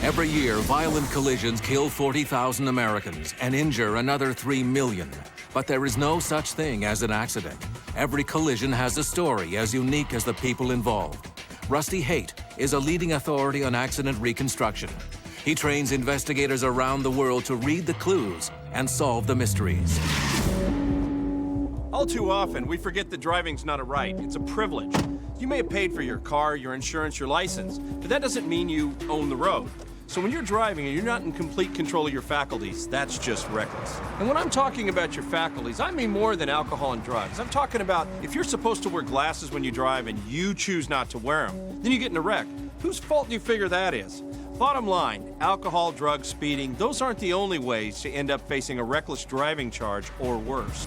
Every year, violent collisions kill 40,000 Americans and injure another 3 million. But there is no such thing as an accident. Every collision has a story as unique as the people involved. Rusty Haight is a leading authority on accident reconstruction. He trains investigators around the world to read the clues and solve the mysteries. All too often, we forget that driving's not a right, it's a privilege. You may have paid for your car, your insurance, your license, but that doesn't mean you own the road. So when you're driving and you're not in complete control of your faculties, that's just reckless. And when I'm talking about your faculties, I mean more than alcohol and drugs. I'm talking about if you're supposed to wear glasses when you drive and you choose not to wear them, then you get in a wreck. Whose fault do you figure that is? Bottom line, alcohol, drugs, speeding, those aren't the only ways to end up facing a reckless driving charge or worse.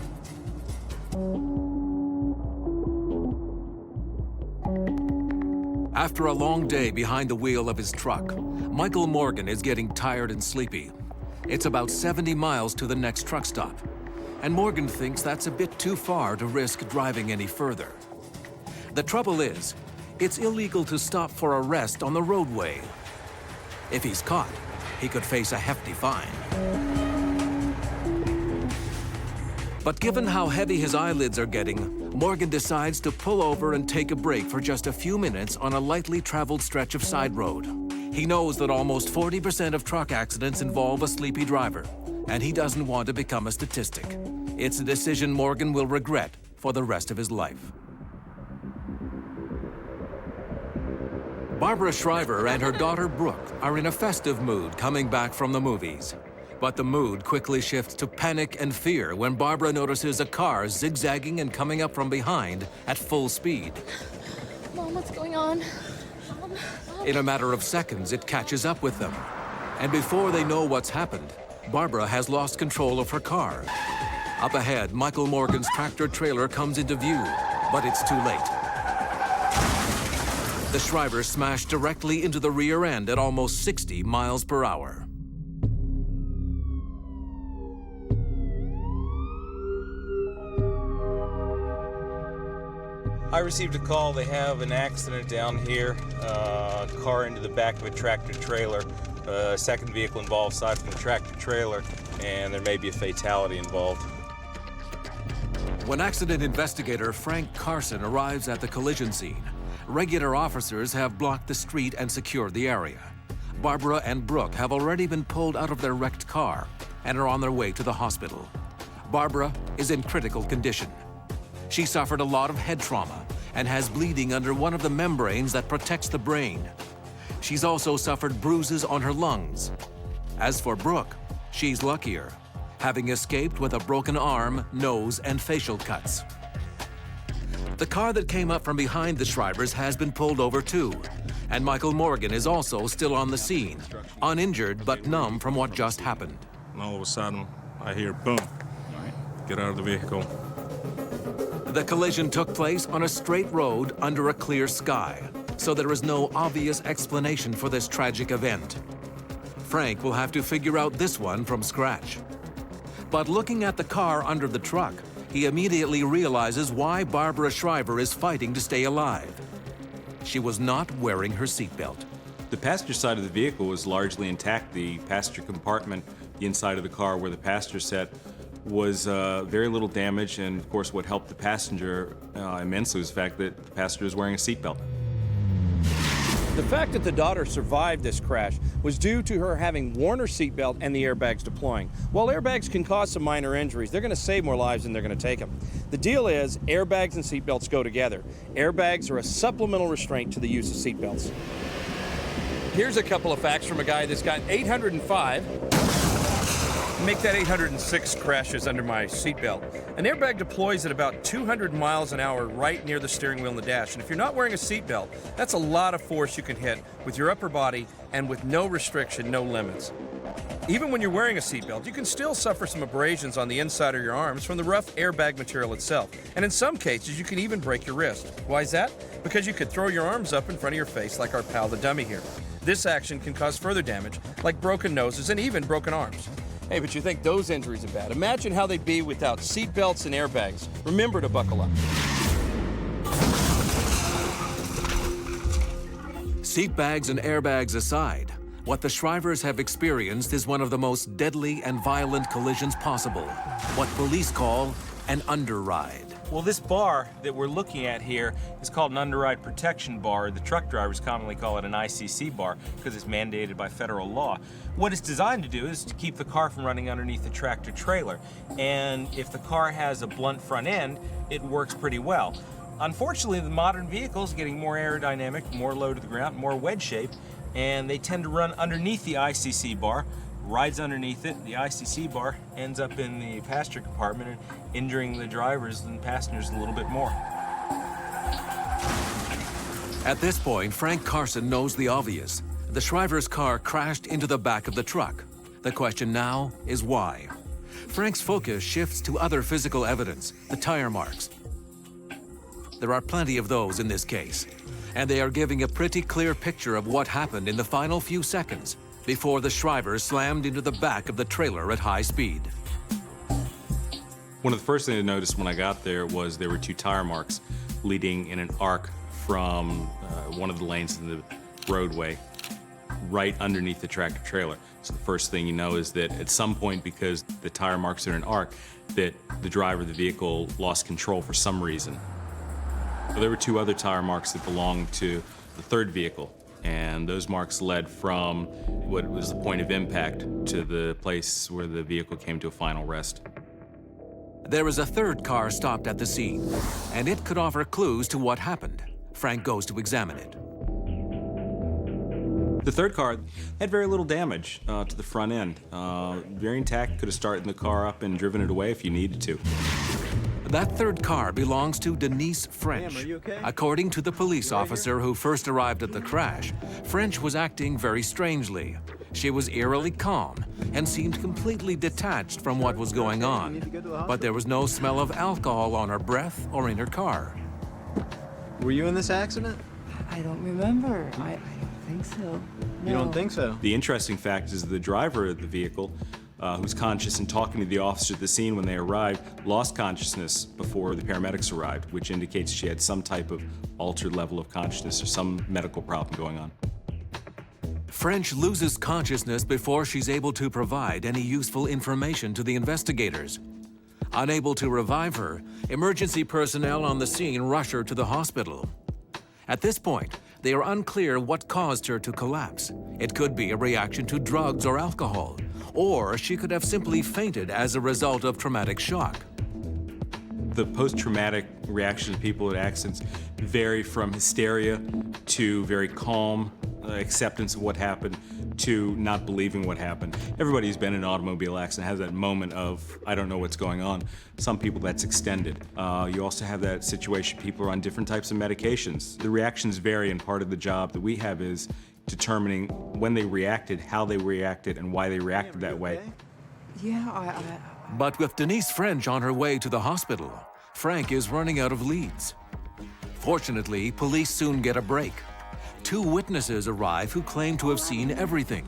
After a long day behind the wheel of his truck, Michael Morgan is getting tired and sleepy. It's about 70 miles to the next truck stop, and Morgan thinks that's a bit too far to risk driving any further. The trouble is, it's illegal to stop for a rest on the roadway. If he's caught, he could face a hefty fine. But given how heavy his eyelids are getting, Morgan decides to pull over and take a break for just a few minutes on a lightly traveled stretch of side road. He knows that almost 40% of truck accidents involve a sleepy driver, and he doesn't want to become a statistic. It's a decision Morgan will regret for the rest of his life. Barbara Shriver and her daughter Brooke are in a festive mood coming back from the movies. But the mood quickly shifts to panic and fear when Barbara notices a car zigzagging and coming up from behind at full speed. Mom, what's going on? Mom. In a matter of seconds, it catches up with them. And before they know what's happened, Barbara has lost control of her car. Up ahead, Michael Morgan's tractor-trailer comes into view, but it's too late. The Shriver smashed directly into the rear end at almost 60 miles per hour. I received a call. They have an accident down here. A car into the back of a tractor-trailer. A second vehicle involved aside from the tractor-trailer, and there may be a fatality involved. When accident investigator Frank Carson arrives at the collision scene, regular officers have blocked the street and secured the area. Barbara and Brooke have already been pulled out of their wrecked car and are on their way to the hospital. Barbara is in critical condition. She suffered a lot of head trauma and has bleeding under one of the membranes that protects the brain. She's also suffered bruises on her lungs. As for Brooke, she's luckier, having escaped with a broken arm, nose, and facial cuts. The car that came up from behind the Shrivers has been pulled over too, and Michael Morgan is also still on the scene, uninjured but numb from what just happened. And all of a sudden, I hear boom. Get out of the vehicle. The collision took place on a straight road under a clear sky, so there is no obvious explanation for this tragic event. Frank will have to figure out this one from scratch. But looking at the car under the truck, he immediately realizes why Barbara Shriver is fighting to stay alive. She was not wearing her seatbelt. The passenger side of the vehicle was largely intact. The passenger compartment, the inside of the car where the passenger sat, was very little damage, and of course what helped the passenger immensely was the fact that the passenger was wearing a seatbelt. The fact that the daughter survived this crash was due to her having worn her seatbelt and the airbags deploying. While airbags can cause some minor injuries, they're going to save more lives than they're going to take them. The deal is airbags and seatbelts go together. Airbags are a supplemental restraint to the use of seatbelts. Here's a couple of facts from a guy that's got 805. Make that 806 crashes under my seatbelt. An airbag deploys at about 200 miles an hour right near the steering wheel and the dash. And if you're not wearing a seatbelt, that's a lot of force you can hit with your upper body and with no restriction, no limits. Even when you're wearing a seatbelt, you can still suffer some abrasions on the inside of your arms from the rough airbag material itself. And in some cases, you can even break your wrist. Why is that? Because you could throw your arms up in front of your face like our pal the dummy here. This action can cause further damage, like broken noses and even broken arms. Hey, but you think those injuries are bad? Imagine how they'd be without seat belts and airbags. Remember to buckle up. Seat bags and airbags aside, what the Shrivers have experienced is one of the most deadly and violent collisions possible. What police call an underride. Well, this bar that we're looking at here is called an underride protection bar. The truck drivers commonly call it an ICC bar because it's mandated by federal law. What it's designed to do is to keep the car from running underneath the tractor trailer. And if the car has a blunt front end, it works pretty well. Unfortunately, the modern vehicles are getting more aerodynamic, more low to the ground, more wedge shape, and they tend to run underneath the ICC bar. Rides underneath it, the ICC bar ends up in the passenger compartment and injuring the drivers and passengers a little bit more. At this point, Frank Carson knows the obvious. The Shrivers' car crashed into the back of the truck. The question now is why? Frank's focus shifts to other physical evidence, the tire marks. There are plenty of those in this case, and they are giving a pretty clear picture of what happened in the final few seconds before the Shrivers slammed into the back of the trailer at high speed. One of the first things I noticed when I got there was there were two tire marks leading in an arc from one of the lanes in the roadway right underneath the tractor trailer. So the first thing you know is that at some point, because the tire marks are in an arc, that the driver of the vehicle lost control for some reason. So there were two other tire marks that belonged to the third vehicle, and those marks led from what was the point of impact to the place where the vehicle came to a final rest. There is a third car stopped at the scene, and it could offer clues to what happened. Frank goes to examine it. The third car had very little damage to the front end. Very intact, could have started the car up and driven it away if you needed to. That third car belongs to Denise French. Ma'am, are you okay? According to the police officer who first arrived at the crash, French was acting very strangely. She was eerily calm and seemed completely detached from what was going on. But there was no smell of alcohol on her breath or in her car. Were you in this accident? I don't remember. I don't think so. You don't think so? The interesting fact is the driver of the vehicle, who's conscious and talking to the officer at the scene when they arrived, lost consciousness before the paramedics arrived, which indicates she had some type of altered level of consciousness or some medical problem going on. French loses consciousness before she's able to provide any useful information to the investigators. Unable to revive her, emergency personnel on the scene rush her to the hospital. At this point, they are unclear what caused her to collapse. It could be a reaction to drugs or alcohol, or she could have simply fainted as a result of traumatic shock. The post-traumatic reaction to people at accidents vary from hysteria to very calm acceptance of what happened to not believing what happened. Everybody who's been in an automobile accident has that moment of, I don't know what's going on. Some people that's extended. You also have that situation, people are on different types of medications. The reactions vary, and part of the job that we have is determining when they reacted, how they reacted, and why they reacted that way. Yeah, But with Denise French on her way to the hospital, Frank is running out of leads. Fortunately, police soon get a break. Two witnesses arrive who claim to have seen everything.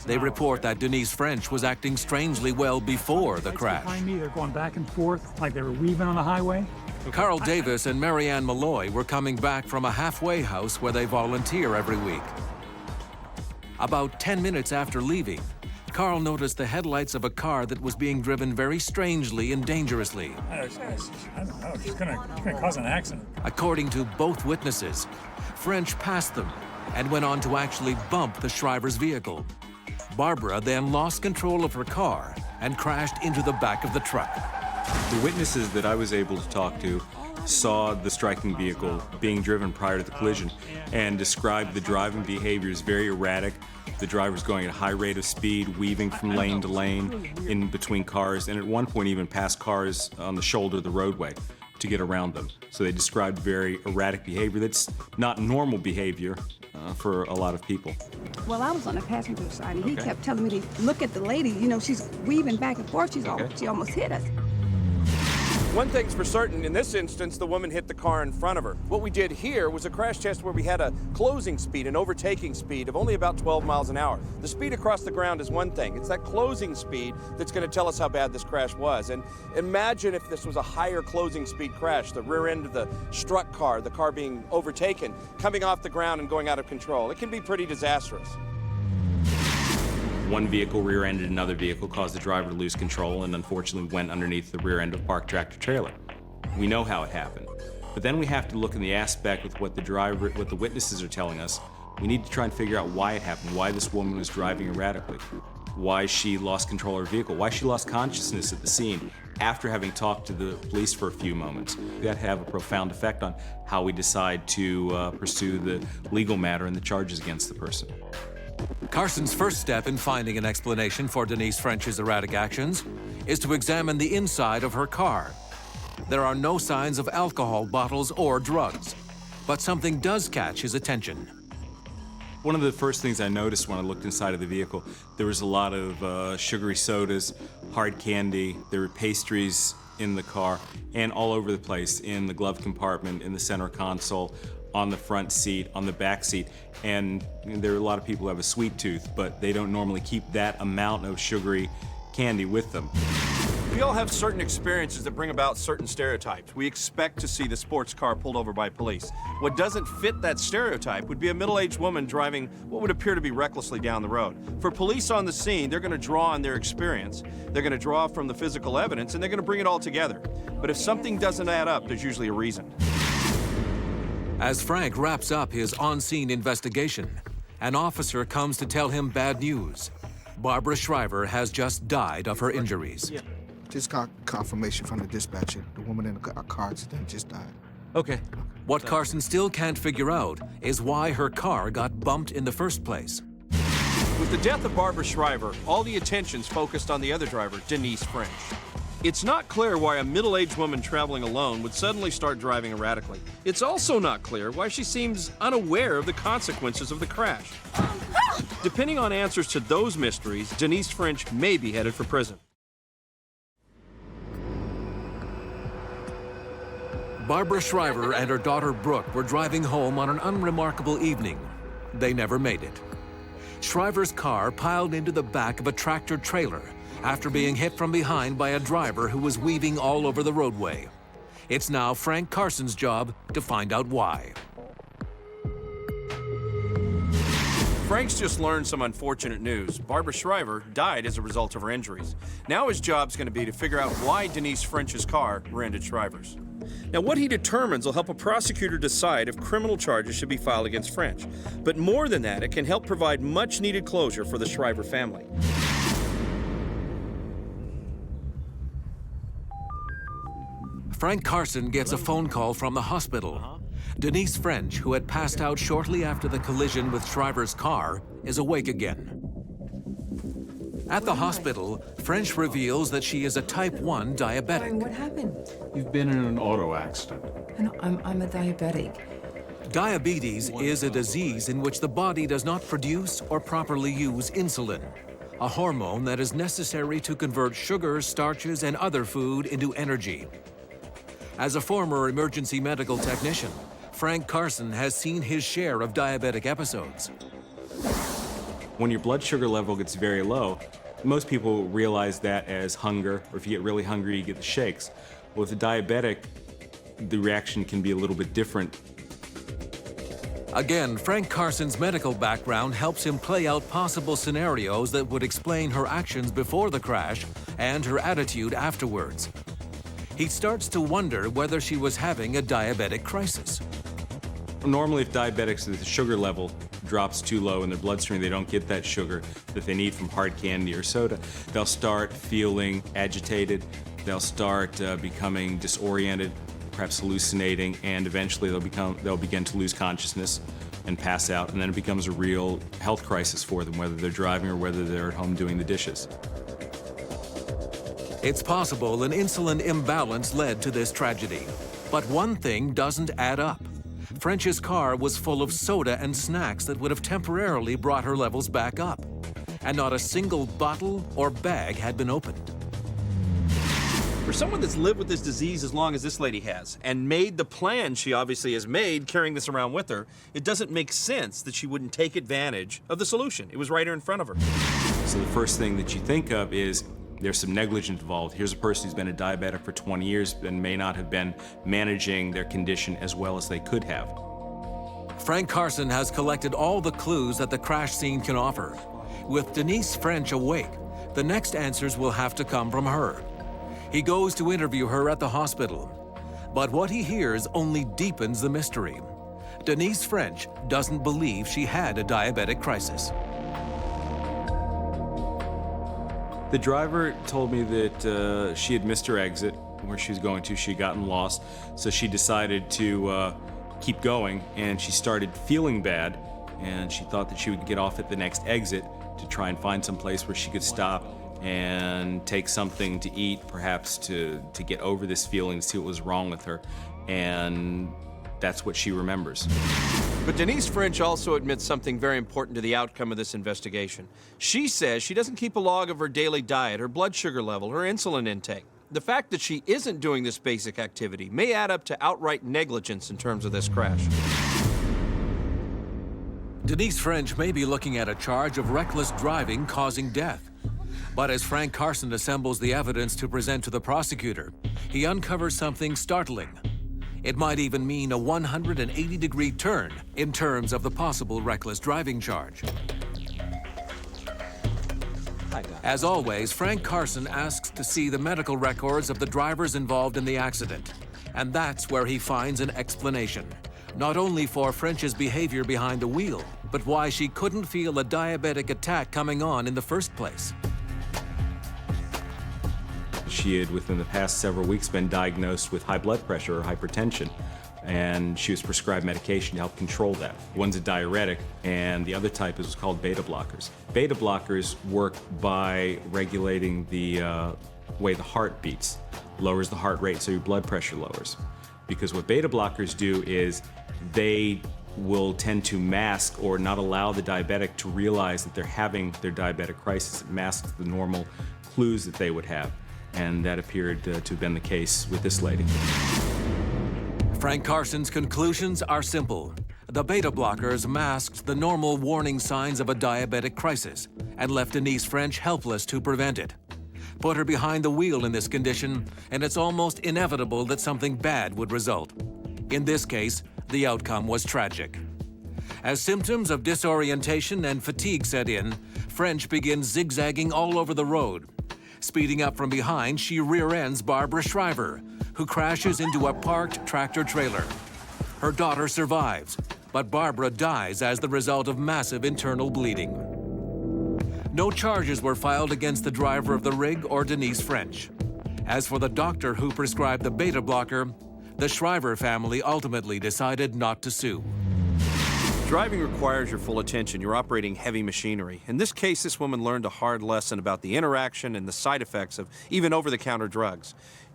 They report that Denise French was acting strangely well before the crash. Behind me, they're going back and forth like they were weaving on the highway. Carl Davis and Marianne Malloy were coming back from a halfway house where they volunteer every week. About 10 minutes after leaving, Carl noticed the headlights of a car that was being driven very strangely and dangerously. I don't know, she's gonna cause an accident. According to both witnesses, French passed them and went on to actually bump the Shrivers' vehicle. Barbara then lost control of her car and crashed into the back of the truck. The witnesses that I was able to talk to saw the striking vehicle being driven prior to the collision and described the driving behavior as very erratic. The driver's going at a high rate of speed, weaving from lane to lane in between cars, and at one point even past cars on the shoulder of the roadway to get around them. So they described very erratic behavior that's not normal behavior for a lot of people. Well, I was on the passenger side, and he kept telling me to look at the lady. You know, she's weaving back and forth. She almost hit us. One thing's for certain, in this instance, the woman hit the car in front of her. What we did here was a crash test where we had a closing speed, an overtaking speed of only about 12 miles an hour. The speed across the ground is one thing. It's that closing speed that's going to tell us how bad this crash was. And imagine if this was a higher closing speed crash, the rear end of the struck car, the car being overtaken, coming off the ground and going out of control. It can be pretty disastrous. One vehicle rear-ended another vehicle, caused the driver to lose control, and unfortunately went underneath the rear end of a parked tractor trailer. We know how it happened. But then we have to look in the aspect with what the witnesses are telling us. We need to try and figure out why it happened, why this woman was driving erratically, why she lost control of her vehicle, why she lost consciousness at the scene after having talked to the police for a few moments. That have a profound effect on how we decide to pursue the legal matter and the charges against the person. Carson's first step in finding an explanation for Denise French's erratic actions is to examine the inside of her car. There are no signs of alcohol bottles or drugs, but something does catch his attention. One of the first things I noticed when I looked inside of the vehicle, there was a lot of sugary sodas, hard candy, there were pastries in the car, and all over the place, in the glove compartment, in the center console, on the front seat, on the back seat. And there are a lot of people who have a sweet tooth, but they don't normally keep that amount of sugary candy with them. We all have certain experiences that bring about certain stereotypes. We expect to see the sports car pulled over by police. What doesn't fit that stereotype would be a middle-aged woman driving what would appear to be recklessly down the road. For police on the scene, they're going to draw on their experience, they're going to draw from the physical evidence, and they're going to bring it all together. But if something doesn't add up, there's usually a reason. As Frank wraps up his on-scene investigation, an officer comes to tell him bad news. Barbara Shriver has just died of her injuries. Just got confirmation from the dispatcher. The woman in a car accident just died. Okay. What Carson still can't figure out is why her car got bumped in the first place. With the death of Barbara Shriver, all the attention's focused on the other driver, Denise French. It's not clear why a middle-aged woman traveling alone would suddenly start driving erratically. It's also not clear why she seems unaware of the consequences of the crash. Depending on answers to those mysteries, Denise French may be headed for prison. Barbara Shriver and her daughter Brooke were driving home on an unremarkable evening. They never made it. Shriver's car piled into the back of a tractor trailer after being hit from behind by a driver who was weaving all over the roadway. It's now Frank Carson's job to find out why. Frank's just learned some unfortunate news. Barbara Shriver died as a result of her injuries. Now his job's going to be to figure out why Denise French's car rear-ended Shriver's. Now, what he determines will help a prosecutor decide if criminal charges should be filed against French. But more than that, it can help provide much-needed closure for the Shriver family. Frank Carson gets a phone call from the hospital. Denise French, who had passed out shortly after the collision with Shriver's car, is awake again. At the hospital, French reveals that she is a type 1 diabetic. What happened? You've been in an auto accident. No, I'm a diabetic. Diabetes is a disease in which the body does not produce or properly use insulin, a hormone that is necessary to convert sugars, starches, and other food into energy. As a former emergency medical technician, Frank Carson has seen his share of diabetic episodes. When your blood sugar level gets very low, most people realize that as hunger, or if you get really hungry, you get the shakes. Well, with a diabetic, the reaction can be a little bit different. Again, Frank Carson's medical background helps him play out possible scenarios that would explain her actions before the crash and her attitude afterwards. He starts to wonder whether she was having a diabetic crisis. Normally, if diabetics, the sugar level drops too low in their bloodstream, they don't get that sugar that they need from hard candy or soda, they'll start feeling agitated, they'll start becoming disoriented, perhaps hallucinating, and eventually they'll begin to lose consciousness and pass out, and then it becomes a real health crisis for them, whether they're driving or whether they're at home doing the dishes. It's possible an insulin imbalance led to this tragedy. But one thing doesn't add up. French's car was full of soda and snacks that would have temporarily brought her levels back up. And not a single bottle or bag had been opened. For someone that's lived with this disease as long as this lady has, and made the plan she obviously has made carrying this around with her, it doesn't make sense that she wouldn't take advantage of the solution. It was right here in front of her. So the first thing that you think of is there's some negligence involved. Here's a person who's been a diabetic for 20 years and may not have been managing their condition as well as they could have. Frank Carson has collected all the clues that the crash scene can offer. With Denise French awake, the next answers will have to come from her. He goes to interview her at the hospital. But what he hears only deepens the mystery. Denise French doesn't believe she had a diabetic crisis. The driver told me that she had missed her exit where she was going to. She had gotten lost, so she decided to keep going, and she started feeling bad, and she thought that she would get off at the next exit to try and find some place where she could stop and take something to eat, perhaps to get over this feeling, see what was wrong with her, and that's what she remembers. But Denise French also admits something very important to the outcome of this investigation. She says she doesn't keep a log of her daily diet, her blood sugar level, her insulin intake. The fact that she isn't doing this basic activity may add up to outright negligence in terms of this crash. Denise French may be looking at a charge of reckless driving causing death. But as Frank Carson assembles the evidence to present to the prosecutor, he uncovers something startling. It might even mean a 180-degree turn in terms of the possible reckless driving charge. As always, Frank Carson asks to see the medical records of the drivers involved in the accident. And that's where he finds an explanation, not only for French's behavior behind the wheel, but why she couldn't feel a diabetic attack coming on in the first place. She had, within the past several weeks, been diagnosed with high blood pressure or hypertension, and she was prescribed medication to help control that. One's a diuretic, and the other type is called beta blockers. Beta blockers work by regulating the way the heart beats, lowers the heart rate, so your blood pressure lowers. Because what beta blockers do is they will tend to mask or not allow the diabetic to realize that they're having their diabetic crisis. It masks the normal clues that they would have. And that appeared to have been the case with this lady. Frank Carson's conclusions are simple. The beta blockers masked the normal warning signs of a diabetic crisis and left Denise French helpless to prevent it. Put her behind the wheel in this condition, and it's almost inevitable that something bad would result. In this case, the outcome was tragic. As symptoms of disorientation and fatigue set in, French begins zigzagging all over the road. Speeding up from behind, she rear-ends Barbara Shriver, who crashes into a parked tractor-trailer. Her daughter survives, but Barbara dies as the result of massive internal bleeding. No charges were filed against the driver of the rig or Denise French. As for the doctor who prescribed the beta blocker, the Shriver family ultimately decided not to sue. Driving requires your full attention. You're operating heavy machinery. In this case, this woman learned a hard lesson about the interaction and the side effects of even over-the-counter drugs.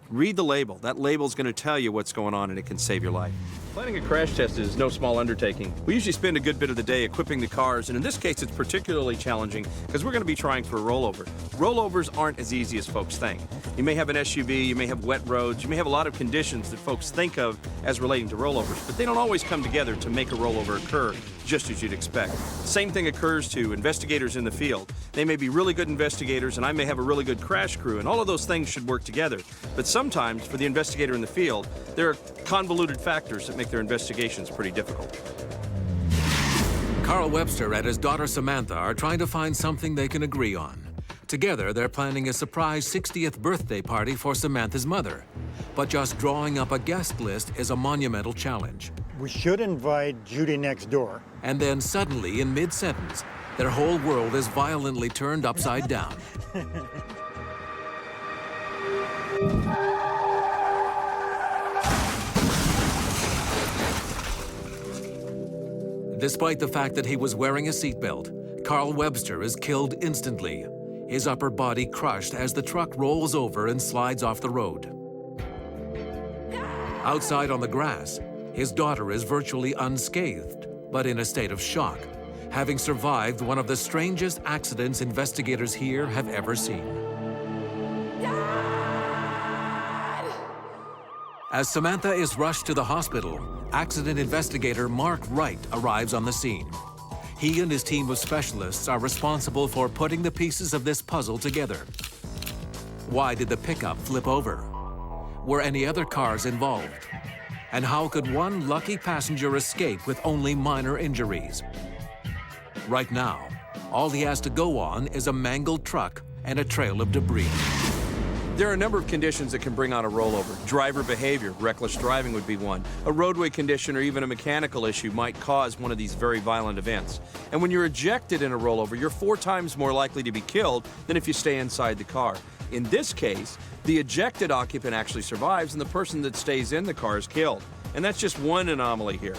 Read the label. That label is going to tell you what's going on, and it can save your life. Planning a crash test is no small undertaking. We usually spend a good bit of the day equipping the cars, and in this case, it's particularly challenging because we're going to be trying for a rollover. Rollovers aren't as easy as folks think. You may have an SUV, you may have wet roads, you may have a lot of conditions that folks think of as relating to rollovers, but they don't always come together to make a rollover occur just as you'd expect. Same thing occurs to investigators in the field. They may be really good investigators, and I may have a really good crash crew, and all of those things should work together. But sometimes, for the investigator in the field, there are convoluted factors that make their investigations pretty difficult. Carl Webster and his daughter Samantha are trying to find something they can agree on. Together, they're planning a surprise 60th birthday party for Samantha's mother. But just drawing up a guest list is a monumental challenge. We should invite Judy next door. And then suddenly, in mid-sentence, their whole world is violently turned upside down. Despite the fact that he was wearing a seatbelt, Carl Webster is killed instantly, his upper body crushed as the truck rolls over and slides off the road. Outside on the grass, his daughter is virtually unscathed, but in a state of shock, having survived one of the strangest accidents investigators here have ever seen. As Samantha is rushed to the hospital, accident investigator Mark Wright arrives on the scene. He and his team of specialists are responsible for putting the pieces of this puzzle together. Why did the pickup flip over? Were any other cars involved? And how could one lucky passenger escape with only minor injuries? Right now, all he has to go on is a mangled truck and a trail of debris. There are a number of conditions that can bring on a rollover. Driver behavior, reckless driving would be one. A roadway condition or even a mechanical issue might cause one of these very violent events. And when you're ejected in a rollover, you're 4 times more likely to be killed than if you stay inside the car. In this case, the ejected occupant actually survives and the person that stays in the car is killed. And that's just one anomaly here.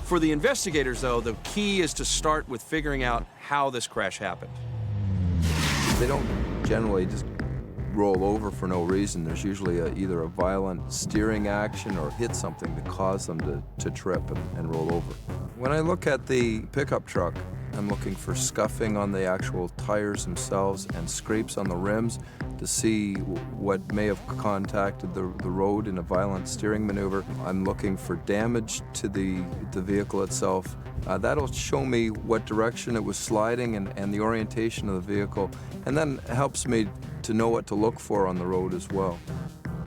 For the investigators, though, the key is to start with figuring out how this crash happened. They don't generally just roll over for no reason. There's usually either a violent steering action or hit something that caused them to trip and roll over. When I look at the pickup truck, I'm looking for scuffing on the actual tires themselves and scrapes on the rims to see what may have contacted the road in a violent steering maneuver. I'm looking for damage to the vehicle itself. That'll show me what direction it was sliding and the orientation of the vehicle, and then helps me to know what to look for on the road as well.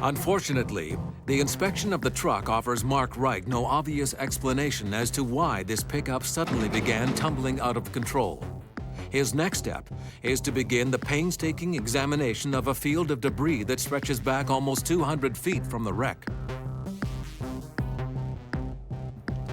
Unfortunately, the inspection of the truck offers Mark Wright no obvious explanation as to why this pickup suddenly began tumbling out of control. His next step is to begin the painstaking examination of a field of debris that stretches back almost 200 feet from the wreck.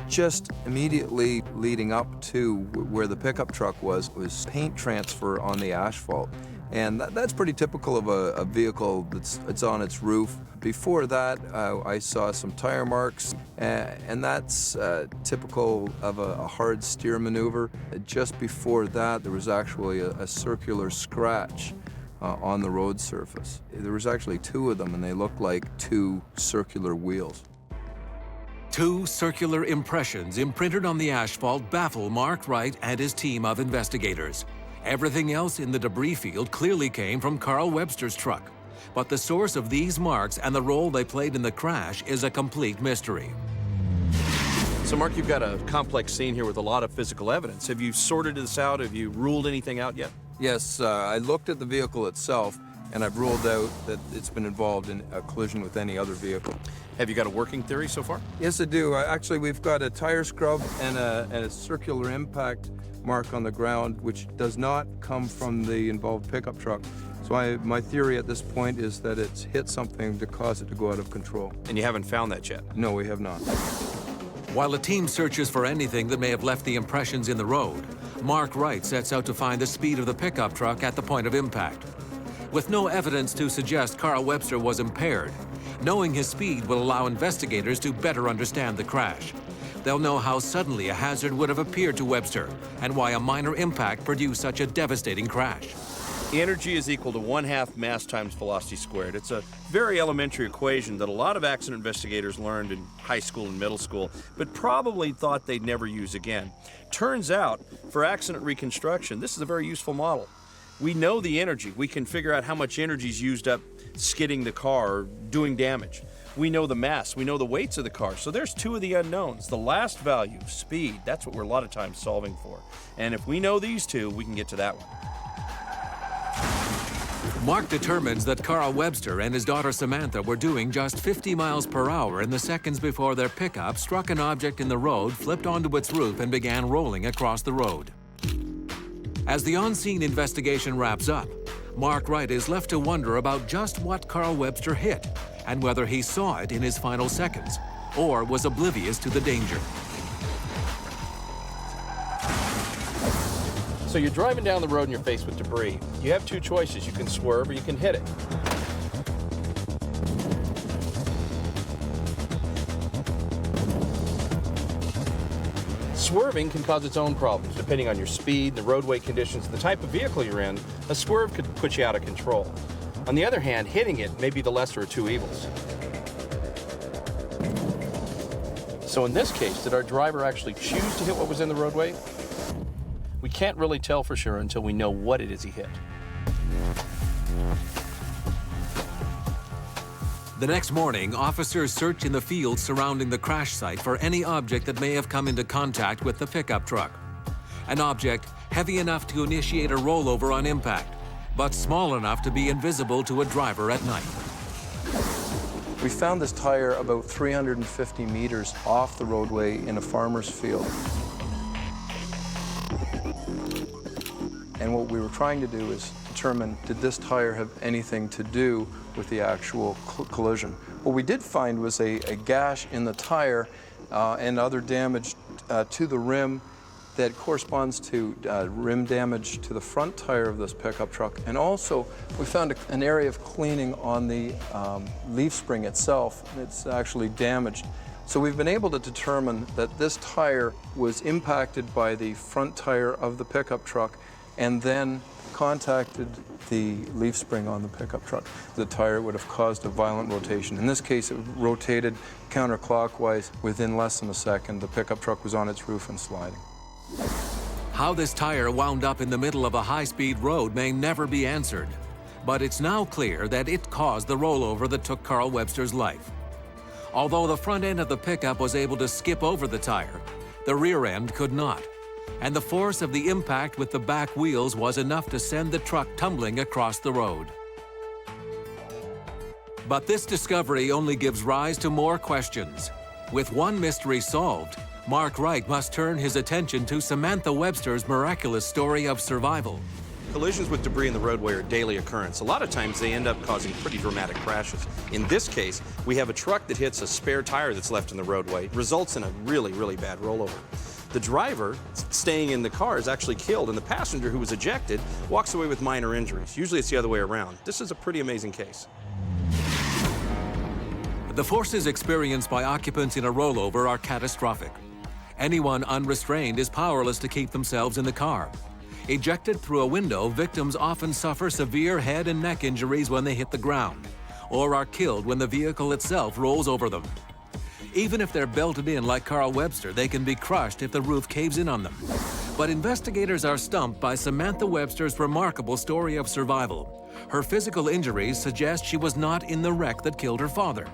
Just immediately leading up to where the pickup truck was paint transfer on the asphalt. And that's pretty typical of a vehicle that's on its roof. Before that, I saw some tire marks, and that's typical of a hard steer maneuver. Just before that, there was actually a circular scratch on the road surface. There was actually 2 of them, and they looked like 2 circular wheels. 2 circular impressions imprinted on the asphalt baffle Mark Wright and his team of investigators. Everything else in the debris field clearly came from Carl Webster's truck. But the source of these marks and the role they played in the crash is a complete mystery. So, Mark, you've got a complex scene here with a lot of physical evidence. Have you sorted this out? Have you ruled anything out yet? Yes, I looked at the vehicle itself, and I've ruled out that it's been involved in a collision with any other vehicle. Have you got a working theory so far? Yes, I do. Actually, we've got a tire scrub and a circular impact mark on the ground, which does not come from the involved pickup truck. So my theory at this point is that it's hit something to cause it to go out of control. And you haven't found that yet? No, we have not. While the team searches for anything that may have left the impressions in the road, Mark Wright sets out to find the speed of the pickup truck at the point of impact. With no evidence to suggest Carl Webster was impaired, knowing his speed will allow investigators to better understand the crash. They'll know how suddenly a hazard would have appeared to Webster and why a minor impact produced such a devastating crash. Energy is equal to 1/2 mass times velocity squared. It's a very elementary equation that a lot of accident investigators learned in high school and middle school, but probably thought they'd never use again. Turns out, for accident reconstruction, this is a very useful model. We know the energy. We can figure out how much energy is used up skidding the car or doing damage. We know the mass, we know the weights of the car. So there's 2 of the unknowns. The last value, speed, that's what we're a lot of times solving for. And if we know these 2, we can get to that one. Mark determines that Carl Webster and his daughter Samantha were doing just 50 miles per hour in the seconds before their pickup struck an object in the road, flipped onto its roof, and began rolling across the road. As the on-scene investigation wraps up, Mark Wright is left to wonder about just what Carl Webster hit and whether he saw it in his final seconds or was oblivious to the danger. So you're driving down the road and you're faced with debris. You have 2 choices. You can swerve or you can hit it. Swerving can cause its own problems, depending on your speed, the roadway conditions, and the type of vehicle you're in. A swerve could put you out of control. On the other hand, hitting it may be the lesser of 2 evils. So in this case, did our driver actually choose to hit what was in the roadway? We can't really tell for sure until we know what it is he hit. The next morning, officers search in the fields surrounding the crash site for any object that may have come into contact with the pickup truck. An object heavy enough to initiate a rollover on impact, but small enough to be invisible to a driver at night. We found this tire about 350 meters off the roadway in a farmer's field. And what we were trying to do is determine, did this tire have anything to do with the actual collision? What we did find was a gash in the tire and other damage to the rim that corresponds to rim damage to the front tire of this pickup truck. And also, we found an area of cleaning on the leaf spring itself. It's actually damaged. So we've been able to determine that this tire was impacted by the front tire of the pickup truck and then contacted the leaf spring on the pickup truck. The tire would have caused a violent rotation. In this case, it rotated counterclockwise within less than a second. The pickup truck was on its roof and sliding. How this tire wound up in the middle of a high-speed road may never be answered, but it's now clear that it caused the rollover that took Carl Webster's life. Although the front end of the pickup was able to skip over the tire, the rear end could not, and the force of the impact with the back wheels was enough to send the truck tumbling across the road. But this discovery only gives rise to more questions. With one mystery solved, Mark Wright must turn his attention to Samantha Webster's miraculous story of survival. Collisions with debris in the roadway are a daily occurrence. A lot of times they end up causing pretty dramatic crashes. In this case, we have a truck that hits a spare tire that's left in the roadway, results in a really, really bad rollover. The driver staying in the car is actually killed, and the passenger who was ejected walks away with minor injuries. Usually it's the other way around. This is a pretty amazing case. The forces experienced by occupants in a rollover are catastrophic. Anyone unrestrained is powerless to keep themselves in the car. Ejected through a window, victims often suffer severe head and neck injuries when they hit the ground, or are killed when the vehicle itself rolls over them. Even if they're belted in like Carl Webster, they can be crushed if the roof caves in on them. But investigators are stumped by Samantha Webster's remarkable story of survival. Her physical injuries suggest she was not in the wreck that killed her father.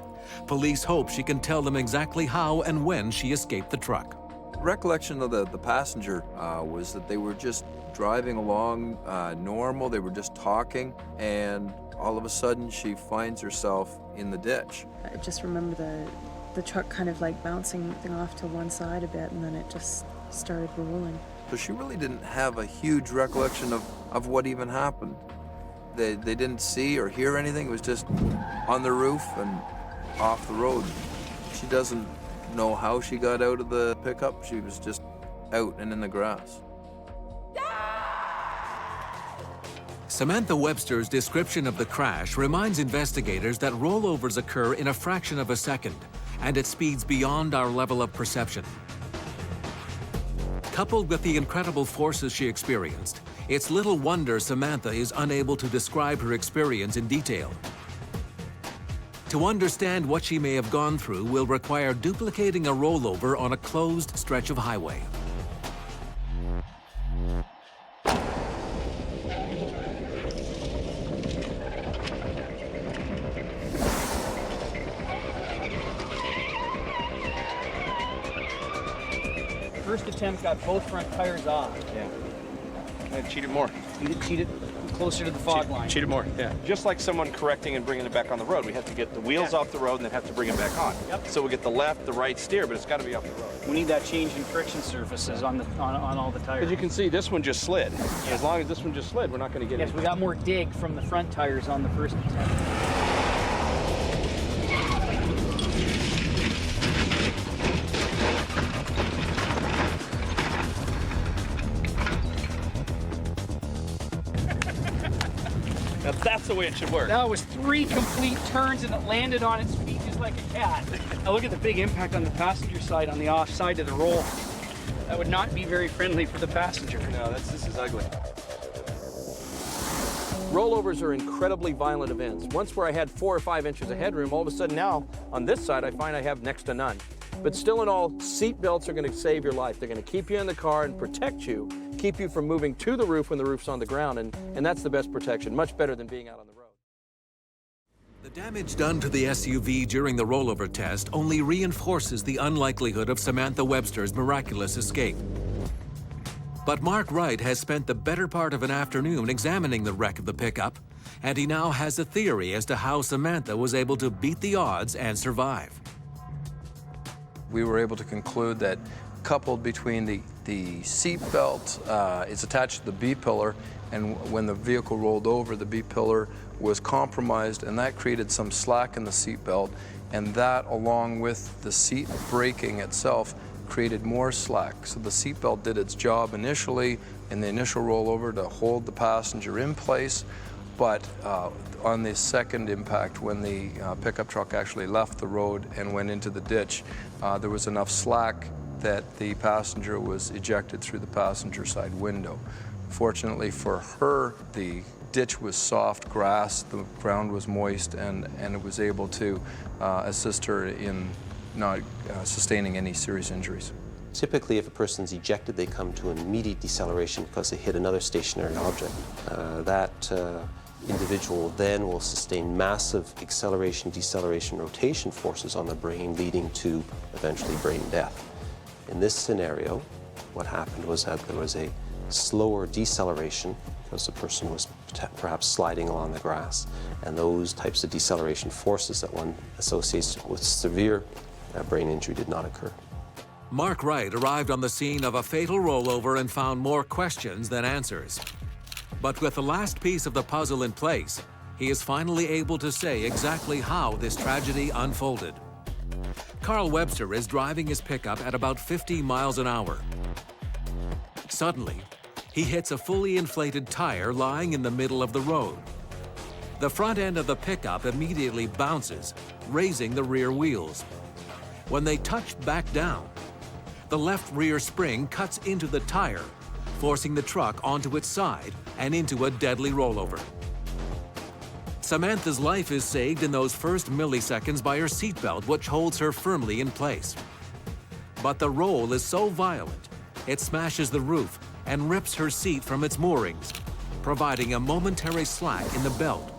Police hope she can tell them exactly how and when she escaped the truck. Recollection of the passenger was that they were just driving along normal. They were just talking, and all of a sudden she finds herself in the ditch. I just remember the truck kind of like bouncing off to one side a bit, and then it just started rolling. So she really didn't have a huge recollection of what even happened. They didn't see or hear anything. It was just on the roof and off the road. She doesn't know how she got out of the pickup. She was just out and in the grass. Samantha Webster's description of the crash reminds investigators that rollovers occur in a fraction of a second and at speeds beyond our level of perception. Coupled with the incredible forces she experienced, it's little wonder Samantha is unable to describe her experience in detail. To understand what she may have gone through will require duplicating a rollover on a closed stretch of highway. First attempt got both front tires off. Yeah. I cheated more. You cheated closer to the fog line. Cheated more, yeah. Just like someone correcting and bringing it back on the road. We have to get the wheels off the road and then have to bring it back on. Yep. So we get the left, the right steer, but it's got to be off the road. We need that change in friction surfaces on all the tires. As you can see, this one just slid. Yeah. As long as this one just slid, we're not going to get it. Yes, we got more dig from the front tires on the first attempt. Now that's the way it should work. That was 3 complete turns and it landed on its feet just like a cat. Now look at the big impact on the passenger side on the off side of the roll. That would not be very friendly for the passenger. No, this is ugly. Rollovers are incredibly violent events. Once where I had 4 or 5 inches of headroom, all of a sudden now, on this side, I find I have next to none. But still in all, seat belts are going to save your life. They're going to keep you in the car and protect you, keep you from moving to the roof when the roof's on the ground, and that's the best protection, much better than being out on the road. The damage done to the SUV during the rollover test only reinforces the unlikelihood of Samantha Webster's miraculous escape. But Mark Wright has spent the better part of an afternoon examining the wreck of the pickup, and he now has a theory as to how Samantha was able to beat the odds and survive. We were able to conclude that coupled between the seat belt, it's attached to the B-pillar, and when the vehicle rolled over, the B-pillar was compromised, and that created some slack in the seat belt, and that, along with the seat braking itself, created more slack. So the seat belt did its job initially in the initial rollover to hold the passenger in place, but on the second impact, when the pickup truck actually left the road and went into the ditch, there was enough slack that the passenger was ejected through the passenger side window. Fortunately for her, the ditch was soft grass, the ground was moist, and it was able to assist her in not sustaining any serious injuries. Typically, if a person's ejected, they come to an immediate deceleration because they hit another stationary object. That individual then will sustain massive acceleration, deceleration, rotation forces on the brain, leading to eventually brain death. In this scenario, what happened was that there was a slower deceleration because the person was perhaps sliding along the grass, and those types of deceleration forces that one associates with severe brain injury did not occur. Mark Wright arrived on the scene of a fatal rollover and found more questions than answers. But with the last piece of the puzzle in place, he is finally able to say exactly how this tragedy unfolded. Carl Webster is driving his pickup at about 50 miles an hour. Suddenly, he hits a fully inflated tire lying in the middle of the road. The front end of the pickup immediately bounces, raising the rear wheels. When they touch back down, the left rear spring cuts into the tire, forcing the truck onto its side and into a deadly rollover. Samantha's life is saved in those first milliseconds by her seatbelt, which holds her firmly in place. But the roll is so violent, it smashes the roof and rips her seat from its moorings, providing a momentary slack in the belt.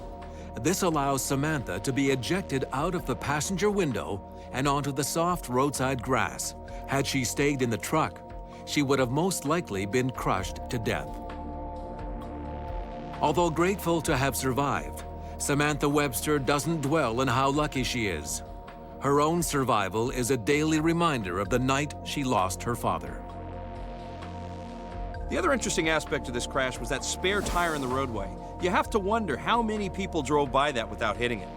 This allows Samantha to be ejected out of the passenger window and onto the soft roadside grass. Had she stayed in the truck, she would have most likely been crushed to death. Although grateful to have survived, Samantha Webster doesn't dwell on how lucky she is. Her own survival is a daily reminder of the night she lost her father. The other interesting aspect of this crash was that spare tire in the roadway. You have to wonder how many people drove by that without hitting it.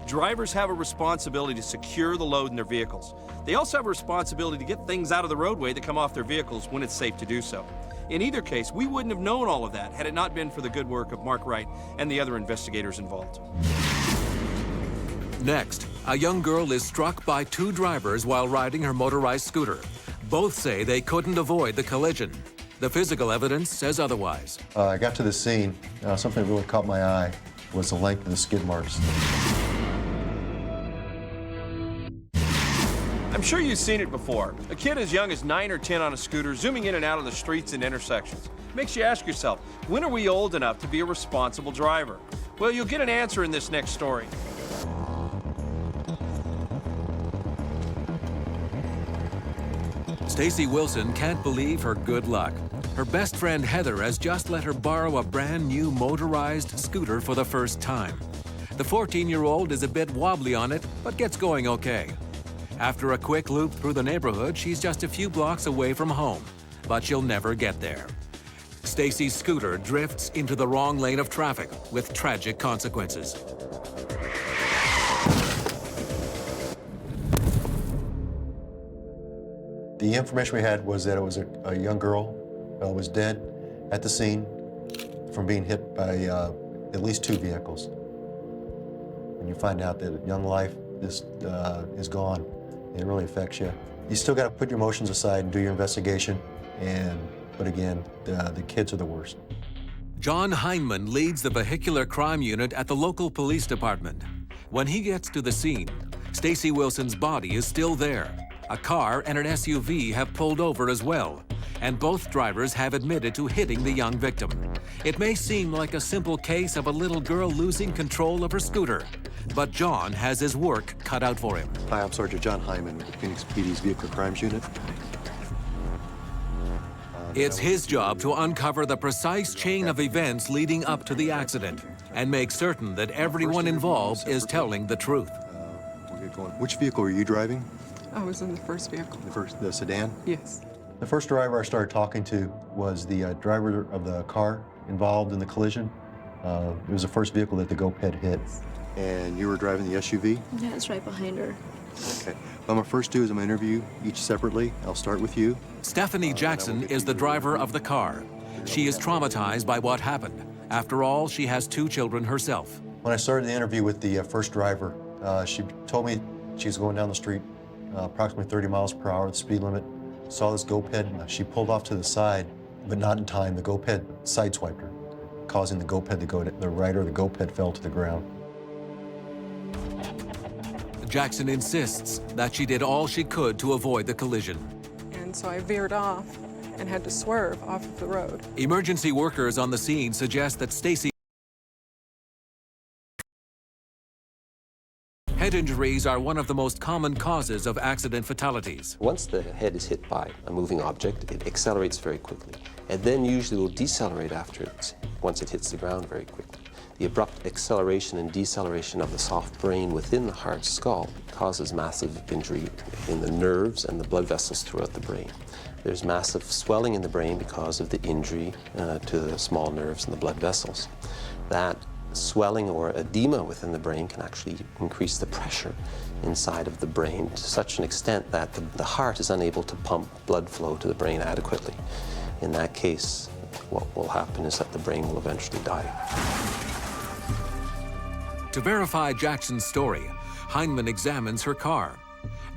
Drivers have a responsibility to secure the load in their vehicles. They also have a responsibility to get things out of the roadway that come off their vehicles when it's safe to do so. In either case, we wouldn't have known all of that had it not been for the good work of Mark Wright and the other investigators involved. Next, a young girl is struck by two drivers while riding her motorized scooter. Both say they couldn't avoid the collision. The physical evidence says otherwise. I got to the scene. Something really caught my eye was the length of the skid marks. I'm sure you've seen it before. A kid as young as 9 or 10 on a scooter zooming in and out of the streets and intersections. Makes you ask yourself, when are we old enough to be a responsible driver? Well, you'll get an answer in this next story. Stacy Wilson can't believe her good luck. Her best friend Heather has just let her borrow a brand new motorized scooter for the first time. The 14-year-old is a bit wobbly on it, but gets going okay. After a quick loop through the neighborhood, she's just a few blocks away from home, but she'll never get there. Stacy's scooter drifts into the wrong lane of traffic with tragic consequences. The information we had was that it was a young girl was dead at the scene from being hit by at least 2 vehicles. When you find out that a young life is gone, it really affects you. You still got to put your emotions aside and do your investigation. But again, the kids are the worst. John Heinman leads the vehicular crime unit at the local police department. When he gets to the scene, Stacy Wilson's body is still there. A car and an SUV have pulled over as well, and both drivers have admitted to hitting the young victim. It may seem like a simple case of a little girl losing control of her scooter, but John has his work cut out for him. Hi, I'm Sergeant John Hyman with the Phoenix PD's Vehicle Crimes Unit. It's his job to uncover the precise chain of events leading up to the accident and make certain that everyone involved is telling the truth. Which vehicle were you driving? I was in the first vehicle. The sedan? Yes. The first driver I started talking to was the driver of the car involved in the collision. It was the first vehicle that the GoPed hit. And you were driving the SUV? Yeah, it's right behind her. Okay. What I'm going to first do is I'm going to interview each separately. I'll start with you. Stephanie Jackson is the driver of the car. She is traumatized by what happened. After all, she has 2 children herself. When I started the interview with the first driver, she told me she was going down the street approximately 30 miles per hour, the speed limit. Saw this GoPed. She pulled off to the side, but not in time. The GoPed sideswiped her, causing the GoPed to go to the right, or the GoPed fell to the ground. Jackson insists that she did all she could to avoid the collision. And so I veered off and had to swerve off of the road. Emergency workers on the scene suggest that Stacy head injuries are one of the most common causes of accident fatalities. Once the head is hit by a moving object, it accelerates very quickly, and then usually will decelerate once it hits the ground very quickly. The abrupt acceleration and deceleration of the soft brain within the hard skull causes massive injury in the nerves and the blood vessels throughout the brain. There's massive swelling in the brain because of the injury to the small nerves and the blood vessels. That swelling or edema within the brain can actually increase the pressure inside of the brain to such an extent that the heart is unable to pump blood flow to the brain adequately. In that case, what will happen is that the brain will eventually die. To verify Jackson's story, Heinemann examines her car.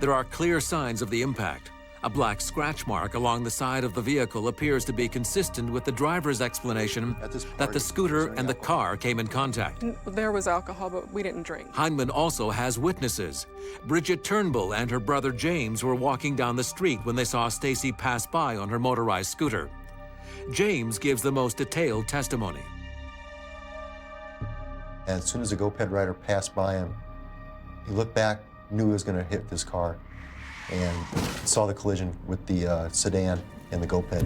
There are clear signs of the impact. A black scratch mark along the side of the vehicle appears to be consistent with the driver's explanation that the scooter and the car came in contact. There was alcohol, but we didn't drink. Heinemann also has witnesses. Bridget Turnbull and her brother James were walking down the street when they saw Stacy pass by on her motorized scooter. James gives the most detailed testimony. And as soon as the GoPed rider passed by him, he looked back, knew he was going to hit this car, and saw the collision with the sedan and the GoPed.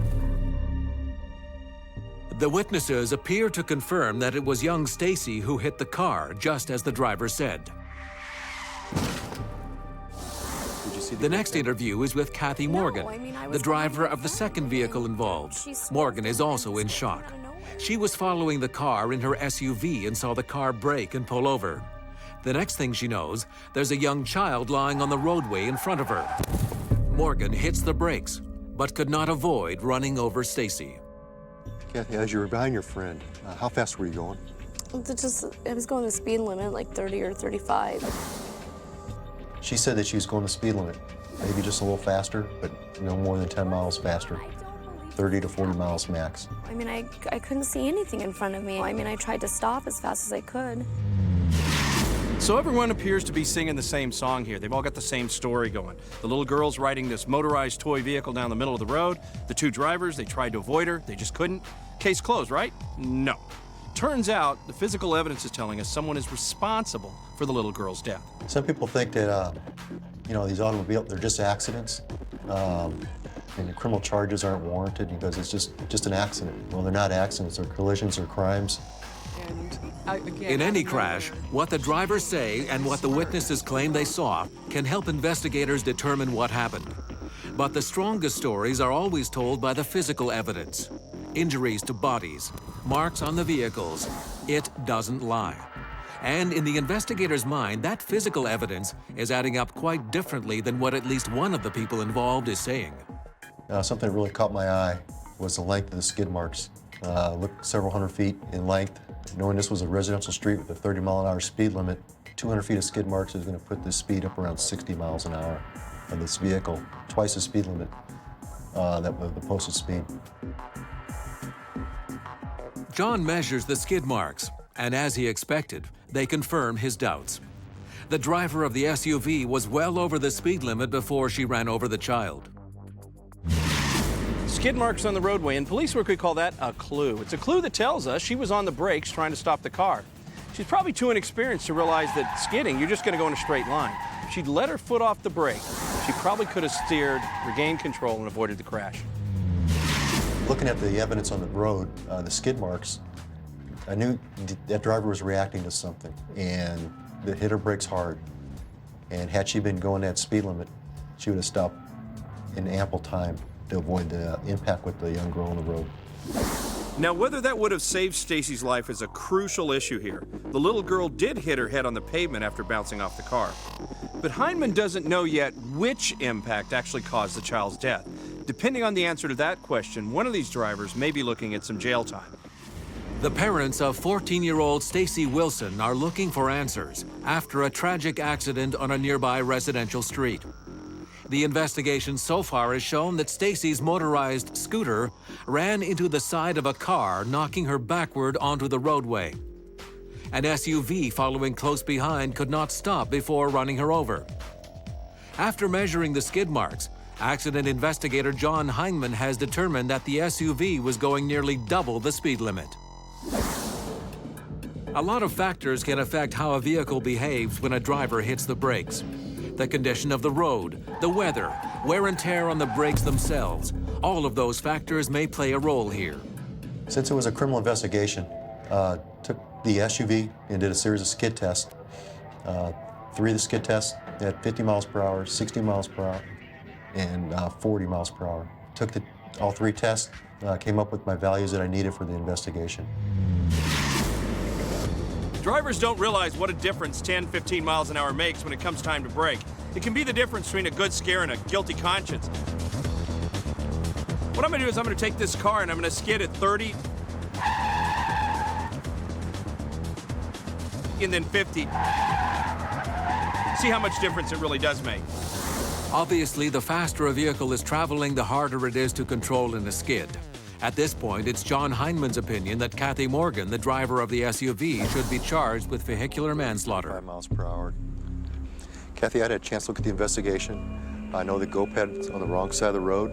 The witnesses appear to confirm that it was young Stacy who hit the car, just as the driver said. The next interview is with Kathy Morgan, the driver of the second vehicle involved. Morgan is also in shock. She was following the car in her SUV and saw the car brake and pull over. The next thing she knows, there's a young child lying on the roadway in front of her. Morgan hits the brakes, but could not avoid running over Stacy. Kathy, as you were behind your friend, how fast were you going? I was going the speed limit, like 30 or 35. She said that she was going the speed limit, maybe just a little faster, but no more than 10 miles faster. 30 to 40 miles max. I mean, I couldn't see anything in front of me. I mean, I tried to stop as fast as I could. So everyone appears to be singing the same song here. They've all got the same story going. The little girl's riding this motorized toy vehicle down the middle of the road. The 2 drivers, they tried to avoid her. They just couldn't. Case closed, right? No. Turns out the physical evidence is telling us someone is responsible for the little girl's death. Some people think that, these automobiles, they're just accidents. And the criminal charges aren't warranted because it's just an accident. Well, they're not accidents, they're collisions or crimes. In any crash, what the drivers say and what the witnesses claim they saw can help investigators determine what happened. But the strongest stories are always told by the physical evidence. Injuries to bodies, marks on the vehicles. It doesn't lie. And in the investigator's mind, that physical evidence is adding up quite differently than what at least one of the people involved is saying. Something that really caught my eye was the length of the skid marks. Looked several hundred feet in length. Knowing this was a residential street with a 30-mile-an-hour speed limit, 200 feet of skid marks is going to put this speed up around 60 miles an hour of this vehicle, twice the speed limit that was the posted speed. John measures the skid marks, and as he expected, they confirm his doubts. The driver of the SUV was well over the speed limit before she ran over the child. Skid marks on the roadway. In police work, we call that a clue. It's a clue that tells us she was on the brakes trying to stop the car. She's probably too inexperienced to realize that skidding, you're just going to go in a straight line. If she'd let her foot off the brake, she probably could have steered, regained control, and avoided the crash. Looking at the evidence on the road, the skid marks, I knew that driver was reacting to something, and it hit her brakes hard. And had she been going that speed limit, she would have stopped in ample time to avoid the impact with the young girl on the road. Now, whether that would have saved Stacy's life is a crucial issue here. The little girl did hit her head on the pavement after bouncing off the car. But Heinemann doesn't know yet which impact actually caused the child's death. Depending on the answer to that question, one of these drivers may be looking at some jail time. The parents of 14-year-old Stacy Wilson are looking for answers after a tragic accident on a nearby residential street. The investigation so far has shown that Stacy's motorized scooter ran into the side of a car, knocking her backward onto the roadway. An SUV following close behind could not stop before running her over. After measuring the skid marks, accident investigator John Heinemann has determined that the SUV was going nearly double the speed limit. A lot of factors can affect how a vehicle behaves when a driver hits the brakes. The condition of the road, the weather, wear and tear on the brakes themselves, all of those factors may play a role here. Since it was a criminal investigation, took the SUV and did a series of skid tests. 3 of the skid tests at 50 miles per hour, 60 miles per hour, and 40 miles per hour. Took all 3 tests, came up with my values that I needed for the investigation. Drivers don't realize what a difference 10, 15 miles an hour makes when it comes time to brake. It can be the difference between a good scare and a guilty conscience. What I'm gonna do is I'm gonna take this car and I'm gonna skid at 30 and then 50. See how much difference it really does make. Obviously, the faster a vehicle is traveling, the harder it is to control in a skid. At this point, it's John Heinemann's opinion that Kathy Morgan, the driver of the SUV, should be charged with vehicular manslaughter. 5 miles per hour. Kathy, I had a chance to look at the investigation. I know the GoPed's on the wrong side of the road,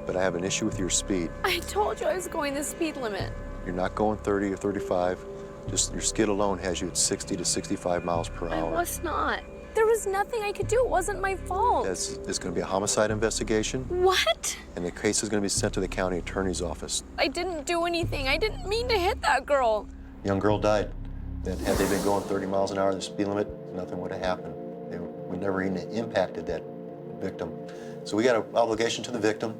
but I have an issue with your speed. I told you I was going the speed limit. You're not going 30 or 35. Just your skid alone has you at 60 to 65 miles per hour. I was not. There was nothing I could do. It wasn't my fault. It's going to be a homicide investigation. What? And the case is going to be sent to the county attorney's office. I didn't do anything. I didn't mean to hit that girl. Young girl died. That had they been going 30 miles an hour the speed limit, nothing would have happened. They would never even impacted that victim. So we got an obligation to the victim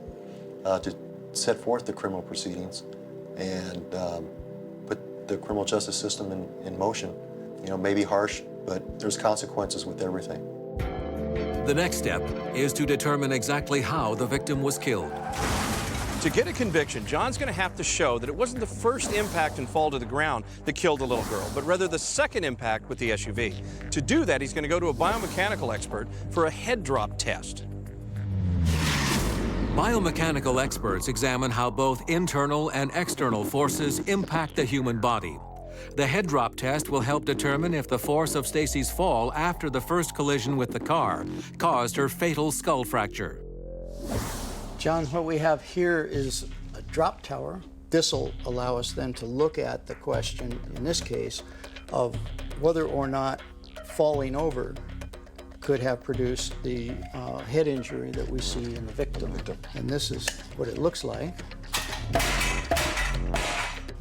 to set forth the criminal proceedings and put the criminal justice system in motion. You know, maybe harsh, but there's consequences with everything. The next step is to determine exactly how the victim was killed. To get a conviction, John's going to have to show that it wasn't the first impact and fall to the ground that killed the little girl, but rather the second impact with the SUV. To do that, he's going to go to a biomechanical expert for a head drop test. Biomechanical experts examine how both internal and external forces impact the human body. The head drop test will help determine if the force of Stacy's fall after the first collision with the car caused her fatal skull fracture. John, what we have here is a drop tower. This will allow us then to look at the question, in this case, of whether or not falling over could have produced the head injury that we see in the victim. And this is what it looks like.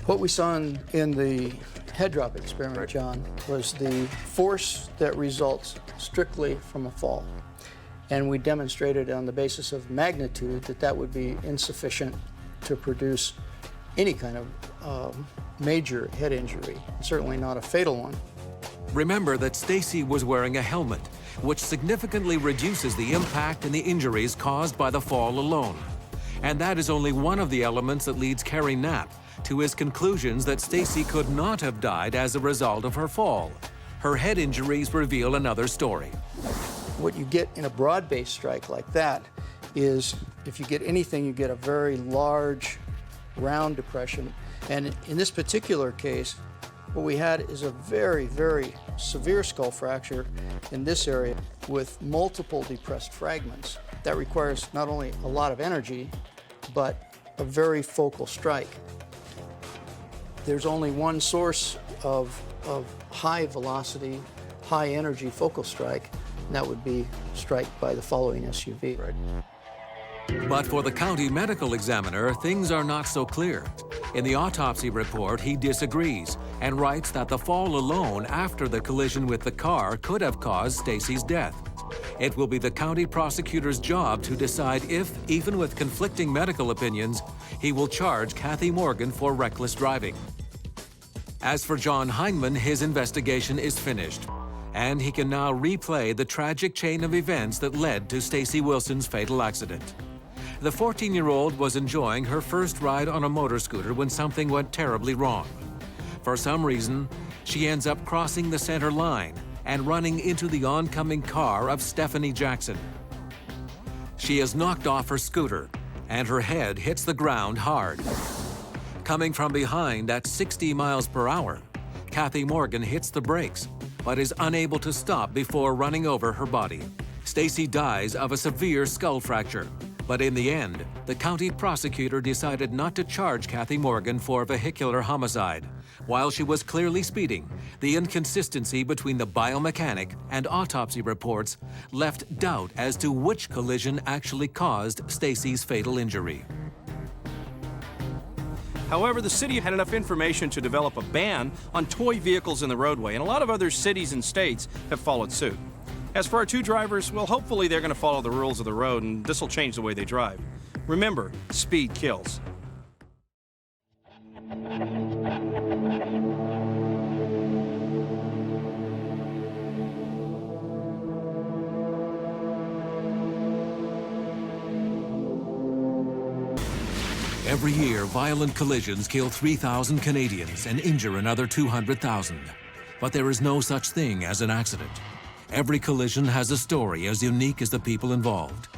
What we saw in the head drop experiment, John, was the force that results strictly from a fall. And we demonstrated on the basis of magnitude that that would be insufficient to produce any kind of major head injury, certainly not a fatal one. Remember that Stacy was wearing a helmet, which significantly reduces the impact and the injuries caused by the fall alone. And that is only one of the elements that leads Kerry Knapp to his conclusions that Stacy could not have died as a result of her fall. Her head injuries reveal another story. What you get in a broad-based strike like that is, if you get anything, you get a very large, round depression. And in this particular case, what we had is a very, very severe skull fracture in this area with multiple depressed fragments. That requires not only a lot of energy, but a very focal strike. There's only one source of high velocity, high energy focal strike, and that would be strike by the following SUV. Right. But for the county medical examiner, things are not so clear. In the autopsy report, he disagrees and writes that the fall alone after the collision with the car could have caused Stacy's death. It will be the county prosecutor's job to decide if, even with conflicting medical opinions, he will charge Kathy Morgan for reckless driving. As for John Heineman, his investigation is finished, and he can now replay the tragic chain of events that led to Stacy Wilson's fatal accident. The 14-year-old was enjoying her first ride on a motor scooter when something went terribly wrong. For some reason, she ends up crossing the center line and running into the oncoming car of Stephanie Jackson. She is knocked off her scooter, and her head hits the ground hard. Coming from behind at 60 miles per hour, Kathy Morgan hits the brakes, but is unable to stop before running over her body. Stacy dies of a severe skull fracture. But in the end, the county prosecutor decided not to charge Kathy Morgan for vehicular homicide. While she was clearly speeding, the inconsistency between the biomechanic and autopsy reports left doubt as to which collision actually caused Stacy's fatal injury. However, the city had enough information to develop a ban on toy vehicles in the roadway, and a lot of other cities and states have followed suit. As for our two drivers, well, hopefully they're going to follow the rules of the road, and this will change the way they drive. Remember, speed kills. Every year, violent collisions kill 3,000 Canadians and injure another 200,000. But there is no such thing as an accident. Every collision has a story as unique as the people involved.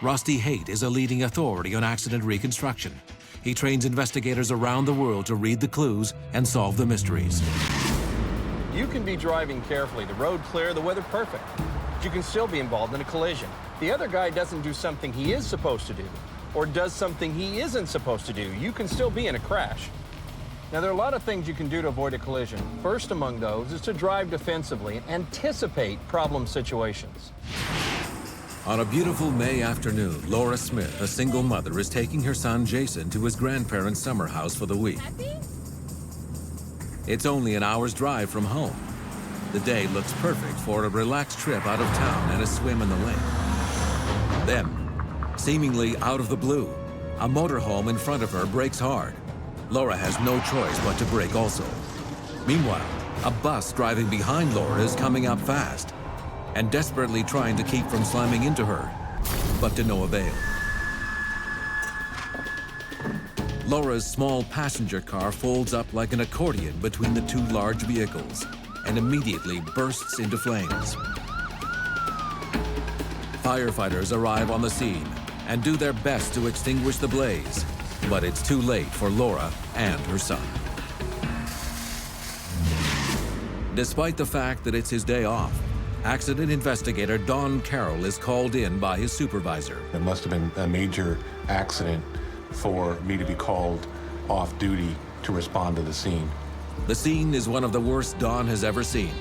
Rusty Haight is a leading authority on accident reconstruction. He trains investigators around the world to read the clues and solve the mysteries. You can be driving carefully, the road clear, the weather perfect. But you can still be involved in a collision. The other guy doesn't do something he is supposed to do, or does something he isn't supposed to do. You can still be in a crash. Now, there are a lot of things you can do to avoid a collision. First among those is to drive defensively and anticipate problem situations. On a beautiful May afternoon, Laura Smith, a single mother, is taking her son Jason to his grandparents' summer house for the week. It's only an hour's drive from home. The day looks perfect for a relaxed trip out of town and a swim in the lake. Then, seemingly out of the blue, a motorhome in front of her brakes hard. Laura has no choice but to brake also. Meanwhile, a bus driving behind Laura is coming up fast and desperately trying to keep from slamming into her, but to no avail. Laura's small passenger car folds up like an accordion between the two large vehicles and immediately bursts into flames. Firefighters arrive on the scene and do their best to extinguish the blaze, but it's too late for Laura and her son. Despite the fact that it's his day off, accident investigator Don Carroll is called in by his supervisor. It must have been a major accident for me to be called off duty to respond to the scene. The scene is one of the worst Don has ever seen.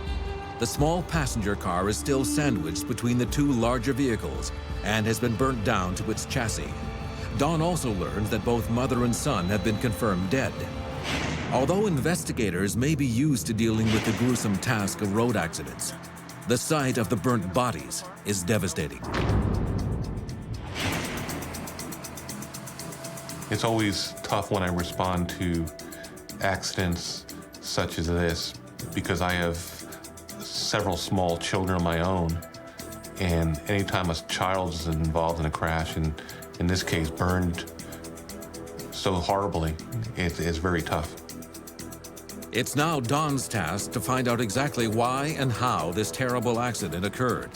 The small passenger car is still sandwiched between the two larger vehicles and has been burnt down to its chassis. Don also learns that both mother and son have been confirmed dead. Although investigators may be used to dealing with the gruesome task of road accidents, the sight of the burnt bodies is devastating. It's always tough when I respond to accidents such as this because I have several small children of my own, and anytime a child is involved in a crash, and in this case burned so horribly, it's very tough. It's now Don's task to find out exactly why and how this terrible accident occurred.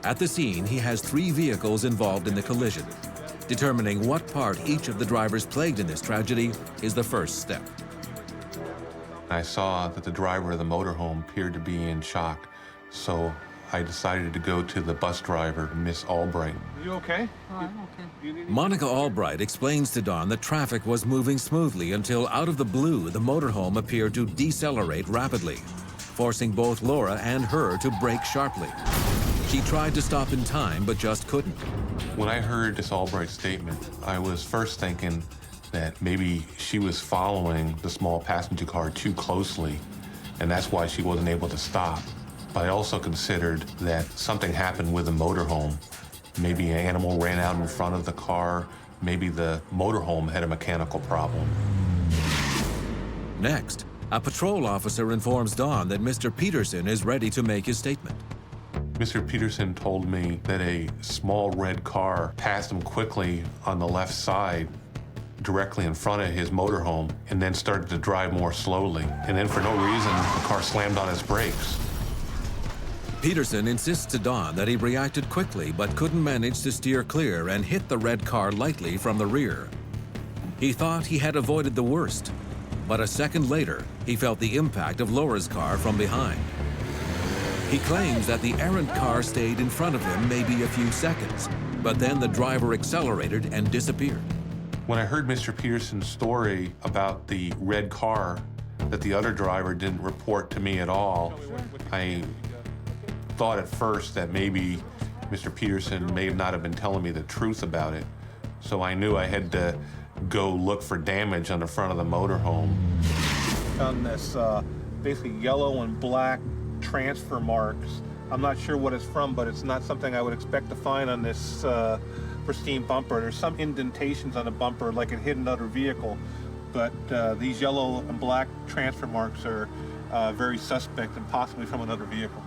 At the scene, he has 3 vehicles involved in the collision. Determining what part each of the drivers played in this tragedy is the first step. I saw that the driver of the motorhome appeared to be in shock, so I decided to go to the bus driver, Miss Albright. Are you okay? Oh, I'm okay. Monica Albright explains to Don that traffic was moving smoothly until out of the blue, the motorhome appeared to decelerate rapidly, forcing both Laura and her to brake sharply. She tried to stop in time, but just couldn't. When I heard Miss Albright's statement, I was first thinking that maybe she was following the small passenger car too closely, and that's why she wasn't able to stop. But I also considered that something happened with the motorhome. Maybe an animal ran out in front of the car. Maybe the motorhome had a mechanical problem. Next, a patrol officer informs Don that Mr. Peterson is ready to make his statement. Mr. Peterson told me that a small red car passed him quickly on the left side, directly in front of his motorhome, and then started to drive more slowly. And then for no reason, the car slammed on its brakes. Peterson insists to Don that he reacted quickly but couldn't manage to steer clear and hit the red car lightly from the rear. He thought he had avoided the worst, but a second later, he felt the impact of Laura's car from behind. He claims that the errant car stayed in front of him maybe a few seconds, but then the driver accelerated and disappeared. When I heard Mr. Peterson's story about the red car that the other driver didn't report to me at all, I thought at first that maybe Mr. Peterson may not have been telling me the truth about it. So I knew I had to go look for damage on the front of the motorhome. On this basically yellow and black transfer marks. I'm not sure what it's from, but it's not something I would expect to find on this pristine bumper. There's some indentations on the bumper like it hit another vehicle, but these yellow and black transfer marks are very suspect and possibly from another vehicle.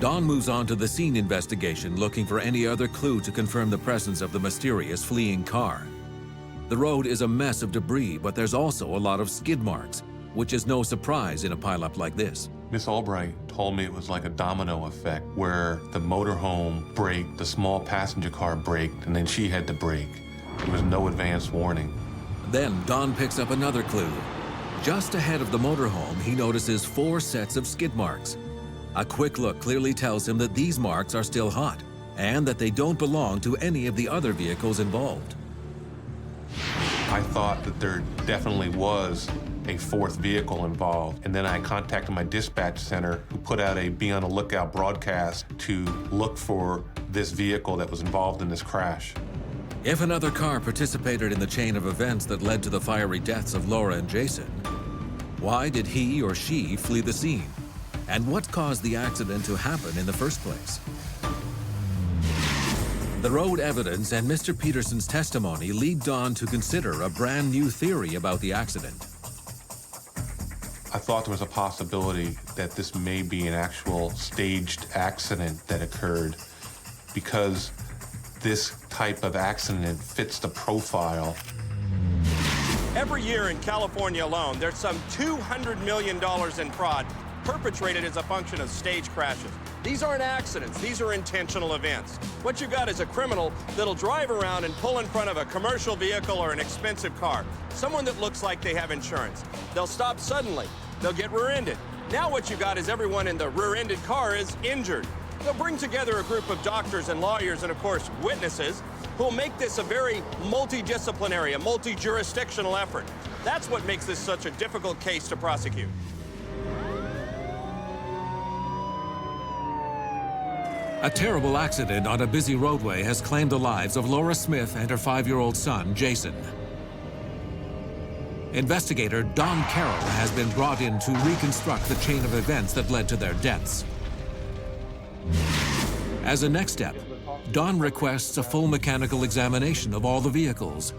Don moves on to the scene investigation, looking for any other clue to confirm the presence of the mysterious fleeing car. The road is a mess of debris, but there's also a lot of skid marks, which is no surprise in a pileup like this. Miss Albright told me it was like a domino effect, where the motorhome braked, the small passenger car braked, and then she had to brake. There was no advance warning. Then Don picks up another clue. Just ahead of the motorhome, he notices 4 sets of skid marks. A quick look clearly tells him that these marks are still hot and that they don't belong to any of the other vehicles involved. I thought that there definitely was a 4th vehicle involved, and then I contacted my dispatch center, who put out a be on the lookout broadcast to look for this vehicle that was involved in this crash. If another car participated in the chain of events that led to the fiery deaths of Laura and Jason, why did he or she flee the scene? And what caused the accident to happen in the first place? The road evidence and Mr. Peterson's testimony lead Don to consider a brand new theory about the accident. I thought there was a possibility that this may be an actual staged accident that occurred, because this type of accident fits the profile. Every year in California alone, there's some $200 million in fraud perpetrated as a function of stage crashes. These aren't accidents, these are intentional events. What you got is a criminal that'll drive around and pull in front of a commercial vehicle or an expensive car, someone that looks like they have insurance. They'll stop suddenly, they'll get rear-ended. Now what you got is everyone in the rear-ended car is injured. They'll bring together a group of doctors and lawyers and, of course, witnesses who'll make this a very multidisciplinary, a multi-jurisdictional effort. That's what makes this such a difficult case to prosecute. A terrible accident on a busy roadway has claimed the lives of Laura Smith and her 5-year-old son, Jason. Investigator Don Carroll has been brought in to reconstruct the chain of events that led to their deaths. As a next step, Don requests a full mechanical examination of all the vehicles.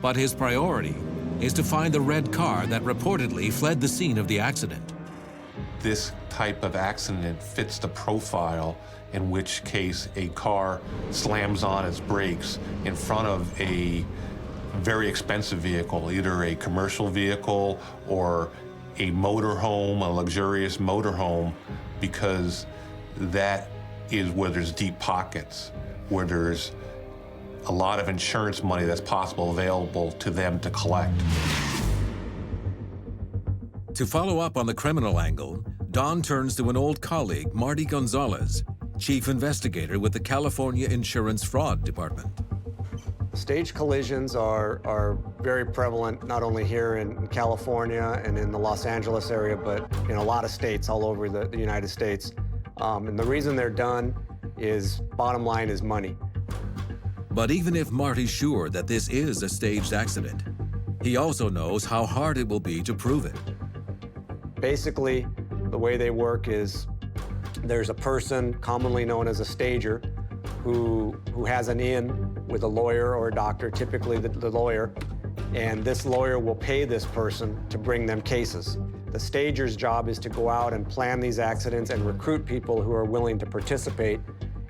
But his priority is to find the red car that reportedly fled the scene of the accident. This type of accident fits the profile, in which case a car slams on its brakes in front of a very expensive vehicle, either a commercial vehicle or a motorhome, a luxurious motorhome, because that is where there's deep pockets, where there's a lot of insurance money that's possible available to them to collect. To follow up on the criminal angle, Don turns to an old colleague, Marty Gonzalez, chief investigator with the California Insurance Fraud Department. Stage collisions are very prevalent, not only here in California and in the Los Angeles area, but in a lot of states all over the United States. And the reason they're done is, bottom line, is money. But even if Marty's sure that this is a staged accident, he also knows how hard it will be to prove it. Basically, the way they work is there's a person, commonly known as a stager, who has an in with a lawyer or a doctor, typically the lawyer, and this lawyer will pay this person to bring them cases. The stager's job is to go out and plan these accidents and recruit people who are willing to participate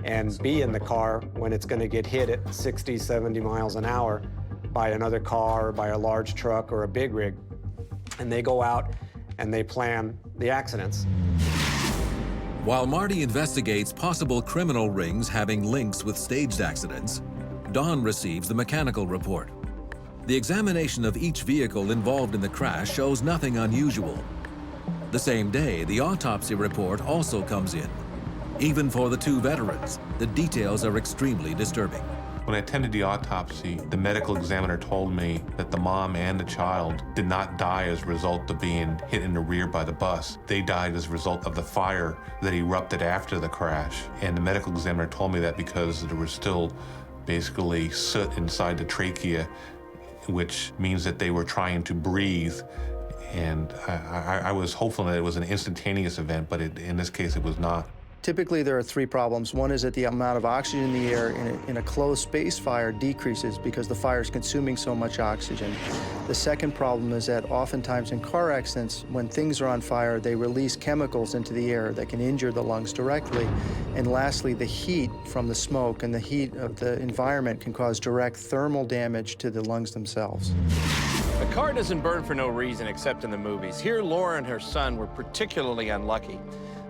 and be in the car when it's going to get hit at 60, 70 miles an hour by another car, or by a large truck or a big rig. And they go out and they plan the accidents. While Marty investigates possible criminal rings having links with staged accidents, Don receives the mechanical report. The examination of each vehicle involved in the crash shows nothing unusual. The same day, the autopsy report also comes in. Even for the two veterans, the details are extremely disturbing. When I attended the autopsy, the medical examiner told me that the mom and the child did not die as a result of being hit in the rear by the bus. They died as a result of the fire that erupted after the crash. And the medical examiner told me that because there was still basically soot inside the trachea, which means that they were trying to breathe. And I was hopeful that it was an instantaneous event, but in this case it was not. Typically, there are three problems. One is that the amount of oxygen in the air in a closed space fire decreases because the fire is consuming so much oxygen. The second problem is that oftentimes in car accidents, when things are on fire, they release chemicals into the air that can injure the lungs directly. And lastly, the heat from the smoke and the heat of the environment can cause direct thermal damage to the lungs themselves. A car doesn't burn for no reason except in the movies. Here, Laura and her son were particularly unlucky.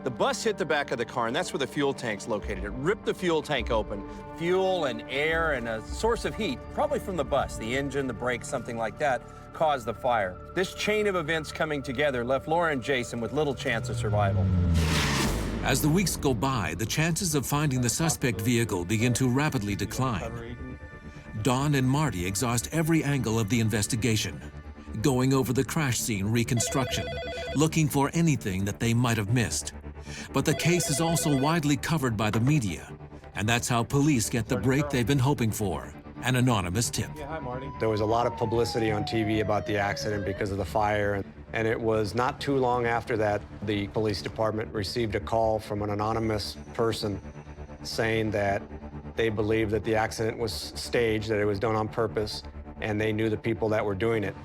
The bus hit the back of the car, and that's where the fuel tank's located. It ripped the fuel tank open. Fuel and air and a source of heat, probably from the bus, the engine, the brakes, something like that, caused the fire. This chain of events coming together left Laura and Jason with little chance of survival. As the weeks go by, the chances of finding the suspect vehicle begin to rapidly decline. Don and Marty exhaust every angle of the investigation, going over the crash scene reconstruction, looking for anything that they might have missed. But the case is also widely covered by the media, and that's how police get the break they've been hoping for, an anonymous tip. There was a lot of publicity on TV about the accident because of the fire, and it was not too long after that the police department received a call from an anonymous person saying that they believed that the accident was staged, that it was done on purpose, and they knew the people that were doing it.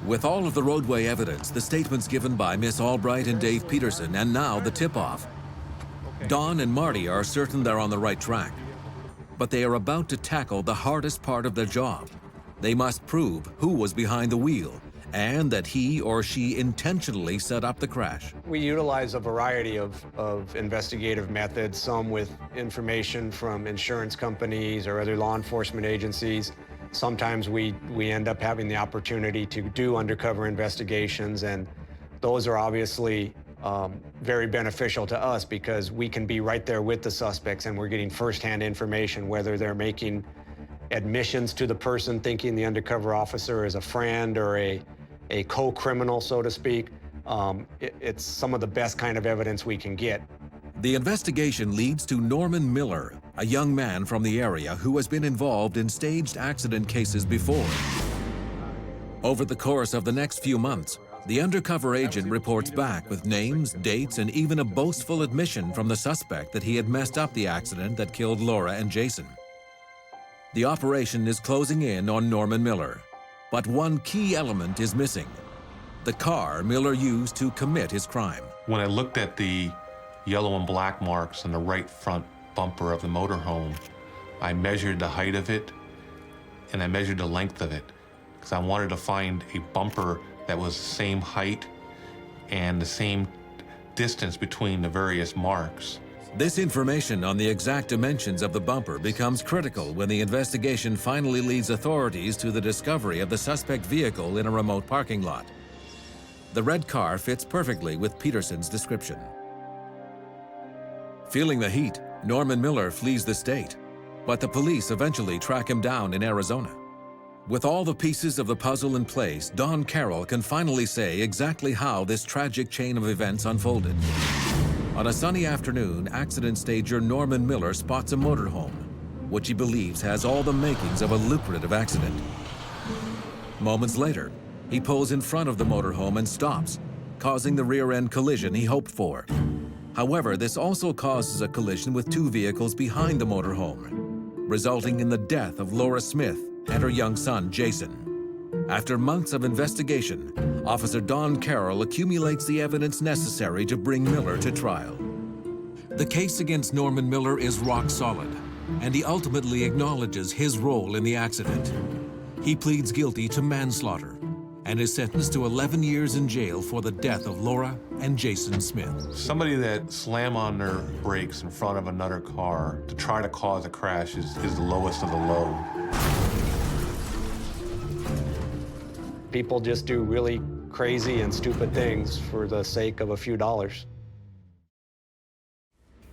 With all of the roadway evidence, the statements given by Miss Albright and Dave Peterson, and now the tip-off, Don and Marty are certain they're on the right track. But they are about to tackle the hardest part of their job. They must prove who was behind the wheel and that he or she intentionally set up the crash. We utilize a variety of investigative methods, some with information from insurance companies or other law enforcement agencies. Sometimes we end up having the opportunity to do undercover investigations, and those are obviously very beneficial to us because we can be right there with the suspects and we're getting firsthand information, whether they're making admissions to the person thinking the undercover officer is a friend or a co-criminal, so to speak. It's some of the best kind of evidence we can get. The investigation leads to Norman Miller, a young man from the area who has been involved in staged accident cases before. Over the course of the next few months, the undercover agent reports back with names, dates, and even a boastful admission from the suspect that he had messed up the accident that killed Laura and Jason. The operation is closing in on Norman Miller, but one key element is missing: the car Miller used to commit his crime. When I looked at the yellow and black marks on the right front bumper of the motorhome, I measured the height of it and I measured the length of it because I wanted to find a bumper that was the same height and the same distance between the various marks. This information on the exact dimensions of the bumper becomes critical when the investigation finally leads authorities to the discovery of the suspect vehicle in a remote parking lot. The red car fits perfectly with Peterson's description. Feeling the heat, Norman Miller flees the state, but the police eventually track him down in Arizona. With all the pieces of the puzzle in place, Don Carroll can finally say exactly how this tragic chain of events unfolded. On a sunny afternoon, accident stager Norman Miller spots a motorhome, which he believes has all the makings of a lucrative accident. Moments later, he pulls in front of the motorhome and stops, causing the rear-end collision he hoped for. However, this also causes a collision with two vehicles behind the motorhome, resulting in the death of Laura Smith and her young son, Jason. After months of investigation, Officer Don Carroll accumulates the evidence necessary to bring Miller to trial. The case against Norman Miller is rock solid, and he ultimately acknowledges his role in the accident. He pleads guilty to manslaughter and is sentenced to 11 years in jail for the death of Laura and Jason Smith. Somebody that slam on their brakes in front of another car to try to cause a crash is the lowest of the low. People just do really crazy and stupid things for the sake of a few dollars.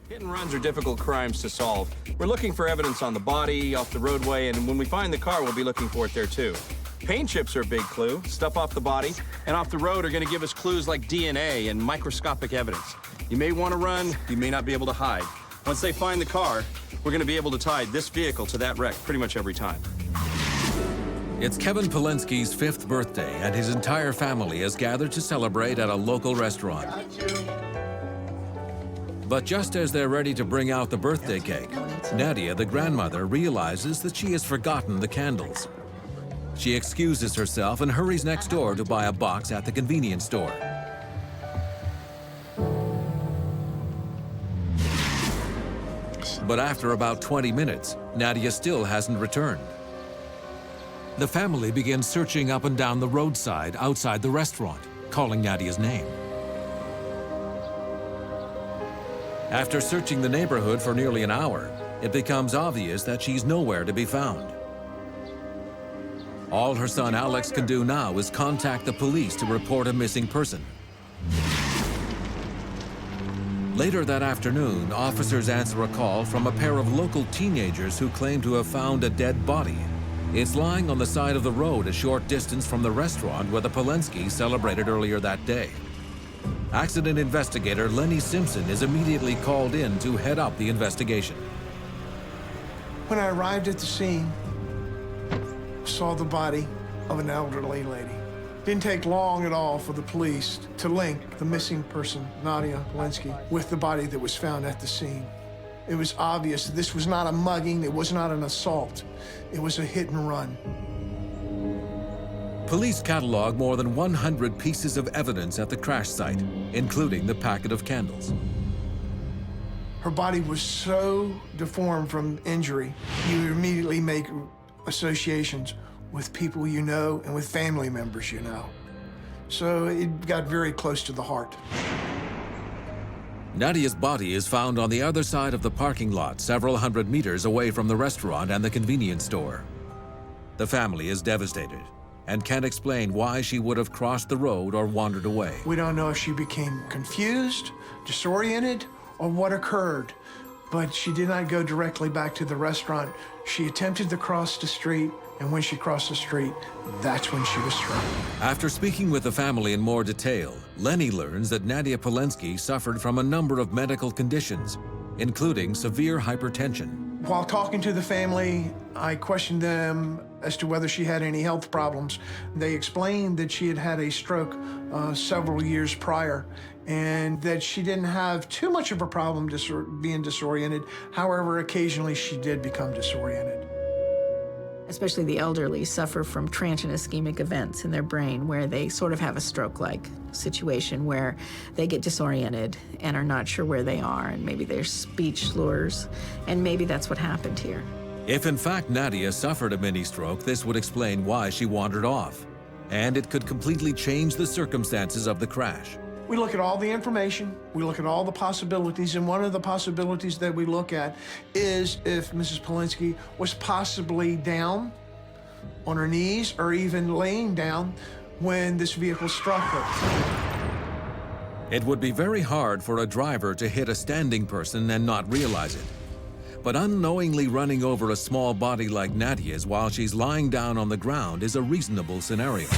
Hit and runs are difficult crimes to solve. We're looking for evidence on the body, off the roadway, and when we find the car, we'll be looking for it there too. Paint chips are a big clue. Stuff off the body and off the road are going to give us clues like DNA and microscopic evidence. You may want to run, you may not be able to hide. Once they find the car, we're going to be able to tie this vehicle to that wreck pretty much every time. It's Kevin Polensky's 5th birthday, and his entire family has gathered to celebrate at a local restaurant. But just as they're ready to bring out the birthday cake, Nadia, the grandmother, realizes that she has forgotten the candles. She excuses herself and hurries next door to buy a box at the convenience store. But after about 20 minutes, Nadia still hasn't returned. The family begins searching up and down the roadside outside the restaurant, calling Nadia's name. After searching the neighborhood for nearly an hour, it becomes obvious that she's nowhere to be found. All her son Alex can do now is contact the police to report a missing person. Later that afternoon, officers answer a call from a pair of local teenagers who claim to have found a dead body. It's lying on the side of the road a short distance from the restaurant where the Polenskys celebrated earlier that day. Accident investigator Lenny Simpson is immediately called in to head up the investigation. When I arrived at the scene, saw the body of an elderly lady. Didn't take long at all for the police to link the missing person, Nadia Polensky, with the body that was found at the scene. It was obvious that this was not a mugging, it was not an assault, it was a hit and run. Police catalog more than 100 pieces of evidence at the crash site, including the packet of candles. Her body was so deformed from injury, you immediately make associations with people you know and with family members you know. So it got very close to the heart. Nadia's body is found on the other side of the parking lot, several hundred meters away from the restaurant and the convenience store. The family is devastated and can't explain why she would have crossed the road or wandered away. We don't know if she became confused, disoriented, or what occurred, but she did not go directly back to the restaurant. She attempted to cross the street, and when she crossed the street, that's when she was struck. After speaking with the family in more detail, Lenny learns that Nadia Polensky suffered from a number of medical conditions, including severe hypertension. While talking to the family, I questioned them as to whether she had any health problems. They explained that she had had a stroke several years prior, and that she didn't have too much of a problem being disoriented. However, occasionally she did become disoriented. Especially the elderly suffer from transient ischemic events in their brain where they sort of have a stroke-like situation where they get disoriented and are not sure where they are, and maybe their speech slurs, and maybe that's what happened here. If in fact Nadia suffered a mini-stroke, this would explain why she wandered off, and it could completely change the circumstances of the crash. We look at all the information, we look at all the possibilities, and one of the possibilities that we look at is if Mrs. Polensky was possibly down on her knees or even laying down when this vehicle struck her. It would be very hard for a driver to hit a standing person and not realize it. But unknowingly running over a small body like Nadia's while she's lying down on the ground is a reasonable scenario.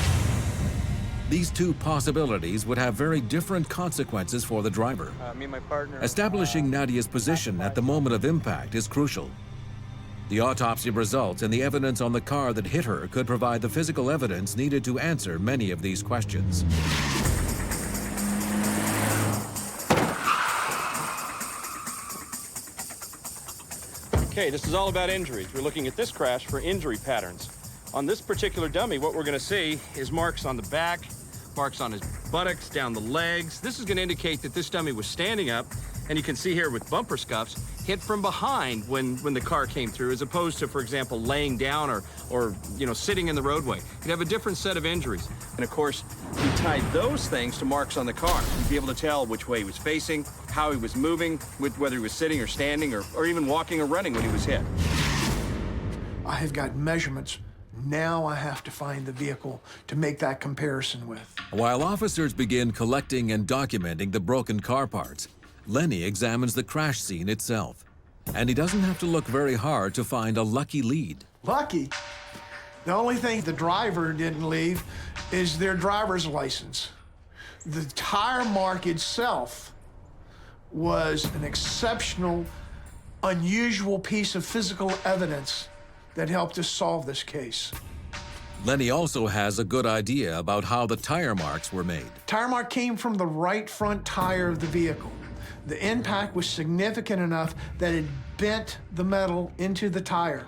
These two possibilities would have very different consequences for the driver. Me and my partner. Establishing Nadia's position at the moment of impact is crucial. The autopsy results and the evidence on the car that hit her could provide the physical evidence needed to answer many of these questions. Okay, this is all about injuries. We're looking at this crash for injury patterns. On this particular dummy, what we're going to see is marks on the back, marks on his buttocks, down the legs. This is going to indicate that this dummy was standing up, and you can see here with bumper scuffs, hit from behind when the car came through, as opposed to, for example, laying down or sitting in the roadway. You'd have a different set of injuries. And of course, we tied those things to marks on the car. You'd be able to tell which way he was facing, how he was moving, whether he was sitting or standing or even walking or running when he was hit. I have got measurements. Now I have to find the vehicle to make that comparison with. While officers begin collecting and documenting the broken car parts, Lenny examines the crash scene itself. And he doesn't have to look very hard to find a lucky lead. Lucky? The only thing the driver didn't leave is their driver's license. The tire mark itself was an exceptional, unusual piece of physical evidence that helped us solve this case. Lenny also has a good idea about how the tire marks were made. Tire mark came from the right front tire of the vehicle. The impact was significant enough that it bent the metal into the tire.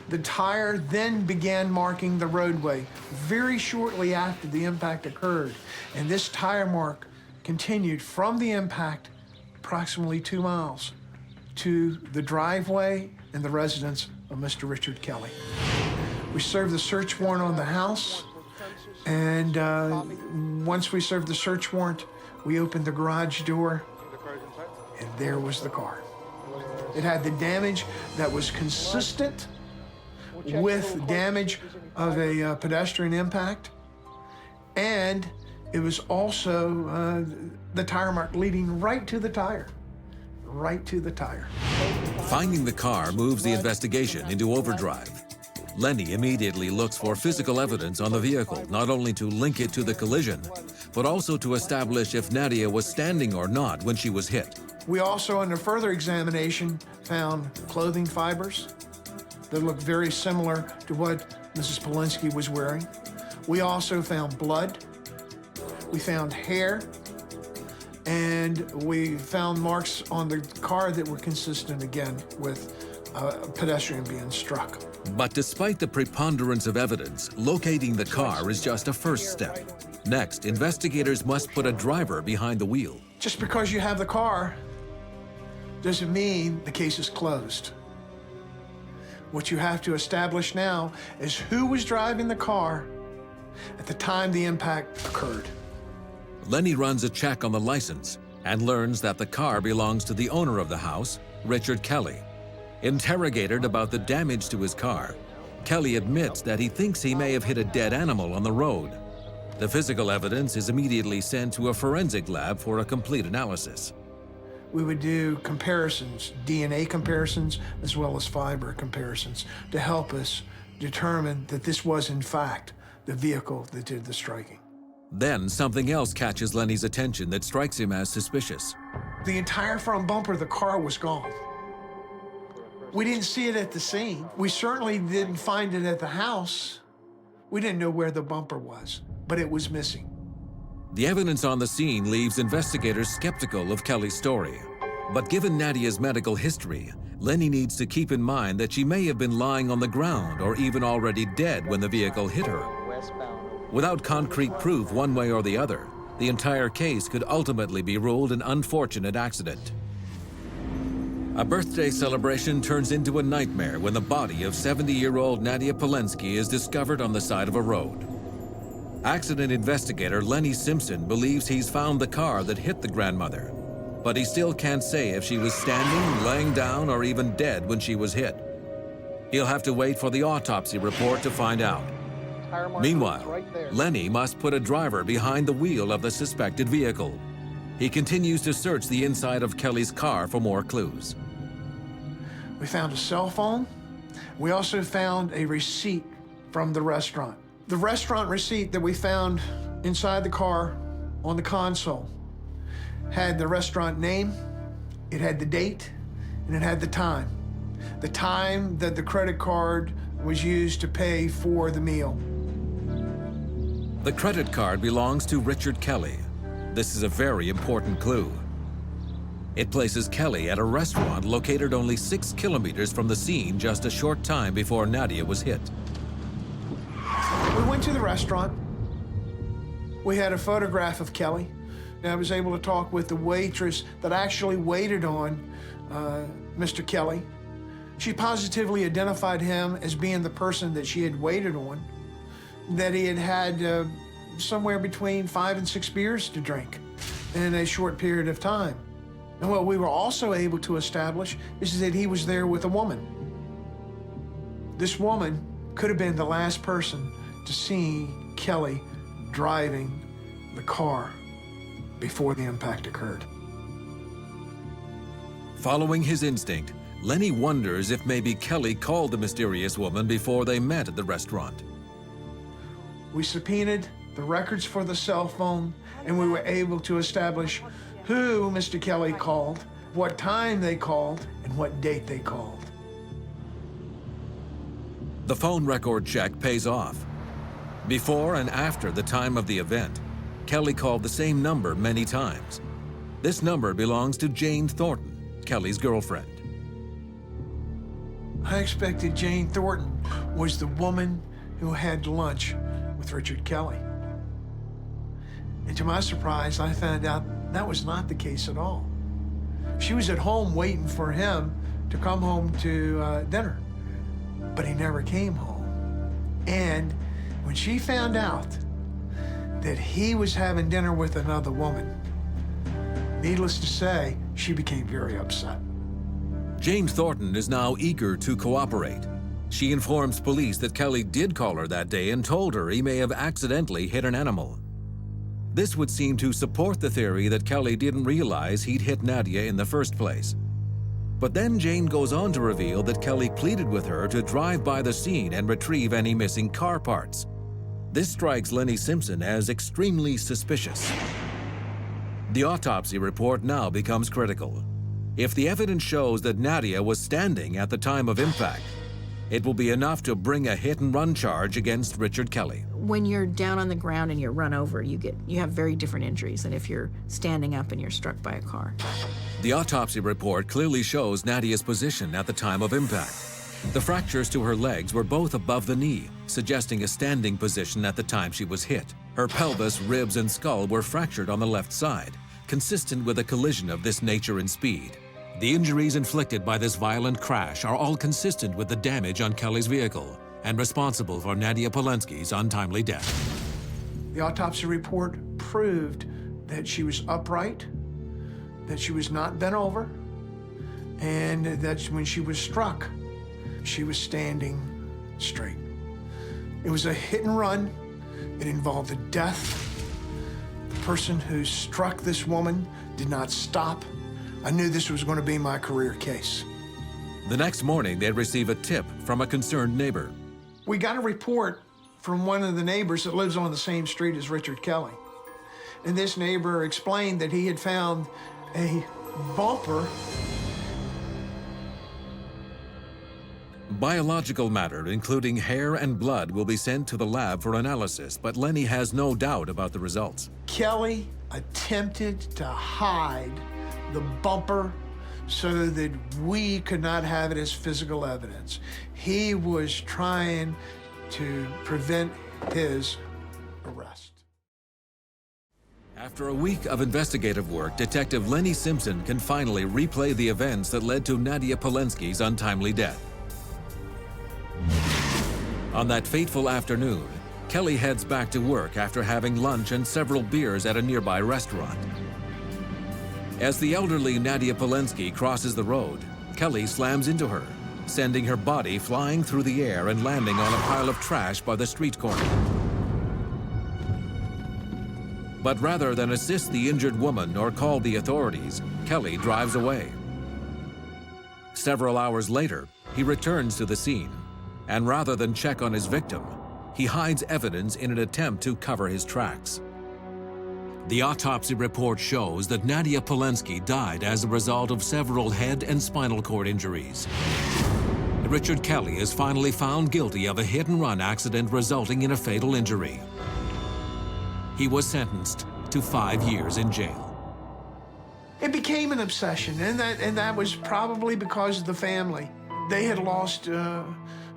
The tire then began marking the roadway very shortly after the impact occurred, and this tire mark continued from the impact approximately 2 miles to the driveway and the residence of Mr. Richard Kelly. We served the search warrant on the house, and once we served the search warrant, we opened the garage door, and there was the car. It had the damage that was consistent with damage of a pedestrian impact, and it was also the tire mark leading right to the tire. Right to the tire. Finding the car moves the investigation into overdrive. Lenny immediately looks for physical evidence on the vehicle, not only to link it to the collision, but also to establish if Nadia was standing or not when she was hit. We also, under further examination, found clothing fibers that looked very similar to what Mrs. Polinsky was wearing. We also found blood. We found hair. And we found marks on the car that were consistent, again, with a pedestrian being struck. But despite the preponderance of evidence, locating the car is just a first step. Next, investigators must put a driver behind the wheel. Just because you have the car doesn't mean the case is closed. What you have to establish now is who was driving the car at the time the impact occurred. Lenny runs a check on the license and learns that the car belongs to the owner of the house, Richard Kelly. Interrogated about the damage to his car, Kelly admits that he thinks he may have hit a dead animal on the road. The physical evidence is immediately sent to a forensic lab for a complete analysis. We would do comparisons, DNA comparisons, as well as fiber comparisons, to help us determine that this was, in fact, the vehicle that did the striking. Then something else catches Lenny's attention that strikes him as suspicious. The entire front bumper of the car was gone. We didn't see it at the scene. We certainly didn't find it at the house. We didn't know where the bumper was, but it was missing. The evidence on the scene leaves investigators skeptical of Kelly's story. But given Nadia's medical history, Lenny needs to keep in mind that she may have been lying on the ground or even already dead when the vehicle hit her. Without concrete proof one way or the other, the entire case could ultimately be ruled an unfortunate accident. A birthday celebration turns into a nightmare when the body of 70-year-old Nadia Polinsky is discovered on the side of a road. Accident investigator Lenny Simpson believes he's found the car that hit the grandmother, but he still can't say if she was standing, laying down, or even dead when she was hit. He'll have to wait for the autopsy report to find out. tire mark Meanwhile, is right there. Lenny must put a driver behind the wheel of the suspected vehicle. He continues to search the inside of Kelly's car for more clues. We found a cell phone. We also found a receipt from the restaurant. The restaurant receipt that we found inside the car on the console had the restaurant name, it had the date, and it had the time. The time that the credit card was used to pay for the meal. The credit card belongs to Richard Kelly. This is a very important clue. It places Kelly at a restaurant located only 6 kilometers from the scene just a short time before Nadia was hit. We went to the restaurant. We had a photograph of Kelly. And I was able to talk with the waitress that actually waited on Mr. Kelly. She positively identified him as being the person that she had waited on, that he had had somewhere between 5 and 6 beers to drink in a short period of time. And what we were also able to establish is that he was there with a woman. This woman could have been the last person to see Kelly driving the car before the impact occurred. Following his instinct, Lenny wonders if maybe Kelly called the mysterious woman before they met at the restaurant. We subpoenaed the records for the cell phone, and we were able to establish who Mr. Kelly called, what time they called, and what date they called. The phone record check pays off. Before and after the time of the event, Kelly called the same number many times. This number belongs to Jane Thornton, Kelly's girlfriend. I expected Jane Thornton was the woman who had lunch with Richard Kelly. And to my surprise, I found out that was not the case at all. She was at home waiting for him to come home to dinner, but he never came home. And when she found out that he was having dinner with another woman, needless to say, she became very upset. Jane Thornton is now eager to cooperate. She informs police that Kelly did call her that day and told her he may have accidentally hit an animal. This would seem to support the theory that Kelly didn't realize he'd hit Nadia in the first place. But then Jane goes on to reveal that Kelly pleaded with her to drive by the scene and retrieve any missing car parts. This strikes Lenny Simpson as extremely suspicious. The autopsy report now becomes critical. If the evidence shows that Nadia was standing at the time of impact, it will be enough to bring a hit-and-run charge against Richard Kelly. When you're down on the ground and you're run over, you have very different injuries than if you're standing up and you're struck by a car. The autopsy report clearly shows Nadia's position at the time of impact. The fractures to her legs were both above the knee, suggesting a standing position at the time she was hit. Her pelvis, ribs, and skull were fractured on the left side, consistent with a collision of this nature and speed. The injuries inflicted by this violent crash are all consistent with the damage on Kelly's vehicle and responsible for Nadia Polensky's untimely death. The autopsy report proved that she was upright, that she was not bent over, and that when she was struck, she was standing straight. It was a hit and run. It involved a death. The person who struck this woman did not stop. I knew this was going to be my career case. The next morning, they receive a tip from a concerned neighbor. We got a report from one of the neighbors that lives on the same street as Richard Kelly. And this neighbor explained that he had found a bumper. Biological matter, including hair and blood, will be sent to the lab for analysis, but Lenny has no doubt about the results. Kelly attempted to hide the bumper so that we could not have it as physical evidence. He was trying to prevent his arrest. After a week of investigative work, Detective Lenny Simpson can finally replay the events that led to Nadia Polensky's untimely death. On that fateful afternoon, Kelly heads back to work after having lunch and several beers at a nearby restaurant. As the elderly Nadia Polensky crosses the road, Kelly slams into her. sending her body flying through the air and landing on a pile of trash by the street corner. But rather than assist the injured woman or call the authorities, Kelly drives away. Several hours later, he returns to the scene, and rather than check on his victim, he hides evidence in an attempt to cover his tracks. The autopsy report shows that Nadia Polensky died as a result of several head and spinal cord injuries. Richard Kelly is finally found guilty of a hit-and-run accident resulting in a fatal injury. He was sentenced to 5 years in jail. It became an obsession, and that was probably because of the family. They had lost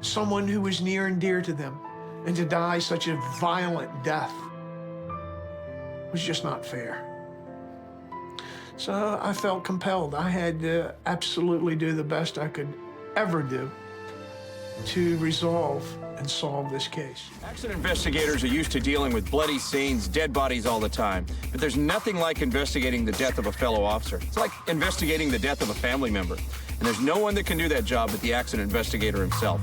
someone who was near and dear to them, and to die such a violent death was just not fair. So I felt compelled. I had to absolutely do the best I could ever do to resolve and solve this case. Accident investigators are used to dealing with bloody scenes, dead bodies all the time. But there's nothing like investigating the death of a fellow officer. It's like investigating the death of a family member. And there's no one that can do that job but the accident investigator himself.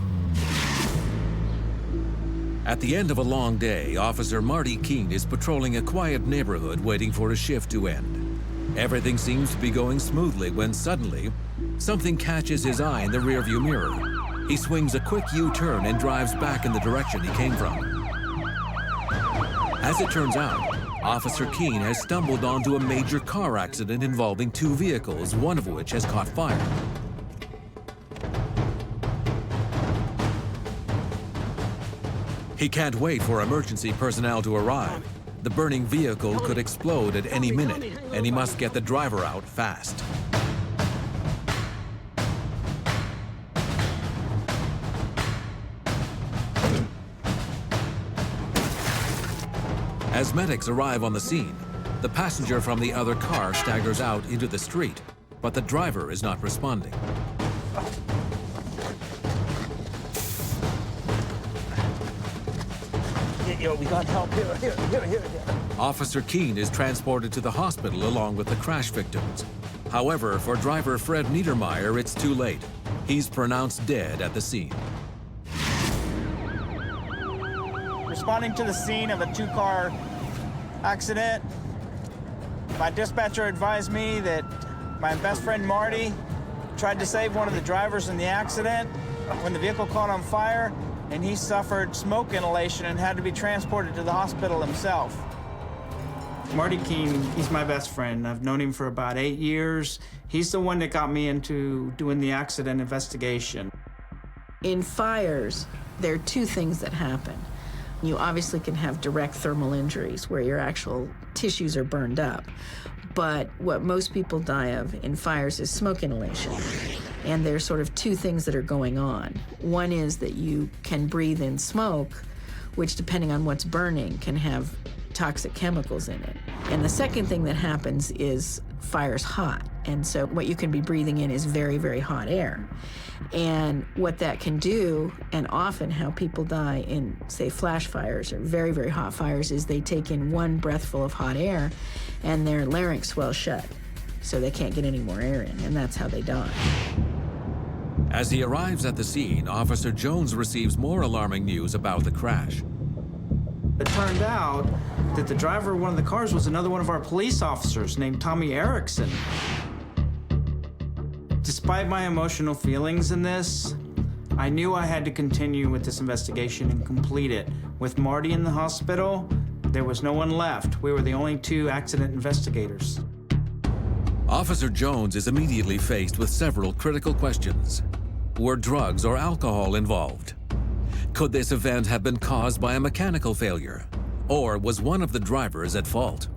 At the end of a long day, Officer Marty Keene is patrolling a quiet neighborhood waiting for his shift to end. Everything seems to be going smoothly when suddenly, something catches his eye in the rearview mirror. He swings a quick U-turn and drives back in the direction he came from. As it turns out, Officer Keene has stumbled onto a major car accident involving 2 vehicles, one of which has caught fire. He can't wait for emergency personnel to arrive. The burning vehicle could explode at any minute, and he must get the driver out fast. As medics arrive on the scene, the passenger from the other car staggers out into the street, but the driver is not responding. Yo, we got help here. Officer Keene is transported to the hospital along with the crash victims. However, for driver Fred Niedermeyer, it's too late. He's pronounced dead at the scene. Responding to the scene of a 2-car accident. My dispatcher advised me that my best friend Marty tried to save one of the drivers in the accident when the vehicle caught on fire, and he suffered smoke inhalation and had to be transported to the hospital himself. Marty Keene, he's my best friend. I've known him for about 8 years. He's the one that got me into doing the accident investigation. In fires, there are 2 things that happen. You obviously can have direct thermal injuries where your actual tissues are burned up. But what most people die of in fires is smoke inhalation. And there's sort of 2 things that are going on. One is that you can breathe in smoke, which, depending on what's burning, can have toxic chemicals in it. And the second thing that happens is fire's hot. And so what you can be breathing in is very, very hot air. And what that can do, and often how people die in, say, flash fires or very, very hot fires, is they take in one breathful of hot air and their larynx swells shut. So they can't get any more air in, and that's how they die. As he arrives at the scene, Officer Jones receives more alarming news about the crash. It turned out that the driver of one of the cars was another one of our police officers named Tommy Erickson. Despite my emotional feelings in this, I knew I had to continue with this investigation and complete it. With Marty in the hospital, there was no one left. We were the only 2 accident investigators. Officer Jones is immediately faced with several critical questions. Were drugs or alcohol involved? Could this event have been caused by a mechanical failure? Or was one of the drivers at fault?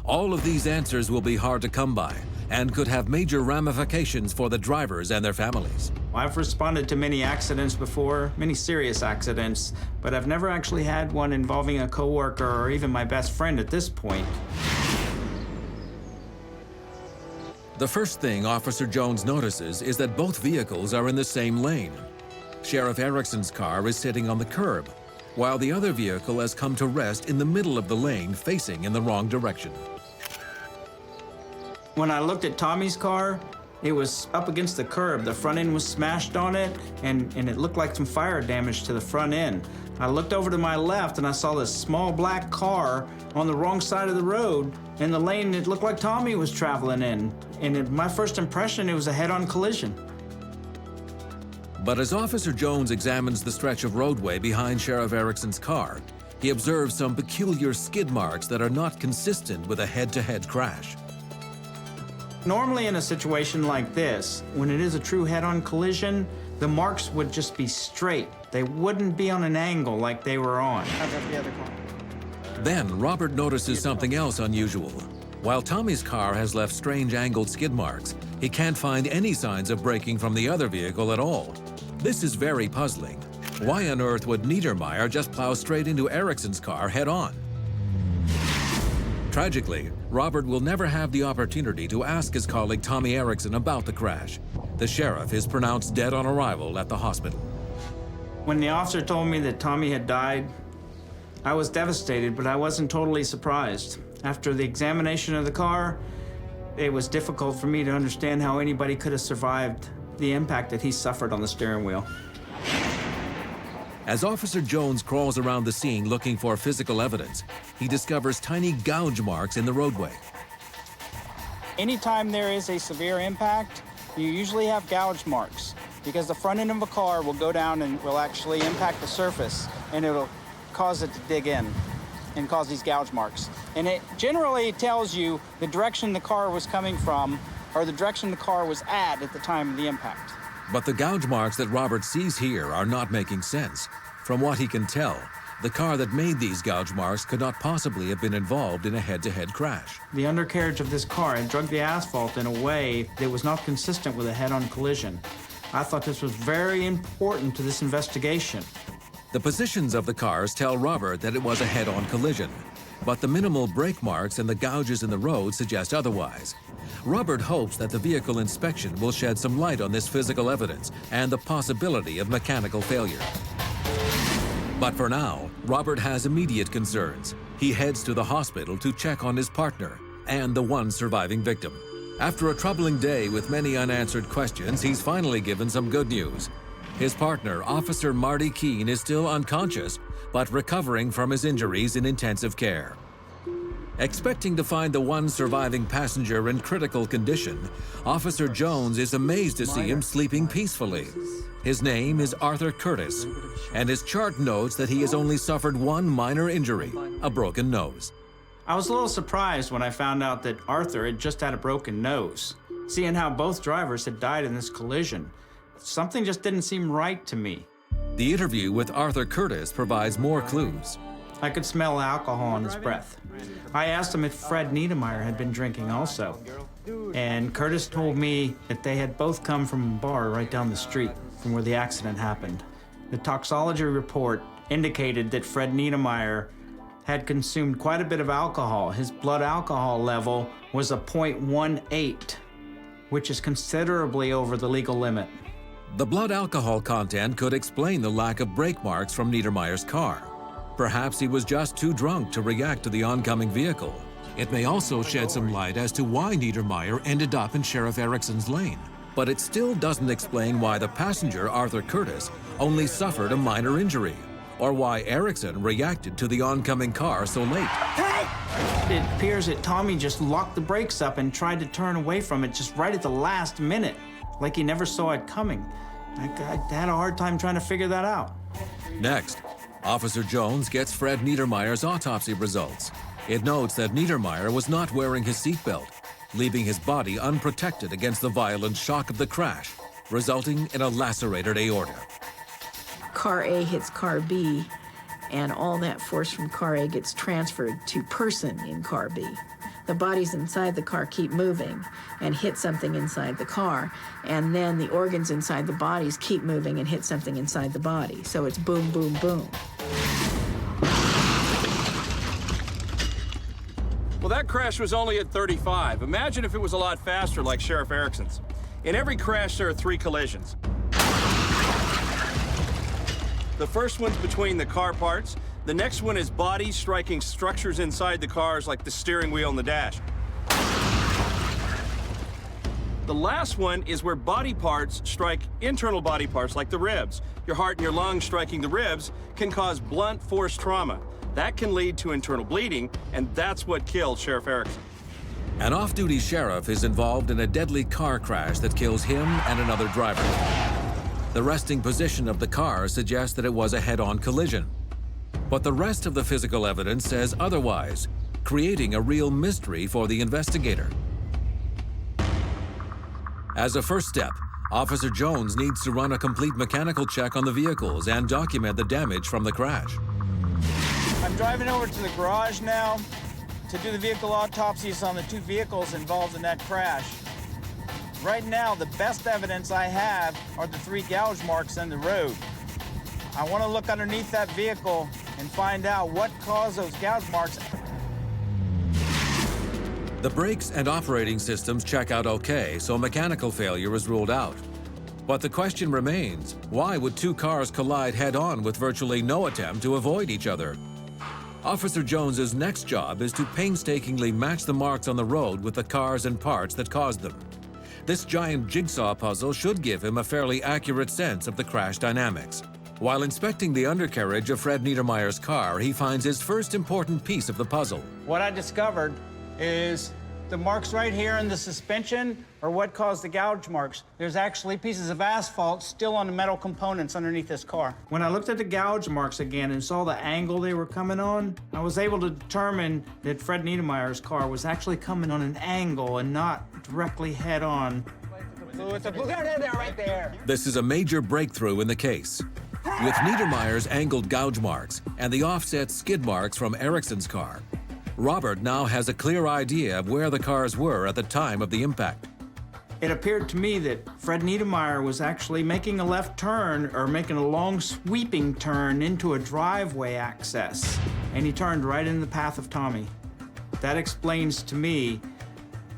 All of these answers will be hard to come by and could have major ramifications for the drivers and their families. I've responded to many accidents before, many serious accidents, but I've never actually had one involving a coworker or even my best friend at this point. The first thing Officer Jones notices is that both vehicles are in the same lane. Sheriff Erickson's car is sitting on the curb, while the other vehicle has come to rest in the middle of the lane, facing in the wrong direction. When I looked at Tommy's car, It was up against the curb. The front end was smashed on it, and it looked like some fire damage to the front end. I looked over to my left, and I saw this small black car on the wrong side of the road in the lane it looked like Tommy was traveling in. And my first impression, it was a head-on collision. But as Officer Jones examines the stretch of roadway behind Sheriff Erickson's car, he observes some peculiar skid marks that are not consistent with a head-to-head crash. Normally in a situation like this, when it is a true head-on collision, the marks would just be straight. They wouldn't be on an angle like they were on. How about the other car? Then Robert notices something else unusual. While Tommy's car has left strange angled skid marks, he can't find any signs of braking from the other vehicle at all. This is very puzzling. Why on earth would Niedermeyer just plow straight into Erickson's car head-on? Tragically, Robert will never have the opportunity to ask his colleague Tommy Erickson about the crash. The sheriff is pronounced dead on arrival at the hospital. When the officer told me that Tommy had died, I was devastated, but I wasn't totally surprised. After the examination of the car, it was difficult for me to understand how anybody could have survived the impact that he suffered on the steering wheel. As Officer Jones crawls around the scene looking for physical evidence, he discovers tiny gouge marks in the roadway. Anytime there is a severe impact, you usually have gouge marks because the front end of a car will go down and will actually impact the surface, and it'll cause it to dig in and cause these gouge marks. And it generally tells you the direction the car was coming from or the direction the car was at the time of the impact. But the gouge marks that Robert sees here are not making sense. From what he can tell, the car that made these gouge marks could not possibly have been involved in a head-to-head crash. The undercarriage of this car had drugged the asphalt in a way that was not consistent with a head-on collision. I thought this was very important to this investigation. The positions of the cars tell Robert that it was a head-on collision, but the minimal brake marks and the gouges in the road suggest otherwise. Robert hopes that the vehicle inspection will shed some light on this physical evidence and the possibility of mechanical failure. But for now, Robert has immediate concerns. He heads to the hospital to check on his partner and the one surviving victim. After a troubling day with many unanswered questions, he's finally given some good news. His partner, Officer Marty Keene, is still unconscious, but recovering from his injuries in intensive care. Expecting to find the one surviving passenger in critical condition, Officer Jones is amazed to see him sleeping peacefully. His name is Arthur Curtis, and his chart notes that he has only suffered one minor injury, a broken nose. I was a little surprised when I found out that Arthur had just had a broken nose. Seeing how both drivers had died in this collision, something just didn't seem right to me. The interview with Arthur Curtis provides more clues. I could smell alcohol on his breath. I asked him if Fred Niedermeyer had been drinking also. And Curtis told me that they had both come from a bar right down the street from where the accident happened. The toxicology report indicated that Fred Niedermeyer had consumed quite a bit of alcohol. His blood alcohol level was a 0.18, which is considerably over the legal limit. The blood alcohol content could explain the lack of brake marks from Niedermeyer's car. Perhaps he was just too drunk to react to the oncoming vehicle. It may also shed some light as to why Niedermeyer ended up in Sheriff Erickson's lane. But it still doesn't explain why the passenger, Arthur Curtis, only suffered a minor injury, or why Erickson reacted to the oncoming car so late. It appears that Tommy just locked the brakes up and tried to turn away from it just right at the last minute, like he never saw it coming. I had a hard time trying to figure that out. Next, Officer Jones gets Fred Niedermeyer's autopsy results. It notes that Niedermeyer was not wearing his seatbelt, leaving his body unprotected against the violent shock of the crash, resulting in a lacerated aorta. Car A hits car B, and all that force from car A gets transferred to person in car B. The bodies inside the car keep moving and hit something inside the car, and then the organs inside the bodies keep moving and hit something inside the body. So it's boom, boom, boom. Well, that crash was only at 35. Imagine if it was a lot faster, like Sheriff Erickson's. In every crash, there are 3 collisions. The first one's between the car parts. The next one is bodies striking structures inside the cars, like the steering wheel and the dash. The last one is where body parts strike internal body parts like the ribs. Your heart and your lungs striking the ribs can cause blunt force trauma. That can lead to internal bleeding, and that's what killed Sheriff Erickson. An off-duty sheriff is involved in a deadly car crash that kills him and another driver. The resting position of the car suggests that it was a head-on collision. But the rest of the physical evidence says otherwise, creating a real mystery for the investigator. As a first step, Officer Jones needs to run a complete mechanical check on the vehicles and document the damage from the crash. I'm driving over to the garage now to do the vehicle autopsies on the 2 vehicles involved in that crash. Right now, the best evidence I have are the 3 gouge marks in the road. I want to look underneath that vehicle and find out what caused those gouge marks. The brakes and operating systems check out okay, so mechanical failure is ruled out. But the question remains, why would 2 cars collide head-on with virtually no attempt to avoid each other? Officer Jones's next job is to painstakingly match the marks on the road with the cars and parts that caused them. This giant jigsaw puzzle should give him a fairly accurate sense of the crash dynamics. While inspecting the undercarriage of Fred Niedermeyer's car, he finds his first important piece of the puzzle. What I discovered is the marks right here in the suspension are what caused the gouge marks. There's actually pieces of asphalt still on the metal components underneath this car. When I looked at the gouge marks again and saw the angle they were coming on, I was able to determine that Fred Niedermeyer's car was actually coming on an angle and not directly head on. It's a blue there, right there. This is a major breakthrough in the case. With Niedermeyer's angled gouge marks and the offset skid marks from Erickson's car, Robert now has a clear idea of where the cars were at the time of the impact. It appeared to me that Fred Niedermeyer was actually making a left turn or making a long sweeping turn into a driveway access, and he turned right in the path of Tommy. That explains to me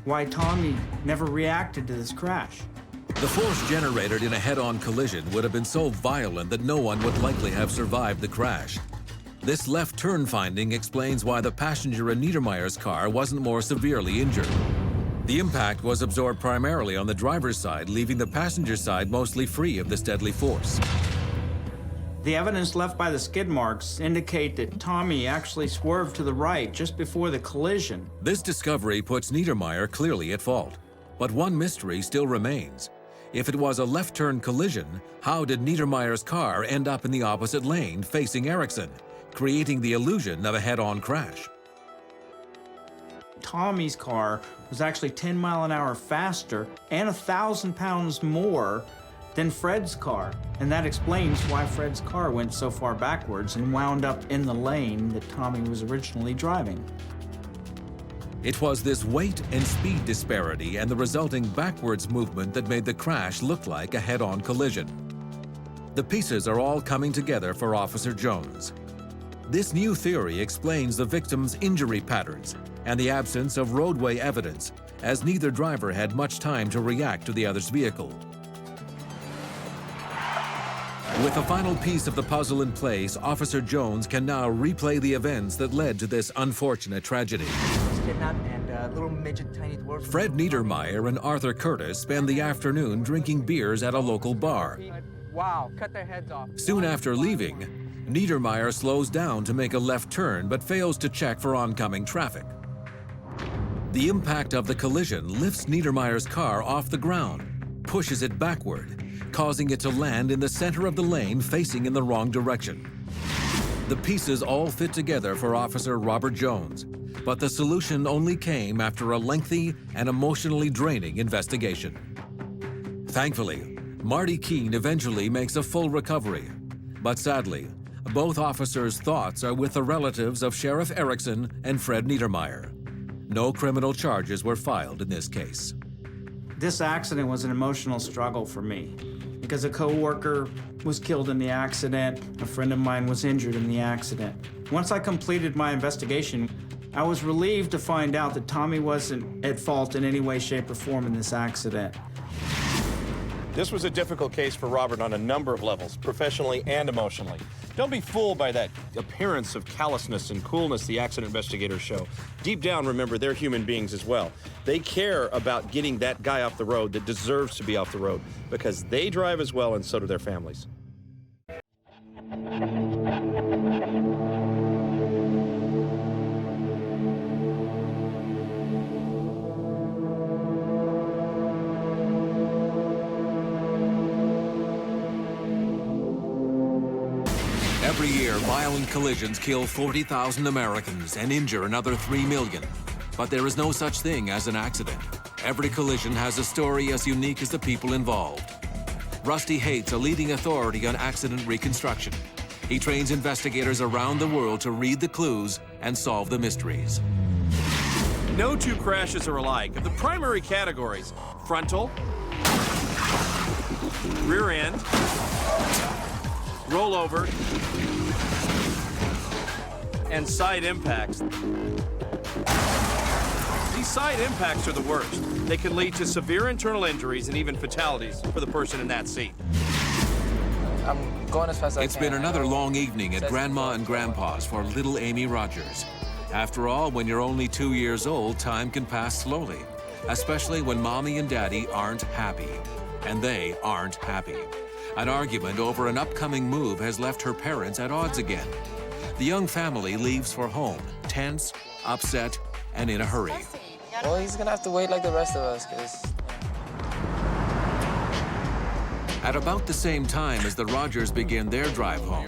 why Tommy never reacted to this crash. The force generated in a head-on collision would have been so violent that no one would likely have survived the crash. This left turn finding explains why the passenger in Niedermeyer's car wasn't more severely injured. The impact was absorbed primarily on the driver's side, leaving the passenger side mostly free of this deadly force. The evidence left by the skid marks indicate that Tommy actually swerved to the right just before the collision. This discovery puts Niedermeyer clearly at fault. But one mystery still remains. If it was a left turn collision, how did Niedermeyer's car end up in the opposite lane facing Erickson, creating the illusion of a head-on crash? Tommy's car was actually 10 miles an hour faster and 1,000 pounds more than Fred's car. And that explains why Fred's car went so far backwards and wound up in the lane that Tommy was originally driving. It was this weight and speed disparity and the resulting backwards movement that made the crash look like a head-on collision. The pieces are all coming together for Officer Jones. This new theory explains the victim's injury patterns and the absence of roadway evidence, as neither driver had much time to react to the other's vehicle. With the final piece of the puzzle in place, Officer Jones can now replay the events that led to this unfortunate tragedy. Fred Niedermeyer and Arthur Curtis spend the afternoon drinking beers at a local bar. Wow, cut their heads off. Soon after leaving, Niedermeyer slows down to make a left turn but fails to check for oncoming traffic. The impact of the collision lifts Niedermeyer's car off the ground, pushes it backward, causing it to land in the center of the lane facing in the wrong direction. The pieces all fit together for Officer Robert Jones, but the solution only came after a lengthy and emotionally draining investigation. Thankfully, Marty Keene eventually makes a full recovery, but sadly, both officers' thoughts are with the relatives of Sheriff Erickson and Fred Niedermeyer. No criminal charges were filed in this case. This accident was an emotional struggle for me because a coworker was killed in the accident. A friend of mine was injured in the accident. Once I completed my investigation, I was relieved to find out that Tommy wasn't at fault in any way, shape, or form in this accident. This was a difficult case for Robert on a number of levels, professionally and emotionally. Don't be fooled by that appearance of callousness and coolness the accident investigators show. Deep down, remember, they're human beings as well. They care about getting that guy off the road that deserves to be off the road because they drive as well and so do their families. Every year, violent collisions kill 40,000 Americans and injure another 3 million. But there is no such thing as an accident. Every collision has a story as unique as the people involved. Rusty Haight's a leading authority on accident reconstruction. He trains investigators around the world to read the clues and solve the mysteries. No two crashes are alike. Of the primary categories, frontal, rear end, rollover, and side impacts. These side impacts are the worst. They can lead to severe internal injuries and even fatalities for the person in that seat. I'm going as fast as I can. It's been another long evening at Grandma and Grandpa's for little Amy Rogers. After all, when you're only 2 years old, time can pass slowly, especially when Mommy and Daddy aren't happy. And they aren't happy. An argument over an upcoming move has left her parents at odds again. The young family leaves for home, tense, upset, and in a hurry. Well, he's gonna have to wait like the rest of us, because... At about the same time as the Rogers begin their drive home,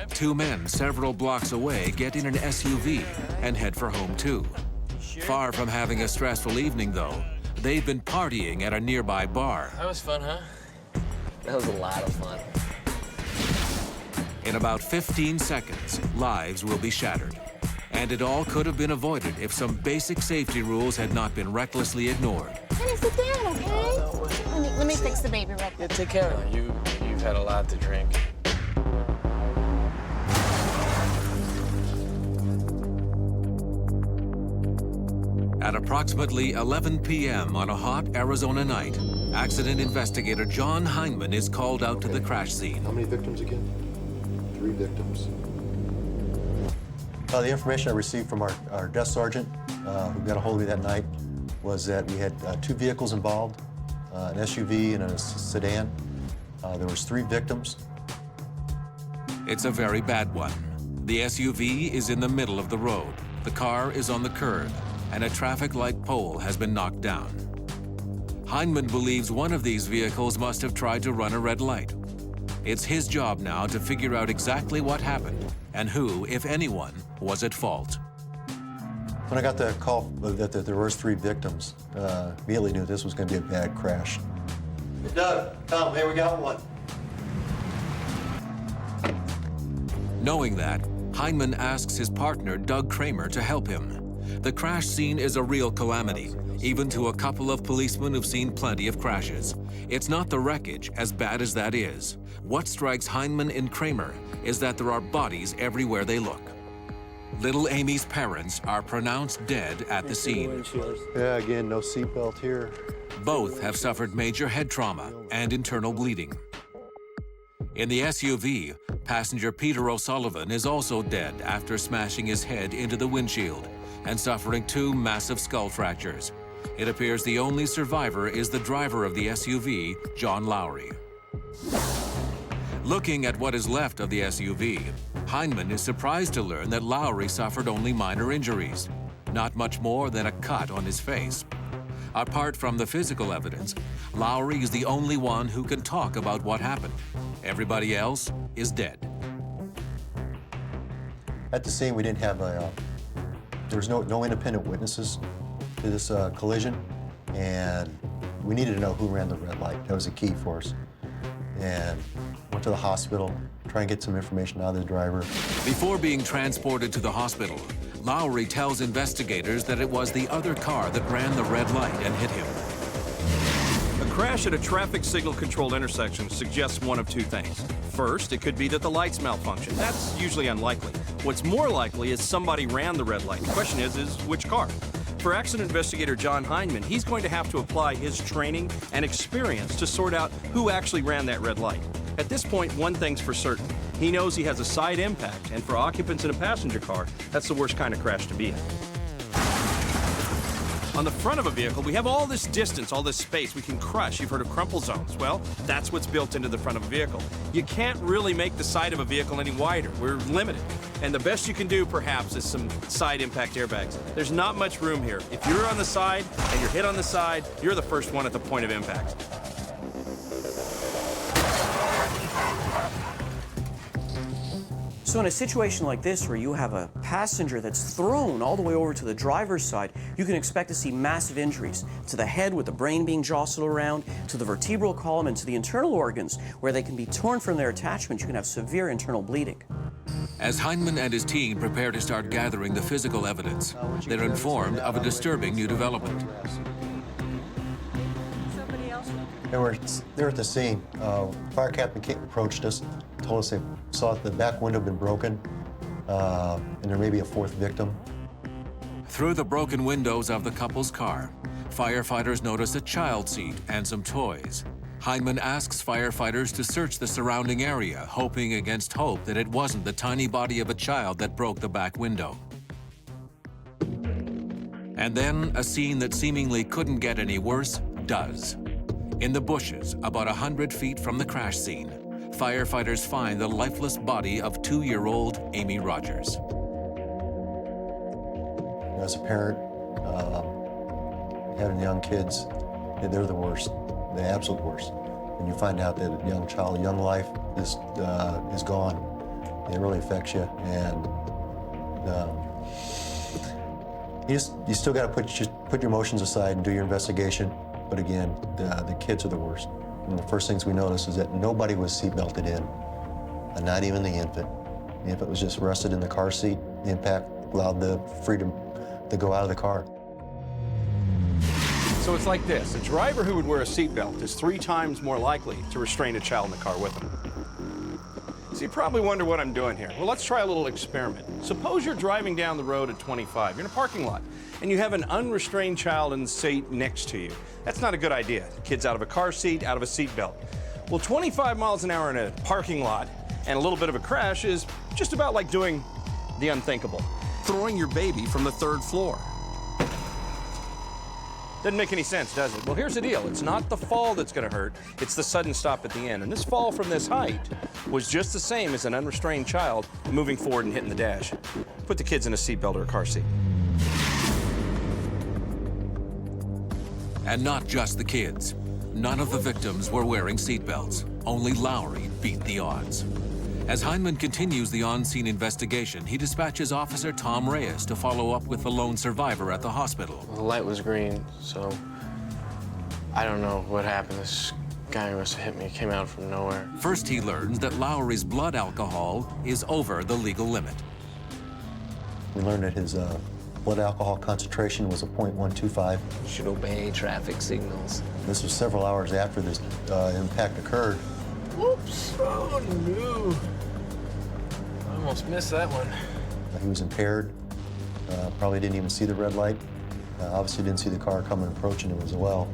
two men several blocks away get in an SUV and head for home too. Far from having a stressful evening, though, they've been partying at a nearby bar. That was fun, huh? That was a lot of fun. In about 15 seconds, lives will be shattered. And it all could have been avoided if some basic safety rules had not been recklessly ignored. Honey, sit down, okay? Let me fix the baby real quick. Yeah, take care of him. You've had a lot to drink. At approximately 11 p.m. on a hot Arizona night, accident investigator John Heineman is called out to the crash scene. How many victims again? 3 victims. The information I received from our desk sergeant, who got a hold of me that night, was that we had 2 vehicles involved, an SUV and a sedan. There was 3 victims. It's a very bad one. The SUV is in the middle of the road. The car is on the curb, and a traffic light pole has been knocked down. Heineman believes one of these vehicles must have tried to run a red light. It's his job now to figure out exactly what happened and who, if anyone, was at fault. When I got the call that there was 3 victims, immediately knew this was going to be a bad crash. Hey, Doug, Tom, hey, we got one. Knowing that, Heineman asks his partner, Doug Kramer, to help him. The crash scene is a real calamity, even to a couple of policemen who've seen plenty of crashes. It's not the wreckage, as bad as that is. What strikes Heineman and Kramer is that there are bodies everywhere they look. Little Amy's parents are pronounced dead at the scene. Yeah, again, no seatbelt here. Both have suffered major head trauma and internal bleeding. In the SUV, passenger Peter O'Sullivan is also dead after smashing his head into the windshield and suffering 2 massive skull fractures. It appears the only survivor is the driver of the SUV, John Lowry. Looking at what is left of the SUV, Heineman is surprised to learn that Lowry suffered only minor injuries, not much more than a cut on his face. Apart from the physical evidence, Lowry is the only one who can talk about what happened. Everybody else is dead. At the scene, we didn't have there was no independent witnesses to this collision, and we needed to know who ran the red light. That was a key for us. And went to the hospital, try and get some information out of the driver. Before being transported to the hospital, Lowry tells investigators that it was the other car that ran the red light and hit him. A crash at a traffic signal-controlled intersection suggests one of 2 things. First, it could be that the lights malfunctioned. That's usually unlikely. What's more likely is somebody ran the red light. The question is which car? For accident investigator John Heineman, he's going to have to apply his training and experience to sort out who actually ran that red light. At this point, one thing's for certain. He knows he has a side impact, and for occupants in a passenger car, that's the worst kind of crash to be in. On the front of a vehicle, we have all this distance, all this space we can crush. You've heard of crumple zones. Well, that's what's built into the front of a vehicle. You can't really make the side of a vehicle any wider. We're limited. And the best you can do, perhaps, is some side impact airbags. There's not much room here. If you're on the side and you're hit on the side, you're the first one at the point of impact. So in a situation like this where you have a passenger that's thrown all the way over to the driver's side, you can expect to see massive injuries to the head with the brain being jostled around, to the vertebral column, and to the internal organs where they can be torn from their attachments. You can have severe internal bleeding. As Heinemann and his team prepare to start gathering the physical evidence, they're informed of a disturbing new development. They were there at the scene. Fire captain approached us, told us they saw that the back window had been broken, and there may be a fourth victim. Through the broken windows of the couple's car, firefighters notice a child seat and some toys. Heinemann asks firefighters to search the surrounding area, hoping against hope that it wasn't the tiny body of a child that broke the back window. And then a scene that seemingly couldn't get any worse does. In the bushes, about 100 feet from the crash scene, firefighters find the lifeless body of 2-year-old Amy Rogers. As a parent, having young kids, they're the worst, the absolute worst. When you find out that a young child, a young life is gone, it really affects you. And you still got to put your emotions aside and do your investigation. But again, the kids are the worst. And the first things we noticed is that nobody was seatbelted in, and not even the infant. The infant was just rested in the car seat. The impact allowed the freedom to go out of the car. So it's like this. A driver who would wear a seatbelt is 3 times more likely to restrain a child in the car with him. So you probably wonder what I'm doing here. Well, let's try a little experiment. Suppose you're driving down the road at 25. You're in a parking lot, and you have an unrestrained child in the seat next to you. That's not a good idea. The kid's out of a car seat, out of a seatbelt. Well, 25 miles an hour in a parking lot and a little bit of a crash is just about like doing the unthinkable. Throwing your baby from the 3rd floor. Doesn't make any sense, does it? Well, here's the deal. It's not the fall that's going to hurt. It's the sudden stop at the end. And this fall from this height was just the same as an unrestrained child moving forward and hitting the dash. Put the kids in a seatbelt or a car seat. And not just the kids. None of the victims were wearing seatbelts. Only Lowry beat the odds. As Heinemann continues the on-scene investigation, he dispatches Officer Tom Reyes to follow up with the lone survivor at the hospital. The light was green, so I don't know what happened. This guy must have hit me. He came out from nowhere. First, he learns that Lowry's blood alcohol is over the legal limit. We learned that his blood alcohol concentration was a .125. You should obey traffic signals. This was several hours after this impact occurred. Whoops! Oh no! I almost missed that one. He was impaired. Probably didn't even see the red light. Obviously didn't see the car coming approaching him as well.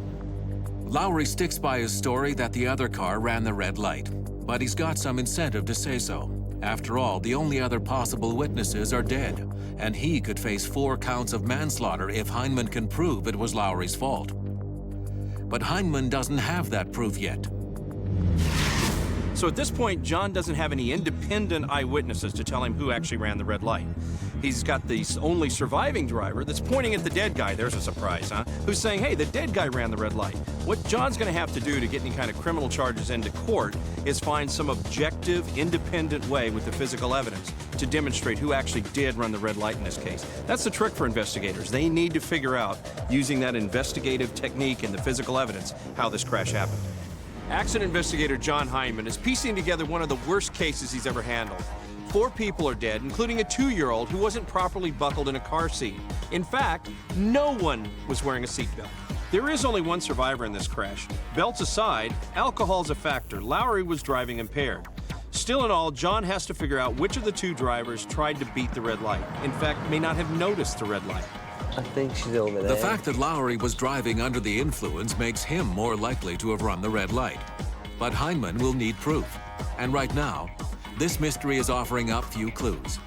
Lowry sticks by his story that the other car ran the red light, but he's got some incentive to say so. After all, the only other possible witnesses are dead, and he could face 4 counts of manslaughter if Heinemann can prove it was Lowry's fault. But Heinemann doesn't have that proof yet. So at this point, John doesn't have any independent eyewitnesses to tell him who actually ran the red light. He's got the only surviving driver that's pointing at the dead guy. There's a surprise, huh? Who's saying, hey, the dead guy ran the red light. What John's going to have to do to get any kind of criminal charges into court is find some objective, independent way with the physical evidence to demonstrate who actually did run the red light in this case. That's the trick for investigators. They need to figure out, using that investigative technique and the physical evidence, how this crash happened. Accident investigator John Heinemann is piecing together one of the worst cases he's ever handled. 4 people are dead, including a 2-year-old who wasn't properly buckled in a car seat. In fact, no one was wearing a seatbelt. There is only one survivor in this crash. Belts aside, alcohol's a factor. Lowry was driving impaired. Still in all, John has to figure out which of the 2 drivers tried to beat the red light. In fact, may not have noticed the red light. I think she's over there. The fact that Lowry was driving under the influence makes him more likely to have run the red light. But Heinemann will need proof. And right now, This mystery is offering up few clues.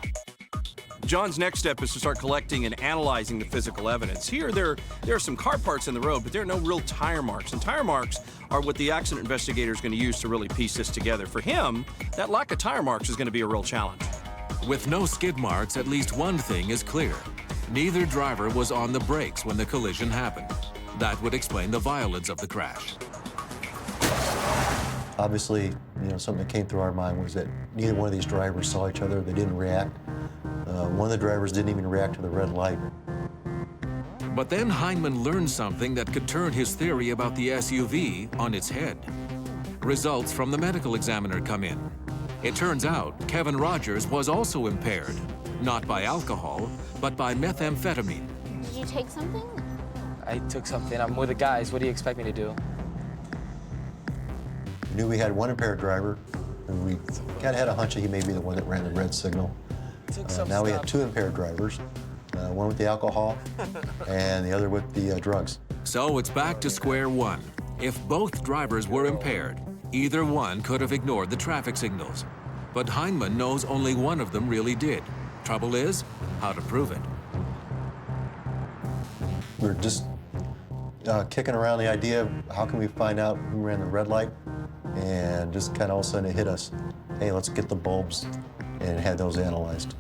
John's next step is to start collecting and analyzing the physical evidence. Here, there are some car parts in the road, but there are no real tire marks. And tire marks are what the accident investigator is going to use to really piece this together. For him, that lack of tire marks is going to be a real challenge. With no skid marks, at least one thing is clear. Neither driver was on the brakes when the collision happened. That would explain the violence of the crash. Obviously, something that came through our mind was that neither one of these drivers saw each other. They didn't react. One of the drivers didn't even react to the red light. But then Heineman learned something that could turn his theory about the SUV on its head. Results from the medical examiner come in. It turns out Kevin Rogers was also impaired, not by alcohol, but by methamphetamine. Did you take something? I took something. I'm with the guys. What do you expect me to do? We knew we had one impaired driver, and we kind of had a hunch that he may be the one that ran the red signal. Now we had two impaired drivers, one with the alcohol and the other with the drugs. So it's back to square one. If both drivers were impaired, either one could have ignored the traffic signals. But Heineman knows only one of them really did. Trouble is, how to prove it. We were just kicking around the idea of how can we find out who ran the red light, and just kind of all of a sudden it hit us. Hey, let's get the bulbs and had those analyzed.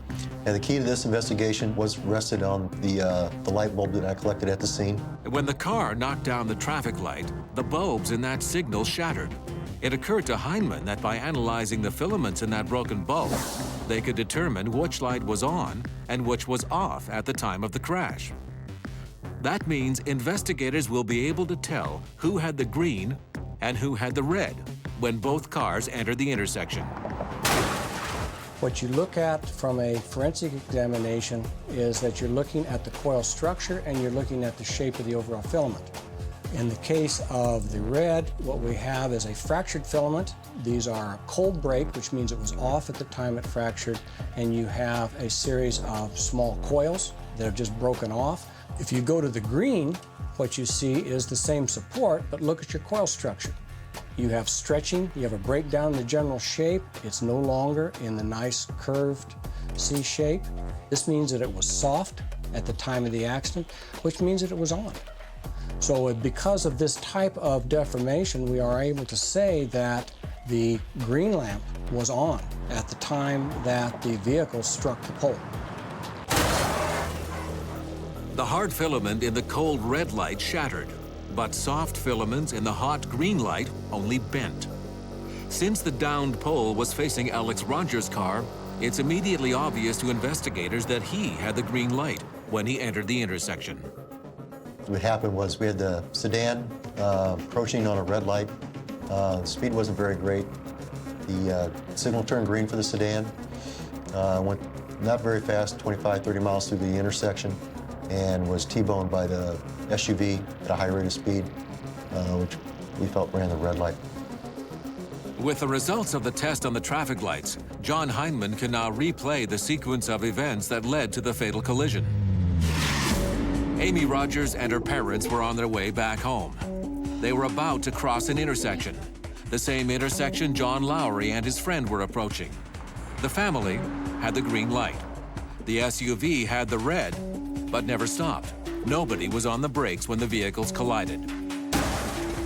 And the key to this investigation was rested on the light bulb that I collected at the scene. When the car knocked down the traffic light, the bulbs in that signal shattered. It occurred to Heineman that by analyzing the filaments in that broken bulb, they could determine which light was on and which was off at the time of the crash. That means investigators will be able to tell who had the green and who had the red when both cars entered the intersection. What you look at from a forensic examination is that you're looking at the coil structure and you're looking at the shape of the overall filament. In the case of the red, what we have is a fractured filament. These are a cold break, which means it was off at the time it fractured, and you have a series of small coils that have just broken off. If you go to the green, what you see is the same support, but look at your coil structure. You have stretching, you have a breakdown in the general shape. It's no longer in the nice curved C shape. This means that it was soft at the time of the accident, which means that it was on. So because of this type of deformation, we are able to say that the green lamp was on at the time that the vehicle struck the pole. The hard filament in the cold red light shattered, but soft filaments in the hot green light only bent. Since the downed pole was facing Alex Rogers' car, it's immediately obvious to investigators that he had the green light when he entered the intersection. What happened was we had the sedan approaching on a red light. The speed wasn't very great. The signal turned green for the sedan. Went not very fast, 25, 30 miles through the intersection, and was T-boned by the SUV at a high rate of speed, which we felt ran the red light. With the results of the test on the traffic lights, John Heineman can now replay the sequence of events that led to the fatal collision. Amy Rogers and her parents were on their way back home. They were about to cross an intersection, the same intersection John Lowry and his friend were approaching. The family had the green light. The SUV had the red, but never stopped. Nobody was on the brakes when the vehicles collided.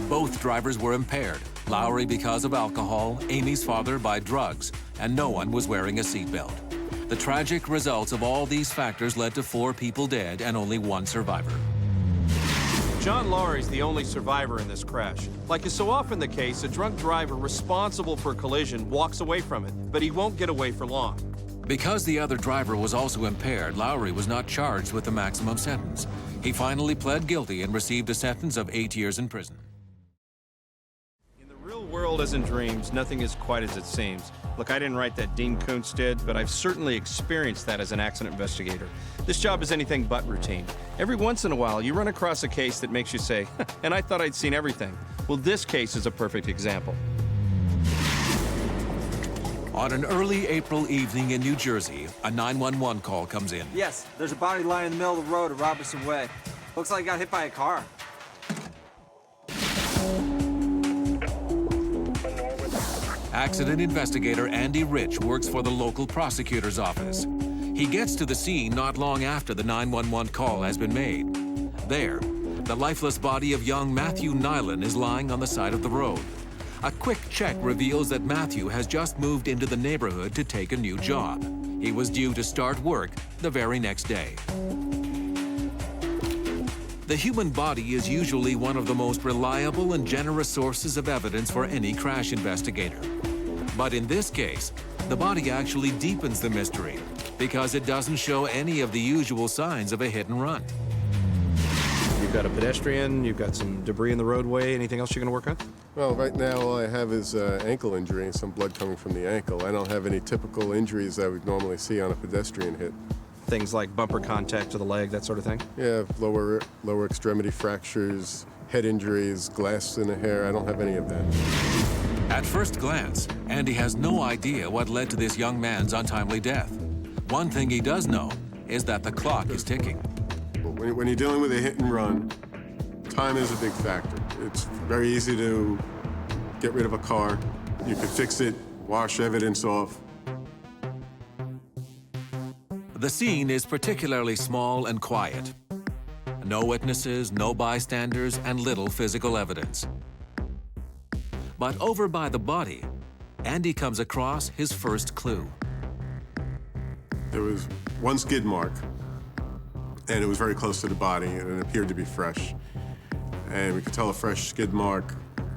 Both drivers were impaired, Lowry because of alcohol, Amy's father by drugs, and no one was wearing a seatbelt. The tragic results of all these factors led to 4 people dead and only 1 survivor. John Lowry's the only survivor in this crash. Like is so often the case, a drunk driver responsible for a collision walks away from it, but he won't get away for long. Because the other driver was also impaired, Lowry was not charged with the maximum sentence. He finally pled guilty and received a sentence of 8 years in prison. In the real world, as in dreams, nothing is quite as it seems. Look, I didn't write that, Dean Koontz did, but I've certainly experienced that as an accident investigator. This job is anything but routine. Every once in a while, you run across a case that makes you say, and I thought I'd seen everything. Well, this case is a perfect example. On an early April evening in New Jersey, a 911 call comes in. Yes, there's a body lying in the middle of the road at Robertson Way. Looks like he got hit by a car. Accident investigator Andy Rich works for the local prosecutor's office. He gets to the scene not long after the 911 call has been made. There, the lifeless body of young Matthew Nyland is lying on the side of the road. A quick check reveals that Matthew has just moved into the neighborhood to take a new job. He was due to start work the very next day. The human body is usually one of the most reliable and generous sources of evidence for any crash investigator. But in this case, the body actually deepens the mystery because it doesn't show any of the usual signs of a hit and run. You've got a pedestrian, you've got some debris in the roadway. Anything else you're going to work on? Well, right now all I have is ankle injury and some blood coming from the ankle. I don't have any typical injuries I would normally see on a pedestrian hit. Things like bumper contact to the leg, that sort of thing? Yeah, lower extremity fractures, head injuries, glass in the hair. I don't have any of that. At first glance, Andy has no idea what led to this young man's untimely death. One thing he does know is that the clock is ticking. When you're dealing with a hit and run, time is a big factor. It's very easy to get rid of a car. You can fix it, wash evidence off. The scene is particularly small and quiet. No witnesses, no bystanders, and little physical evidence. But over by the body, Andy comes across his first clue. There was one skid mark, and it was very close to the body, and it appeared to be fresh. And we could tell a fresh skid mark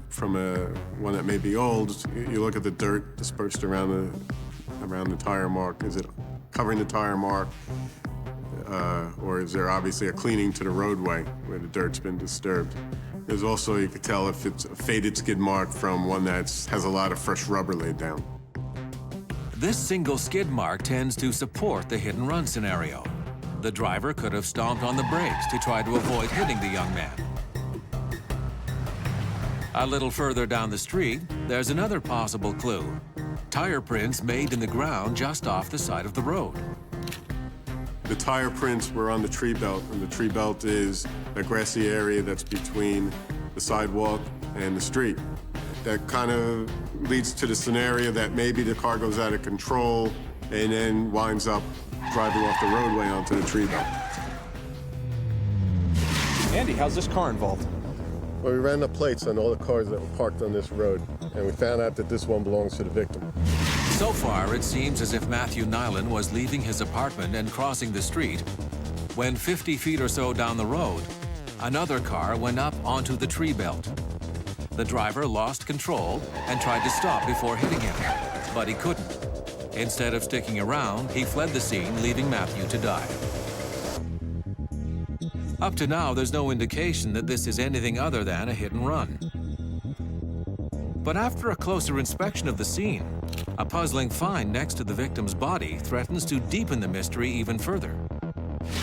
from one that may be old. You look at the dirt dispersed around the tire mark. Is it covering the tire mark, or is there obviously a cleaning to the roadway where the dirt's been disturbed? There's also, you could tell if it's a faded skid mark from one that has a lot of fresh rubber laid down. This single skid mark tends to support the hit and run scenario. The driver could have stomped on the brakes to try to avoid hitting the young man. A little further down the street, there's another possible clue. Tire prints made in the ground just off the side of the road. The tire prints were on the tree belt, and the tree belt is a grassy area that's between the sidewalk and the street. That kind of leads to the scenario that maybe the car goes out of control and then winds up driving off the roadway onto the tree belt. Andy, how's this car involved? Well, we ran the plates on all the cars that were parked on this road, and we found out that this one belongs to the victim. So far, it seems as if Matthew Nyland was leaving his apartment and crossing the street when 50 feet or so down the road, another car went up onto the tree belt. The driver lost control and tried to stop before hitting him, but he couldn't. Instead of sticking around, he fled the scene, leaving Matthew to die. Up to now, there's no indication that this is anything other than a hit and run. But after a closer inspection of the scene, a puzzling find next to the victim's body threatens to deepen the mystery even further.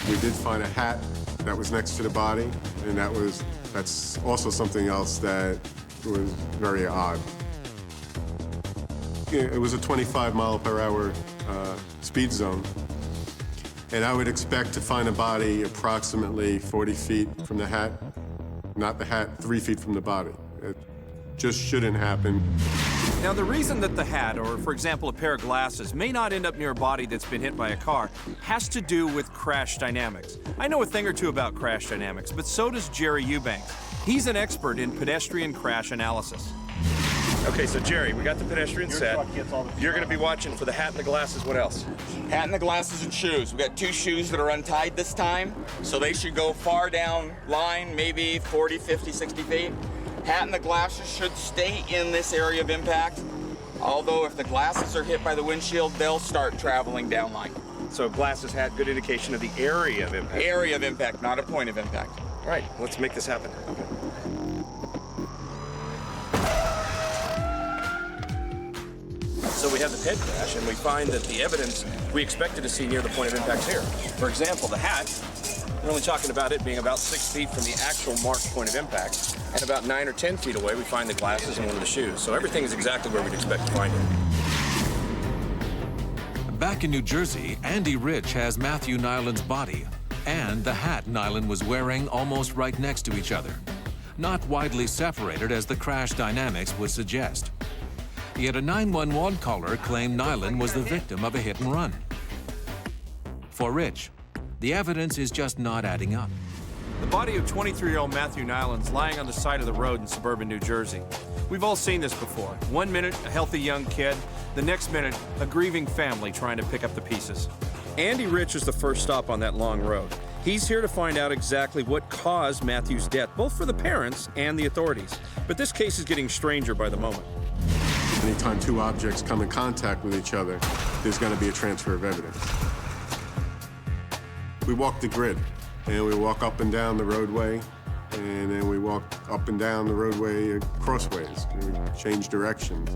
We did find a hat that was next to the body, and that's also something else that was very odd. It was a 25-mile-per-hour speed zone, and I would expect to find a body approximately 40 feet from the hat, not the hat 3 feet from the body. It just shouldn't happen. Now, the reason that the hat, or for example, a pair of glasses, may not end up near a body that's been hit by a car has to do with crash dynamics. I know a thing or two about crash dynamics, but so does Jerry Eubanks. He's an expert in pedestrian crash analysis. Okay, so Jerry, we got the pedestrian set. You're going to be watching for the hat and the glasses. What else? Hat and the glasses and shoes. We got 2 shoes that are untied this time, so they should go far down line, maybe 40, 50, 60 feet. Hat and the glasses should stay in this area of impact, although if the glasses are hit by the windshield, they'll start traveling down line. So glasses, hat, good indication of the area of impact. Area of impact, not a point of impact. All right, let's make this happen. Okay. So we have the head crash, and we find that the evidence we expected to see near the point of impact here. For example, the hat, we're only talking about it being about 6 feet from the actual marked point of impact, and about 9 or 10 feet away, we find the glasses and one of the shoes. So everything is exactly where we'd expect to find it. Back in New Jersey, Andy Rich has Matthew Nyland's body and the hat Nyland was wearing almost right next to each other, not widely separated as the crash dynamics would suggest. Yet a 911 caller claimed Nyland was the victim of a hit and run. For Rich, the evidence is just not adding up. The body of 23-year-old Matthew Nyland's lying on the side of the road in suburban New Jersey. We've all seen this before. 1 minute, a healthy young kid. The next minute, a grieving family trying to pick up the pieces. Andy Rich is the first stop on that long road. He's here to find out exactly what caused Matthew's death, both for the parents and the authorities. But this case is getting stranger by the moment. Anytime two objects come in contact with each other, there's going to be a transfer of evidence. We walk the grid, and we walk up and down the roadway, and then we walk up and down the roadway crossways. And we change directions.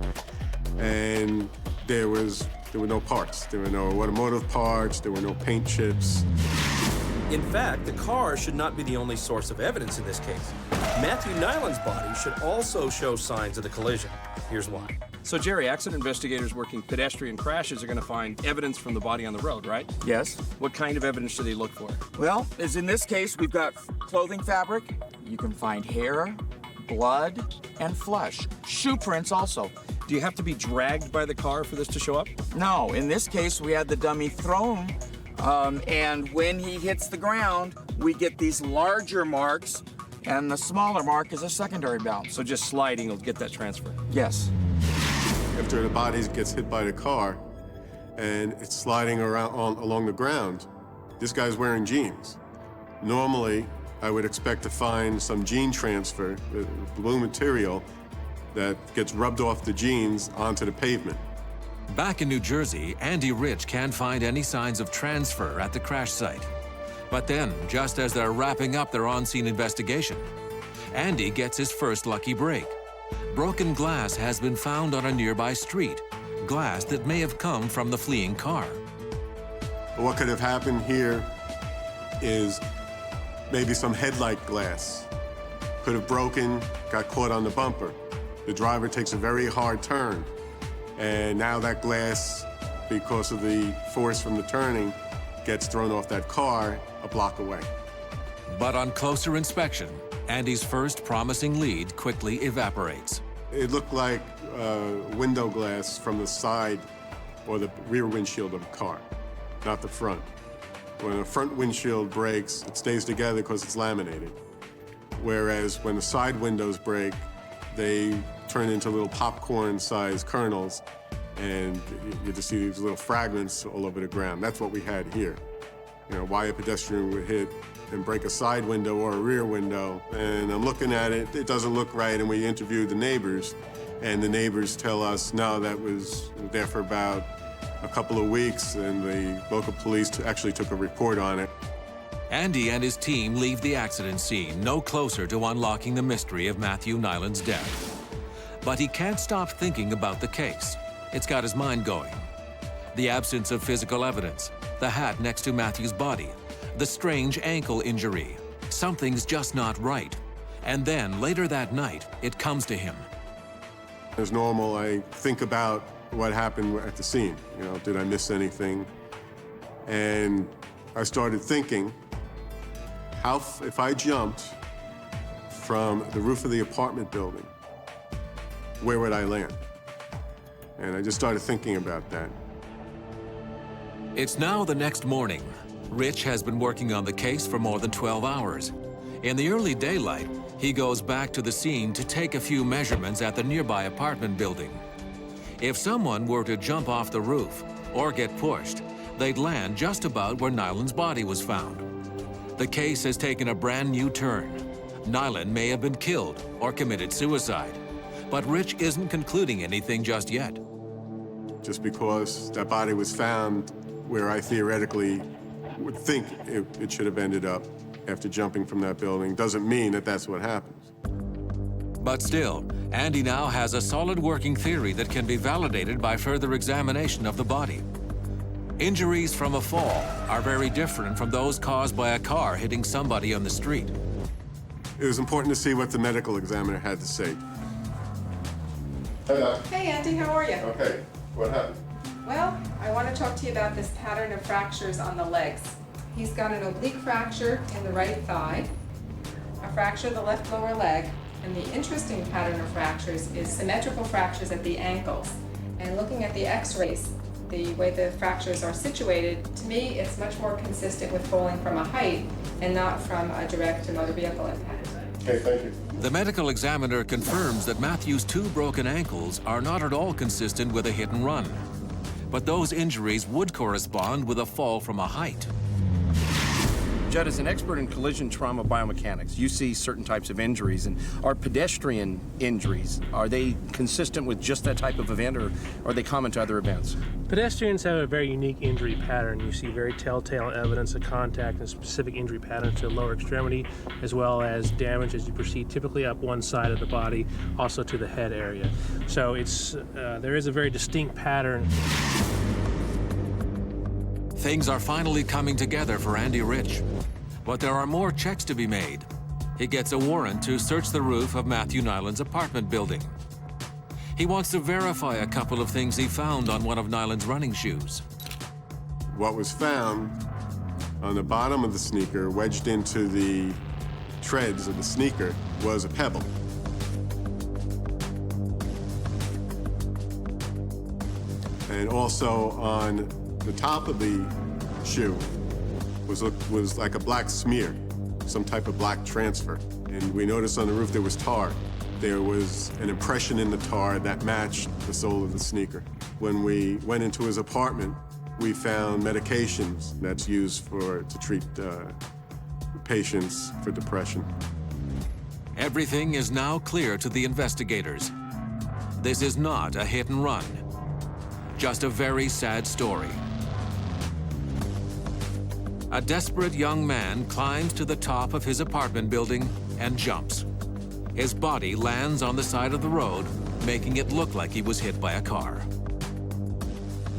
And there were no parts. There were no automotive parts. There were no paint chips. In fact, the car should not be the only source of evidence in this case. Matthew Nyland's body should also show signs of the collision. Here's why. So, Jerry, accident investigators working pedestrian crashes are going to find evidence from the body on the road, right? Yes. What kind of evidence do they look for? Well, as in this case, we've got clothing fabric. You can find hair, blood, and flesh. Shoe prints also. Do you have to be dragged by the car for this to show up? No, in this case, we had the dummy thrown, and when he hits the ground, we get these larger marks, and the smaller mark is a secondary bounce. So just sliding will get that transfer? Yes. After the body gets hit by the car, and it's sliding around along the ground, this guy's wearing jeans. Normally, I would expect to find some jean transfer, blue material, that gets rubbed off the jeans onto the pavement. Back in New Jersey, Andy Rich can't find any signs of transfer at the crash site. But then, just as they're wrapping up their on-scene investigation, Andy gets his first lucky break. Broken glass has been found on a nearby street, glass that may have come from the fleeing car. What could have happened here is maybe some headlight glass could have broken, got caught on the bumper. The driver takes a very hard turn, and now that glass, because of the force from the turning, gets thrown off that car a block away. But on closer inspection, Andy's first promising lead quickly evaporates. It looked like window glass from the side or the rear windshield of a car, not the front. When a front windshield breaks, it stays together because it's laminated. Whereas when the side windows break, they turn into little popcorn-sized kernels, and you just see these little fragments all over the ground. That's what we had here. You know, why a pedestrian would hit and break a side window or a rear window. And I'm looking at it, it doesn't look right, and we interviewed the neighbors, and the neighbors tell us, no, that was there for about a couple of weeks, and the local police actually took a report on it. Andy and his team leave the accident scene no closer to unlocking the mystery of Matthew Nyland's death. But he can't stop thinking about the case. It's got his mind going. The absence of physical evidence, the hat next to Matthew's body, the strange ankle injury. Something's just not right. And then, later that night, it comes to him. As normal, I think about what happened at the scene. You know, did I miss anything? And I started thinking, if I jumped from the roof of the apartment building, where would I land? And I just started thinking about that. It's now the next morning. Rich has been working on the case for more than 12 hours. In the early daylight, he goes back to the scene to take a few measurements at the nearby apartment building. If someone were to jump off the roof or get pushed, they'd land just about where Nyland's body was found. The case has taken a brand new turn. Nyland may have been killed or committed suicide, but Rich isn't concluding anything just yet. Just because that body was found where I theoretically would think it should have ended up after jumping from that building doesn't mean that that's what happens. But still, Andy now has a solid working theory that can be validated by further examination of the body. Injuries from a fall are very different from those caused by a car hitting somebody on the street. It was important to see what the medical examiner had to say. Hello. Hey, Andy, how are you? Okay, what happened? Well, I want to talk to you about this pattern of fractures on the legs. He's got an oblique fracture in the right thigh, a fracture of the left lower leg, And the interesting pattern of fractures is symmetrical fractures at the ankles. And looking at the x-rays, the way the fractures are situated, to me it's much more consistent with falling from a height and not from a direct motor vehicle impact. Okay, thank you. The medical examiner confirms that Matthew's 2 broken ankles are not at all consistent with a hit and run. But those injuries would correspond with a fall from a height. Judd, as an expert in collision trauma biomechanics, you see certain types of injuries, and are pedestrian injuries, are they consistent with just that type of event, or are they common to other events? Pedestrians have a very unique injury pattern. You see very telltale evidence of contact and specific injury patterns to the lower extremity, as well as damage as you proceed, typically up one side of the body, also to the head area. So there is a very distinct pattern. Things are finally coming together for Andy Rich. But there are more checks to be made. He gets a warrant to search the roof of Matthew Nyland's apartment building. He wants to verify a couple of things he found on one of Nyland's running shoes. What was found on the bottom of the sneaker, wedged into the treads of the sneaker, was a pebble. And also on the top of the shoe was like a black smear, some type of black transfer. And we noticed on the roof there was tar. There was an impression in the tar that matched the sole of the sneaker. When we went into his apartment, we found medications that's used to treat patients for depression. Everything is now clear to the investigators. This is not a hit and run, just a very sad story. A desperate young man climbs to the top of his apartment building and jumps. His body lands on the side of the road, making it look like he was hit by a car.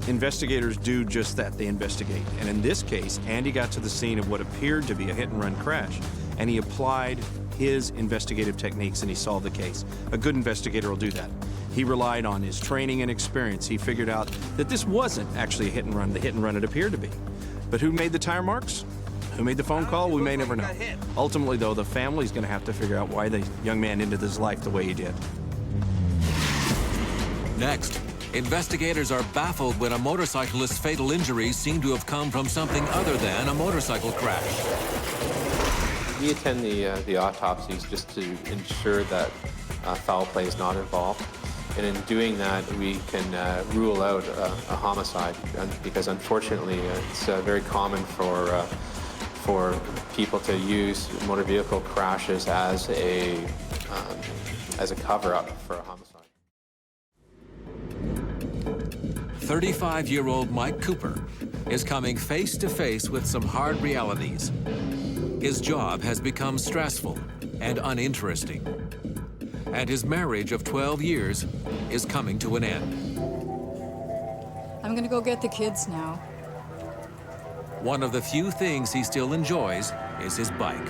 Investigators do just that, they investigate. And in this case, Andy got to the scene of what appeared to be a hit-and-run crash, and he applied his investigative techniques and he solved the case. A good investigator will do that. He relied on his training and experience. He figured out that this wasn't actually a hit-and-run, the hit-and-run it appeared to be. But who made the tire marks? Who made the phone call? We may never know. Ultimately, though, the family's going to have to figure out why the young man ended his life the way he did. Next, investigators are baffled when a motorcyclist's fatal injuries seem to have come from something other than a motorcycle crash. We attend the autopsies just to ensure that foul play is not involved. And in doing that, we can rule out a homicide, because unfortunately it's very common for people to use motor vehicle crashes as a cover-up for a homicide. 35-year-old Mike Cooper is coming face to face with some hard realities. His job has become stressful and uninteresting, and his marriage of 12 years is coming to an end. I'm gonna go get the kids now. One of the few things he still enjoys is his bike.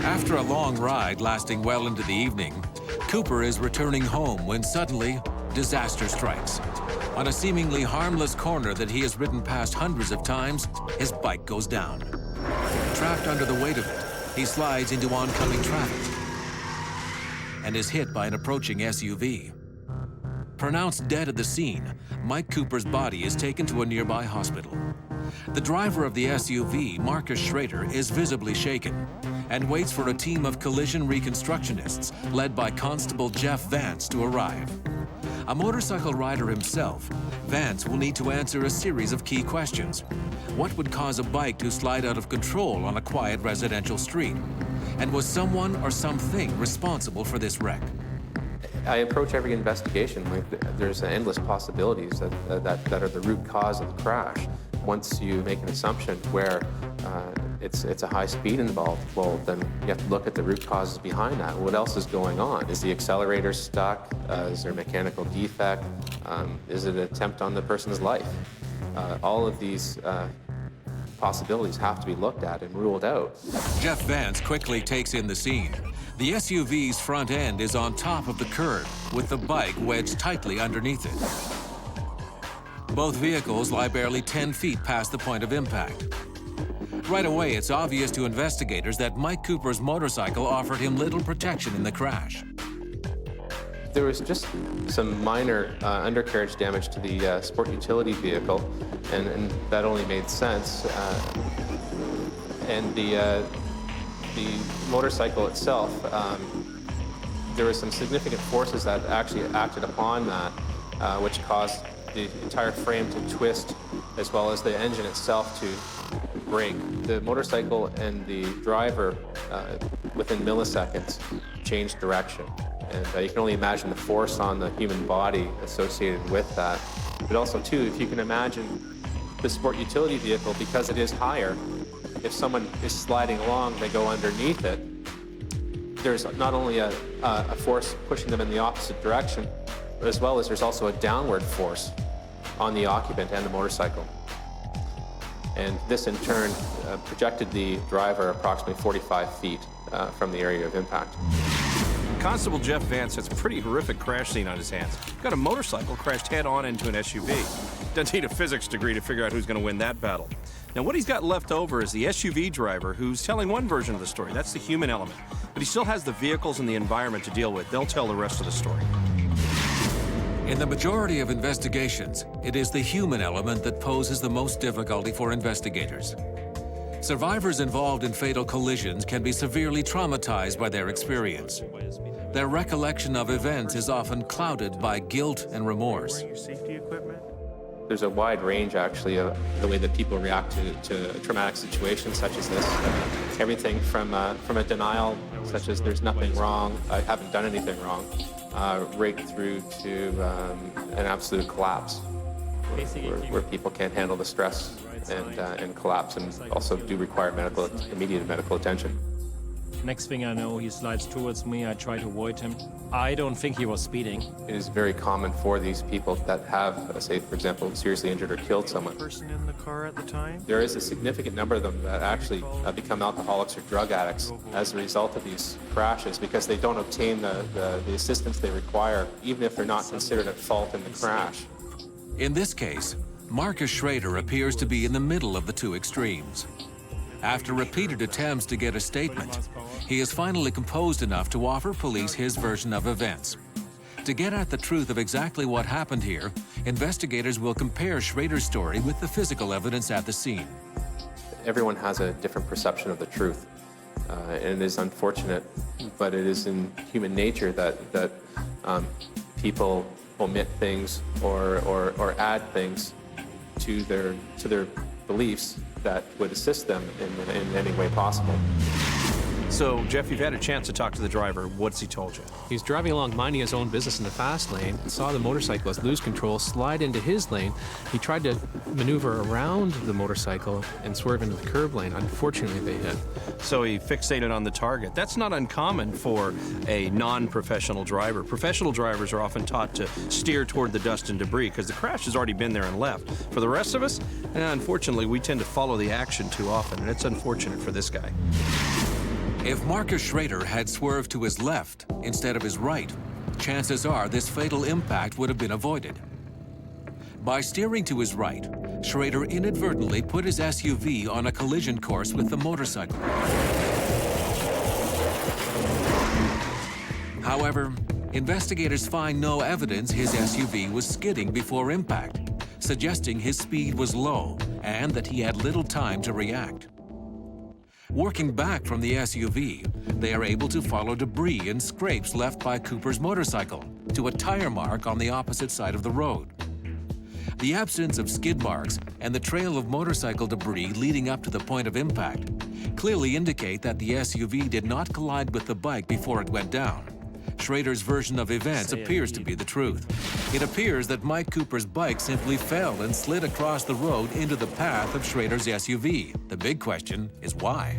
After a long ride lasting well into the evening, Cooper is returning home when suddenly disaster strikes. On a seemingly harmless corner that he has ridden past hundreds of times, his bike goes down. Trapped under the weight of it, he slides into oncoming traffic and is hit by an approaching SUV. Pronounced dead at the scene, Mike Cooper's body is taken to a nearby hospital. The driver of the SUV, Marcus Schrader, is visibly shaken and waits for a team of collision reconstructionists led by Constable Jeff Vance to arrive. A motorcycle rider himself, Vance will need to answer a series of key questions. What would cause a bike to slide out of control on a quiet residential street? And was someone or something responsible for this wreck? I approach every investigation like there's endless possibilities that are the root cause of the crash. Once you make an assumption where it's a high speed involved, well, then you have to look at the root causes behind that. What else is going on? Is the accelerator stuck? Is there a mechanical defect? Is it an attempt on the person's life? All of these possibilities have to be looked at and ruled out. Jeff Vance quickly takes in the scene. The SUV's front end is on top of the curb, with the bike wedged tightly underneath it. Both vehicles lie barely 10 feet past the point of impact. Right away, it's obvious to investigators that Mike Cooper's motorcycle offered him little protection in the crash. There was just some minor undercarriage damage to the sport utility vehicle, and that only made sense. And the motorcycle itself, there were some significant forces that actually acted upon that, which caused the entire frame to twist, as well as the engine itself to break. The motorcycle and the driver, within milliseconds, changed direction. And you can only imagine the force on the human body associated with that. But also, too, if you can imagine the sport utility vehicle, because it is higher, if someone is sliding along, they go underneath it, there's not only a force pushing them in the opposite direction, as well as there's also a downward force on the occupant and the motorcycle. And this, in turn, projected the driver approximately 45 feet from the area of impact. Constable Jeff Vance has a pretty horrific crash scene on his hands. Got a motorcycle crashed head-on into an SUV. Doesn't need a physics degree to figure out who's going to win that battle. Now, what he's got left over is the SUV driver who's telling one version of the story. That's the human element. But he still has the vehicles and the environment to deal with. They'll tell the rest of the story. In the majority of investigations, it is the human element that poses the most difficulty for investigators. Survivors involved in fatal collisions can be severely traumatized by their experience. Their recollection of events is often clouded by guilt and remorse. There's a wide range, actually, of the way that people react to traumatic situations such as this. Everything from a denial, such as there's nothing wrong, I haven't done anything wrong, right through to an absolute collapse, where people can't handle the stress and collapse, and also do require immediate medical attention. Next thing I know, he slides towards me. I try to avoid him. I don't think he was speeding. It is very common for these people that have, say, for example, seriously injured or killed someone. Person in the car at the time? There is a significant number of them that actually become alcoholics or drug addicts as a result of these crashes, because they don't obtain the assistance they require, even if they're not considered at fault in the crash. In this case, Marcus Schrader appears to be in the middle of the two extremes. After repeated attempts to get a statement, he is finally composed enough to offer police his version of events. To get at the truth of exactly what happened here, investigators will compare Schrader's story with the physical evidence at the scene. Everyone has a different perception of the truth, and it is unfortunate, but it is in human nature that people omit things or add things to their beliefs that would assist them in any way possible. So, Jeff, you've had a chance to talk to the driver. What's he told you? He was driving along, minding his own business in the fast lane, and saw the motorcyclist lose control, slide into his lane. He tried to maneuver around the motorcycle and swerve into the curb lane. Unfortunately, they hit. So he fixated on the target. That's not uncommon for a non-professional driver. Professional drivers are often taught to steer toward the dust and debris because the crash has already been there and left. For the rest of us, unfortunately, we tend to follow the action too often, and it's unfortunate for this guy. If Marcus Schrader had swerved to his left instead of his right, chances are this fatal impact would have been avoided. By steering to his right, Schrader inadvertently put his SUV on a collision course with the motorcycle. However, investigators find no evidence his SUV was skidding before impact, suggesting his speed was low and that he had little time to react. Working back from the SUV, they are able to follow debris and scrapes left by Cooper's motorcycle to a tire mark on the opposite side of the road. The absence of skid marks and the trail of motorcycle debris leading up to the point of impact clearly indicate that the SUV did not collide with the bike before it went down. Schrader's version of events appears to be the truth. It appears that Mike Cooper's bike simply fell and slid across the road into the path of Schrader's SUV. The big question is why?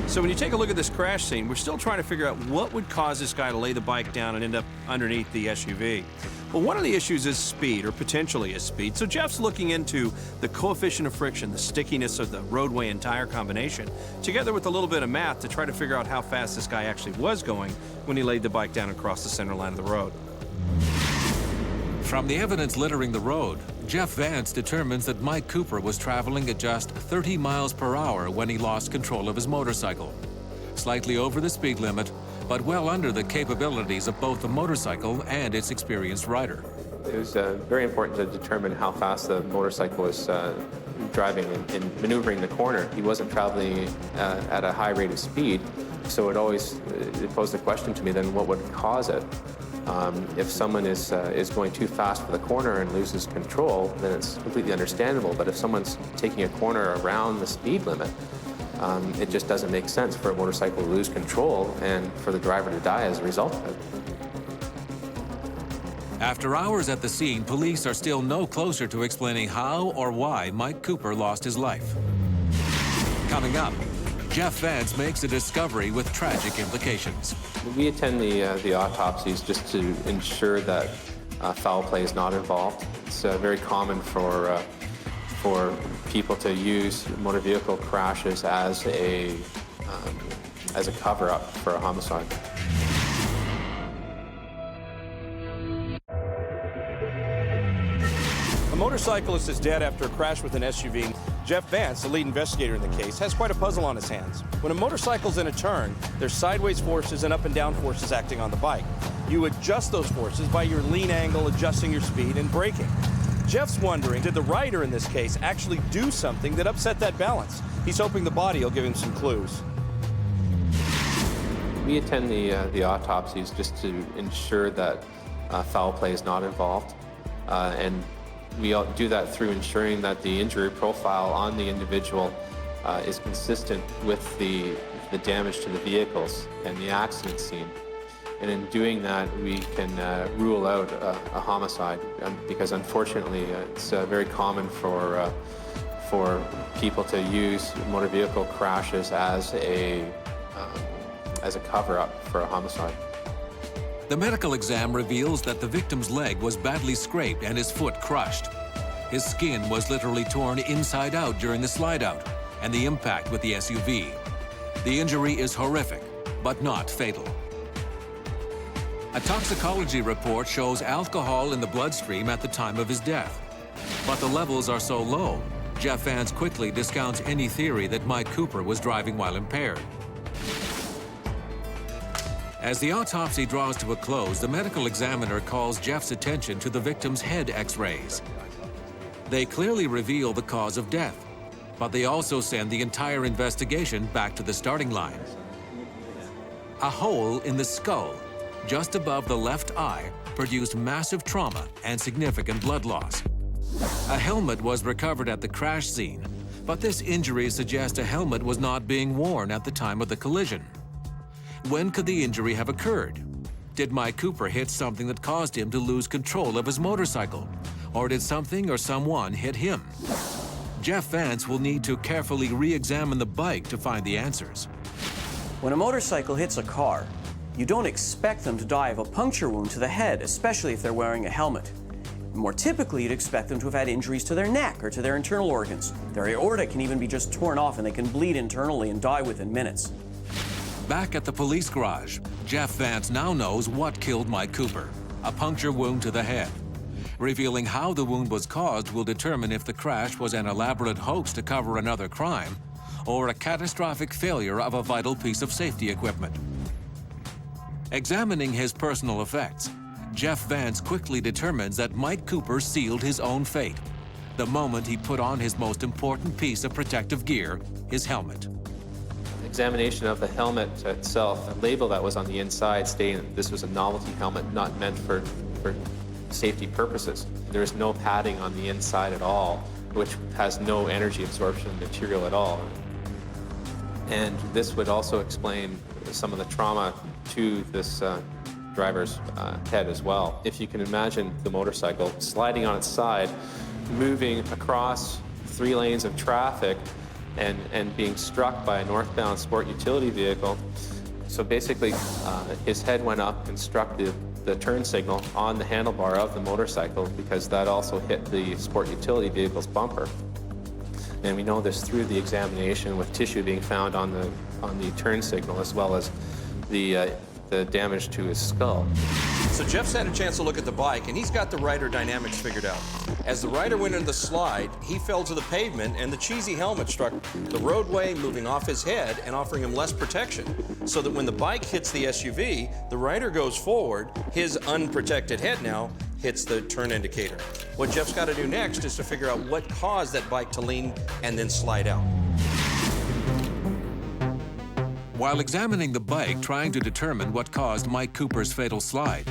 So when you take a look at this crash scene, we're still trying to figure out what would cause this guy to lay the bike down and end up underneath the SUV. Well, one of the issues is speed, or potentially is speed. So Jeff's looking into the coefficient of friction, the stickiness of the roadway and tire combination, together with a little bit of math to try to figure out how fast this guy actually was going when he laid the bike down across the center line of the road. From the evidence littering the road, Jeff Vance determines that Mike Cooper was traveling at just 30 miles per hour when he lost control of his motorcycle. Slightly over the speed limit, but well under the capabilities of both the motorcycle and its experienced rider. It was very important to determine how fast the motorcycle was driving and maneuvering the corner. He wasn't traveling at a high rate of speed, so it posed the question to me then what would cause it. If someone is going too fast for the corner and loses control, then it's completely understandable. But if someone's taking a corner around the speed limit, it just doesn't make sense for a motorcycle to lose control and for the driver to die as a result of it. After hours at the scene, police are still no closer to explaining how or why Mike Cooper lost his life. Coming up, Jeff Vance makes a discovery with tragic implications. We attend the autopsies just to ensure that foul play is not involved. It's very common for people to use motor vehicle crashes as a cover-up for a homicide. A motorcyclist is dead after a crash with an SUV. Jeff Vance, the lead investigator in the case, has quite a puzzle on his hands. When a motorcycle's in a turn, there's sideways forces and up and down forces acting on the bike. You adjust those forces by your lean angle, adjusting your speed, and braking. Jeff's wondering, did the rider in this case actually do something that upset that balance? He's hoping the body will give him some clues. We attend the autopsies just to ensure that foul play is not involved, and we do that through ensuring that the injury profile on the individual is consistent with the damage to the vehicles and the accident scene. And in doing that, we can rule out a homicide, because unfortunately it's very common for people to use motor vehicle crashes as a cover-up for a homicide. The medical exam reveals that the victim's leg was badly scraped and his foot crushed. His skin was literally torn inside out during the slide-out and the impact with the SUV. The injury is horrific, but not fatal. A toxicology report shows alcohol in the bloodstream at the time of his death. But the levels are so low, Jeff Vance quickly discounts any theory that Mike Cooper was driving while impaired. As the autopsy draws to a close, the medical examiner calls Jeff's attention to the victim's head x-rays. They clearly reveal the cause of death, but they also send the entire investigation back to the starting line. A hole in the skull, just above the left eye, produced massive trauma and significant blood loss. A helmet was recovered at the crash scene, but this injury suggests a helmet was not being worn at the time of the collision. When could the injury have occurred? Did Mike Cooper hit something that caused him to lose control of his motorcycle? Or did something or someone hit him? Jeff Vance will need to carefully re-examine the bike to find the answers. When a motorcycle hits a car, you don't expect them to die of a puncture wound to the head, especially if they're wearing a helmet. More typically, you'd expect them to have had injuries to their neck or to their internal organs. Their aorta can even be just torn off and they can bleed internally and die within minutes. Back at the police garage, Jeff Vance now knows what killed Mike Cooper, a puncture wound to the head. Revealing how the wound was caused will determine if the crash was an elaborate hoax to cover another crime or a catastrophic failure of a vital piece of safety equipment. Examining his personal effects, Jeff Vance quickly determines that Mike Cooper sealed his own fate the moment he put on his most important piece of protective gear, his helmet. Examination of the helmet itself, the label that was on the inside stating that this was a novelty helmet not meant for safety purposes. There is no padding on the inside at all, which has no energy absorption material at all. And this would also explain some of the trauma to this driver's head as well. If you can imagine the motorcycle sliding on its side, moving across 3 lanes of traffic, and being struck by a northbound sport utility vehicle. So basically, his head went up and struck the turn signal on the handlebar of the motorcycle, because that also hit the sport utility vehicle's bumper. And we know this through the examination with tissue being found on the turn signal, as well as the damage to his skull. So Jeff's had a chance to look at the bike, and he's got the rider dynamics figured out. As the rider went into the slide, he fell to the pavement, and the cheesy helmet struck the roadway, moving off his head and offering him less protection. So that when the bike hits the SUV, the rider goes forward, his unprotected head now hits the turn indicator. What Jeff's got to do next is to figure out what caused that bike to lean and then slide out. While examining the bike, trying to determine what caused Mike Cooper's fatal slide,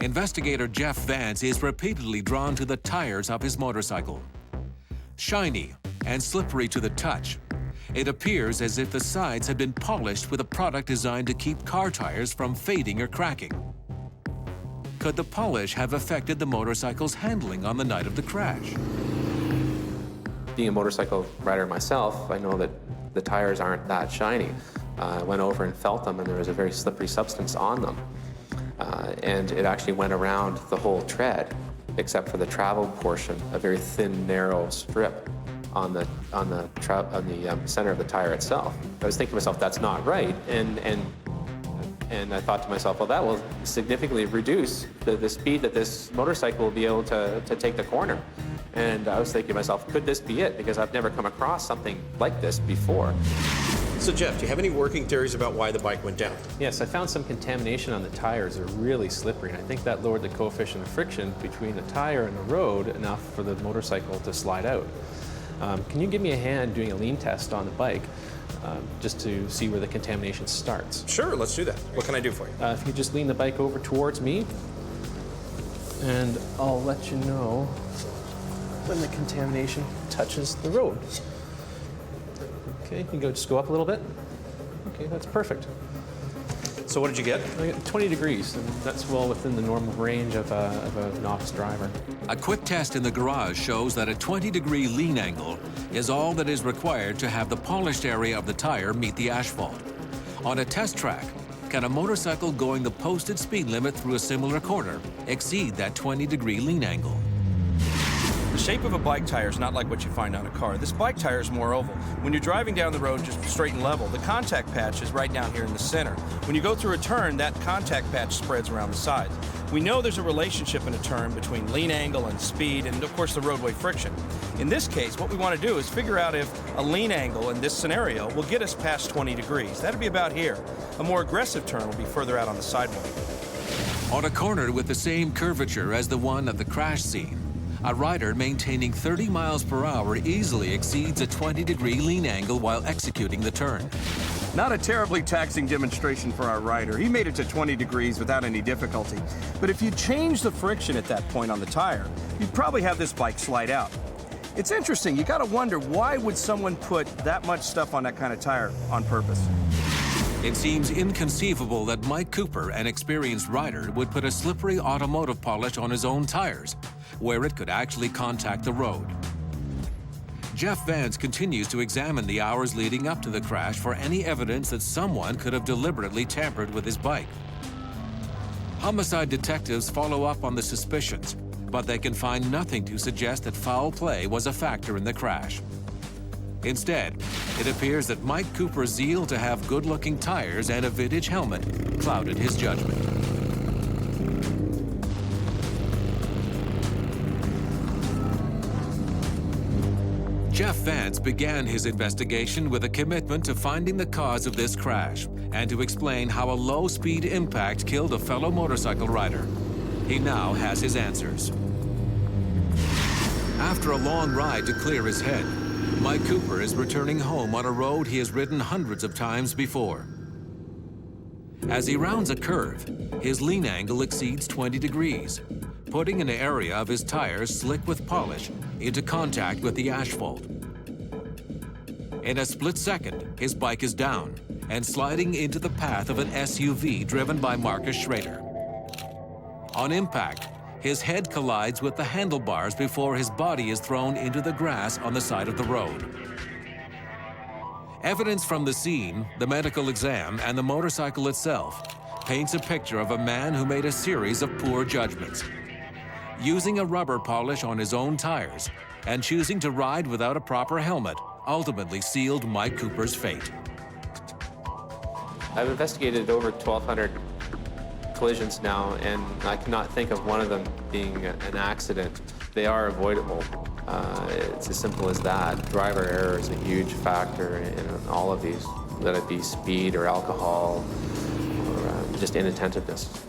investigator Jeff Vance is repeatedly drawn to the tires of his motorcycle. Shiny and slippery to the touch, it appears as if the sides had been polished with a product designed to keep car tires from fading or cracking. Could the polish have affected the motorcycle's handling on the night of the crash? Being a motorcycle rider myself, I know that the tires aren't that shiny. I went over and felt them, and there was a very slippery substance on them. And it actually went around the whole tread, except for the travel portion, a very thin, narrow strip on the center of the tire itself. I was thinking to myself, that's not right. And I thought to myself, well, that will significantly reduce the speed that this motorcycle will be able to take the corner. And I was thinking to myself, could this be it? Because I've never come across something like this before. So Jeff, do you have any working theories about why the bike went down? Yes, I found some contamination on the tires. They're really slippery, and I think that lowered the coefficient of friction between the tire and the road enough for the motorcycle to slide out. Can you give me a hand doing a lean test on the bike, just to see where the contamination starts? Sure, let's do that. What can I do for you? If you just lean the bike over towards me, and I'll let you know when the contamination touches the road. Okay, you can just go up a little bit. Okay, that's perfect. So what did you get? I got 20 degrees, and that's well within the normal range of a novice driver. A quick test in the garage shows that a 20-degree lean angle is all that is required to have the polished area of the tire meet the asphalt. On a test track, can a motorcycle going the posted speed limit through a similar corner exceed that 20-degree lean angle? The shape of a bike tire is not like what you find on a car. This bike tire is more oval. When you're driving down the road just straight and level, the contact patch is right down here in the center. When you go through a turn, that contact patch spreads around the sides. We know there's a relationship in a turn between lean angle and speed and, of course, the roadway friction. In this case, what we want to do is figure out if a lean angle in this scenario will get us past 20 degrees. That'd be about here. A more aggressive turn will be further out on the sidewalk. On a corner with the same curvature as the one at the crash scene, a rider maintaining 30 miles per hour easily exceeds a 20-degree lean angle while executing the turn. Not a terribly taxing demonstration for our rider. He made it to 20 degrees without any difficulty. But if you change the friction at that point on the tire, you'd probably have this bike slide out. It's interesting. You got to wonder, why would someone put that much stuff on that kind of tire on purpose? It seems inconceivable that Mike Cooper, an experienced rider, would put a slippery automotive polish on his own tires, where it could actually contact the road. Jeff Vance continues to examine the hours leading up to the crash for any evidence that someone could have deliberately tampered with his bike. Homicide detectives follow up on the suspicions, but they can find nothing to suggest that foul play was a factor in the crash. Instead, it appears that Mike Cooper's zeal to have good-looking tires and a vintage helmet clouded his judgment. Jeff Vance began his investigation with a commitment to finding the cause of this crash and to explain how a low-speed impact killed a fellow motorcycle rider. He now has his answers. After a long ride to clear his head, Mike Cooper is returning home on a road he has ridden hundreds of times before. As he rounds a curve, his lean angle exceeds 20 degrees, putting an area of his tires slick with polish into contact with the asphalt. In a split second, his bike is down and sliding into the path of an SUV driven by Marcus Schrader. On impact, his head collides with the handlebars before his body is thrown into the grass on the side of the road. Evidence from the scene, the medical exam, and the motorcycle itself paints a picture of a man who made a series of poor judgments. Using a rubber polish on his own tires and choosing to ride without a proper helmet ultimately sealed Mike Cooper's fate. I've investigated over 1,200 collisions now, and I cannot think of one of them being an accident. They are avoidable. It's as simple as that. Driver error is a huge factor in all of these, let it be speed or alcohol or just inattentiveness.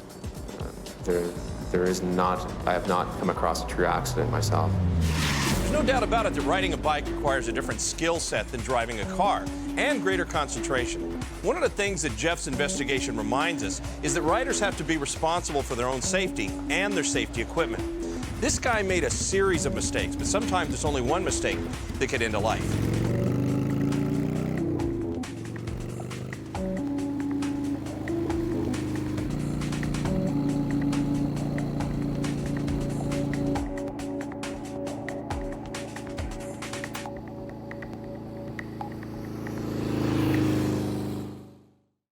There is not, I have not come across a true accident myself. There's no doubt about it that riding a bike requires a different skill set than driving a car, and greater concentration. One of the things that Jeff's investigation reminds us is that riders have to be responsible for their own safety and their safety equipment. This guy made a series of mistakes, but sometimes it's only one mistake that could end a life.